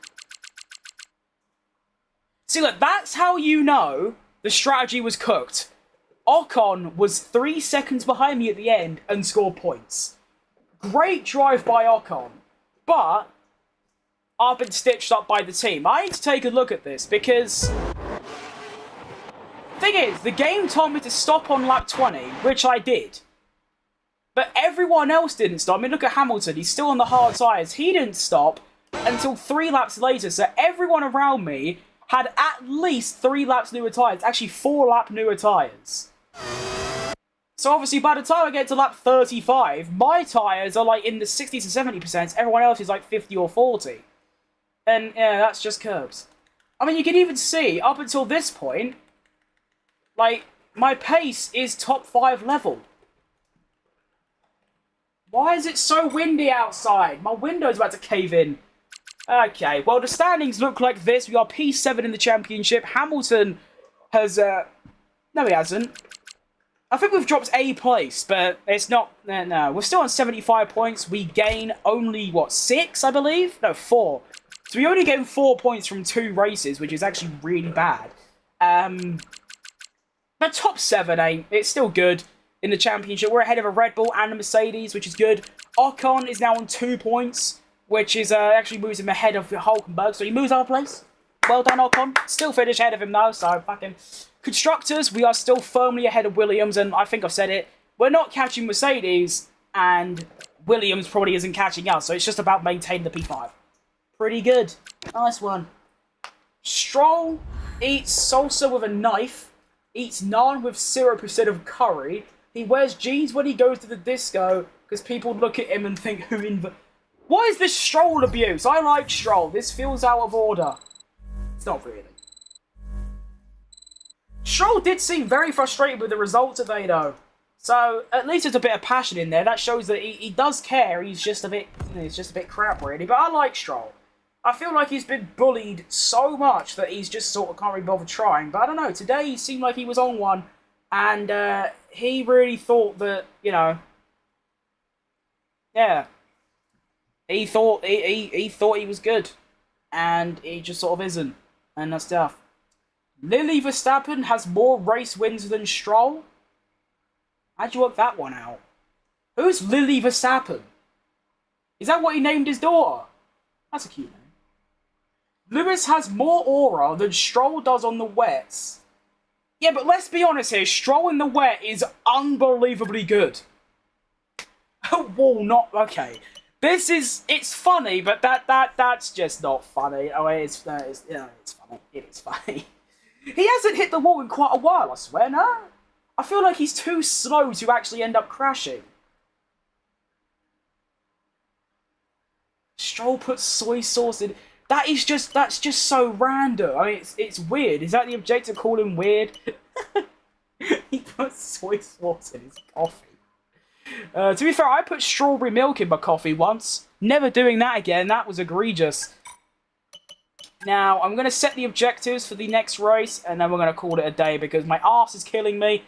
see, look, that's how you know the strategy was cooked. Ocon was 3 seconds behind me at the end and scored points. Great drive by Ocon, but I've been stitched up by the team. I need to take a look at this because thing is, the game told me to stop on lap 20, which I did. But everyone else didn't stop. I mean, look at Hamilton. He's still on the hard tyres. He didn't stop until 3 laps later. So everyone around me had at least 3 laps newer tyres. Actually, 4 lap newer tyres. So obviously, by the time I get to lap 35, my tyres are like in the 60s and 70%. Everyone else is like 50 or 40. And yeah, that's just curbs. I mean, you can even see, up until this point, like, my pace is top 5 level. Why is it so windy outside? My window's about to cave in. Okay, well, the standings look like this. We are P7 in the championship. Hamilton has, no, he hasn't. I think we've dropped a place, but it's not, no. We're still on 75 points. We gain only, what, 6, I believe? No, 4. So we only gain 4 points from 2 races, which is actually really bad. But top 7 ain't. It's still good. In the championship, we're ahead of a Red Bull and a Mercedes, which is good. Ocon is now on 2 points, which is actually moves him ahead of Hulkenberg, so he moves our place. Well done, Ocon. Still finish ahead of him though, so fucking... Constructors, we are still firmly ahead of Williams, and I think I've said it. We're not catching Mercedes, and Williams probably isn't catching us, so it's just about maintaining the P5. Pretty good. Nice one. Stroll eats salsa with a knife, eats naan with syrup instead of curry. He wears jeans when he goes to the disco because people look at him and think, what is this Stroll abuse? I like Stroll. This feels out of order. It's not really. Stroll did seem very frustrated with the result today, though. So, at least there's a bit of passion in there. That shows that he does care. He's just a bit crap, really. But I like Stroll. I feel like he's been bullied so much that he's just sort of can't really bother trying. But I don't know. Today, he seemed like he was on one. And he really thought that, you know, yeah, he thought he was good, and he just sort of isn't, and that's tough. Lily Verstappen has more race wins than Stroll. How'd you work that one out? Who's Lily Verstappen? Is that what he named his daughter? That's a cute name. Lewis has more aura than Stroll does on the wets. Yeah, but let's be honest here. Stroll in the wet is unbelievably good. Whoa, not... Okay. It's funny, but that's just not funny. Oh, it's funny. It is funny. He hasn't hit the wall in quite a while, I swear, no? I feel like he's too slow to actually end up crashing. Stroll puts soy sauce in... That's just so random. I mean, it's weird. Is that the objective? Call him weird? He puts soy sauce in his coffee. To be fair, I put strawberry milk in my coffee once. Never doing that again. That was egregious. Now, I'm going to set the objectives for the next race, and then we're going to call it a day because my arse is killing me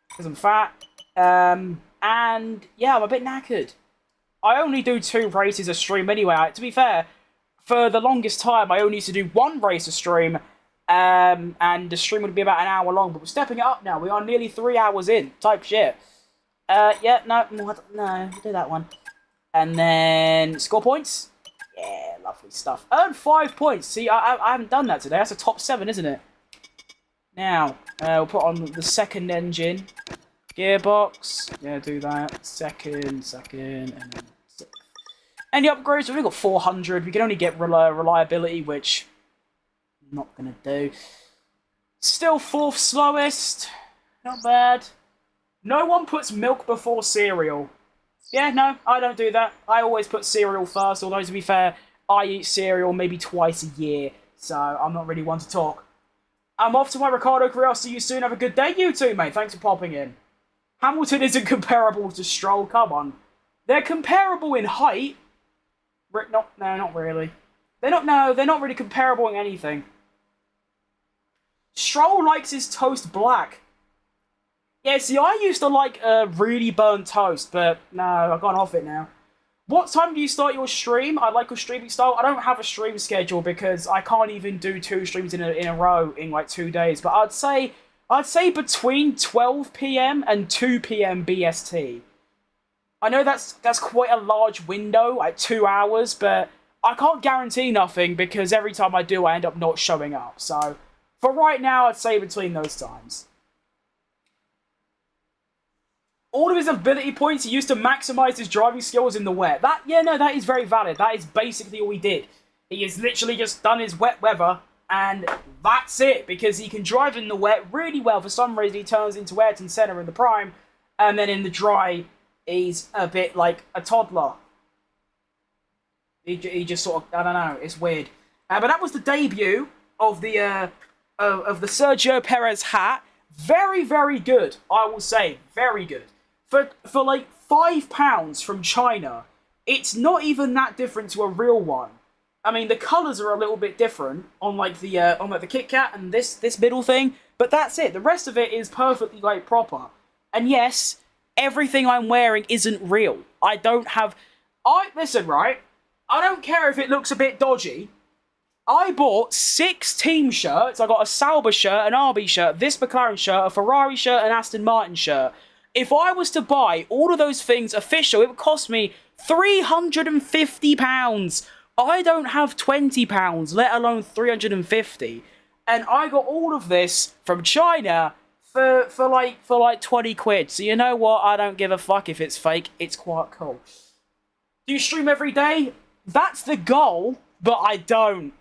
because I'm fat. And, yeah, I'm a bit knackered. I only do 2 races a stream anyway. To be fair, for the longest time, I only used to do 1 race a stream, and the stream would be about an hour long, but we're stepping it up now. We are nearly 3 hours in, type shit. Yeah, no, do that one. And then, score points. Yeah, lovely stuff. Earn 5 points. See, I haven't done that today. That's a top 7, isn't it? Now, we'll put on the second engine. Gearbox. Yeah, do that. Second, and then 6th. And the upgrades, we've got 400. We can only get reliability, which I'm not going to do. Still 4th slowest. Not bad. No one puts milk before cereal. Yeah, no, I don't do that. I always put cereal first, although to be fair, I eat cereal maybe twice a year, so I'm not really one to talk. I'm off to my Ricardo career. I'll see you soon. Have a good day, you too, mate. Thanks for popping in. Hamilton isn't comparable to Stroll, come on. They're comparable in height. No, not really. They're not really comparable in anything. Stroll likes his toast black. Yeah, see, I used to like really burnt toast, but no, I've gone off it now. What time do you start your stream? I like your streaming style. I don't have a stream schedule because I can't even do 2 streams in a row in like 2 days. But I'd say between 12 PM and 2 PM BST. I know that's quite a large window, like 2 hours, but I can't guarantee nothing because every time I do, I end up not showing up. So for right now, I'd say between those times. All of his ability points he used to maximize his driving skills in the wet. That is very valid. That is basically all he did. He has literally just done his wet weather, and that's it, because he can drive in the wet really well. For some reason, he turns into Ayrton Senna in the prime, and then in the dry, he's a bit like a toddler. He just sort of, I don't know, it's weird. But that was the debut of the Sergio Perez hat. Very, very good, I will say. Very good. For like £5 from China, it's not even that different to a real one. I mean, the colours are a little bit different on like the Kit Kat and this middle thing, but that's it. The rest of it is perfectly like proper. And yes, everything I'm wearing isn't real. Listen, right? I don't care if it looks a bit dodgy. I bought 6 team shirts. I got a Sauber shirt, an RB shirt, this McLaren shirt, a Ferrari shirt, an Aston Martin shirt. If I was to buy all of those things official, it would cost me £350. I don't have £20, let alone 350. And I got all of this from China for like 20 quid. So you know what? I don't give a fuck if it's fake. It's quite cool. Do you stream every day? That's the goal, but I don't.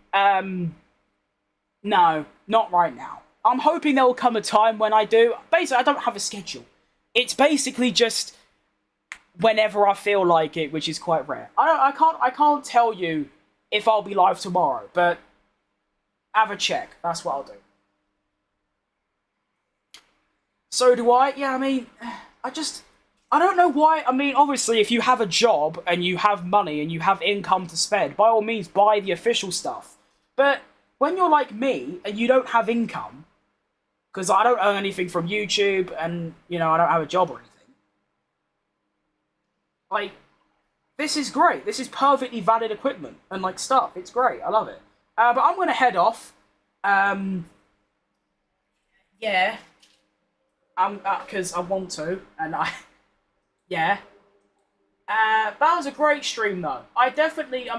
No, not right now. I'm hoping there will come a time when I do. Basically, I don't have a schedule. It's basically just whenever I feel like it, which is quite rare. I can't tell you if I'll be live tomorrow, but have a check. That's what I'll do. So do I. Yeah, I mean, I don't know why. I mean, obviously, if you have a job and you have money and you have income to spend, by all means, buy the official stuff. But when you're like me and you don't have income, because I don't earn anything from YouTube and, I don't have a job or anything, like, this is great. This is perfectly valid equipment and, like, stuff. It's great. I love it. But I'm going to head off. Yeah. Because I want to, and yeah. That was a great stream, though. I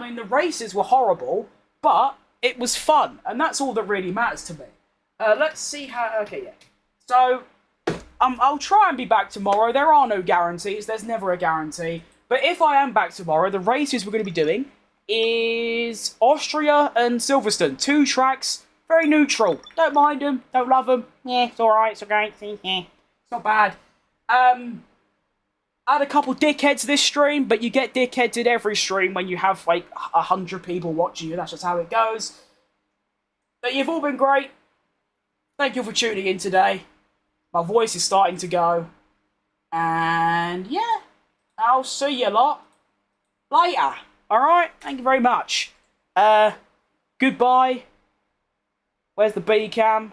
mean, the races were horrible, but it was fun, and that's all that really matters to me. Let's see how... Okay, yeah. So, I'll try and be back tomorrow. There are no guarantees. There's never a guarantee. But if I am back tomorrow, the races we're going to be doing is Austria and Silverstone. 2 tracks, very neutral. Don't mind them, don't love them. Yeah, it's alright, it's okay. Yeah, it's not bad. I had a couple dickheads this stream, but you get dickheads in every stream when you have, like, 100 people watching you. That's just how it goes. But you've all been great. Thank you for tuning in today. My voice is starting to go. And, yeah. I'll see you lot later. Alright? Thank you very much. Goodbye. Where's the B cam?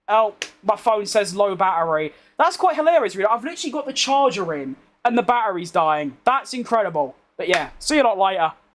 Oh, my phone says low battery. That's quite hilarious, really. I've literally got the charger in, and the battery's dying. That's incredible. But yeah, see you lot later.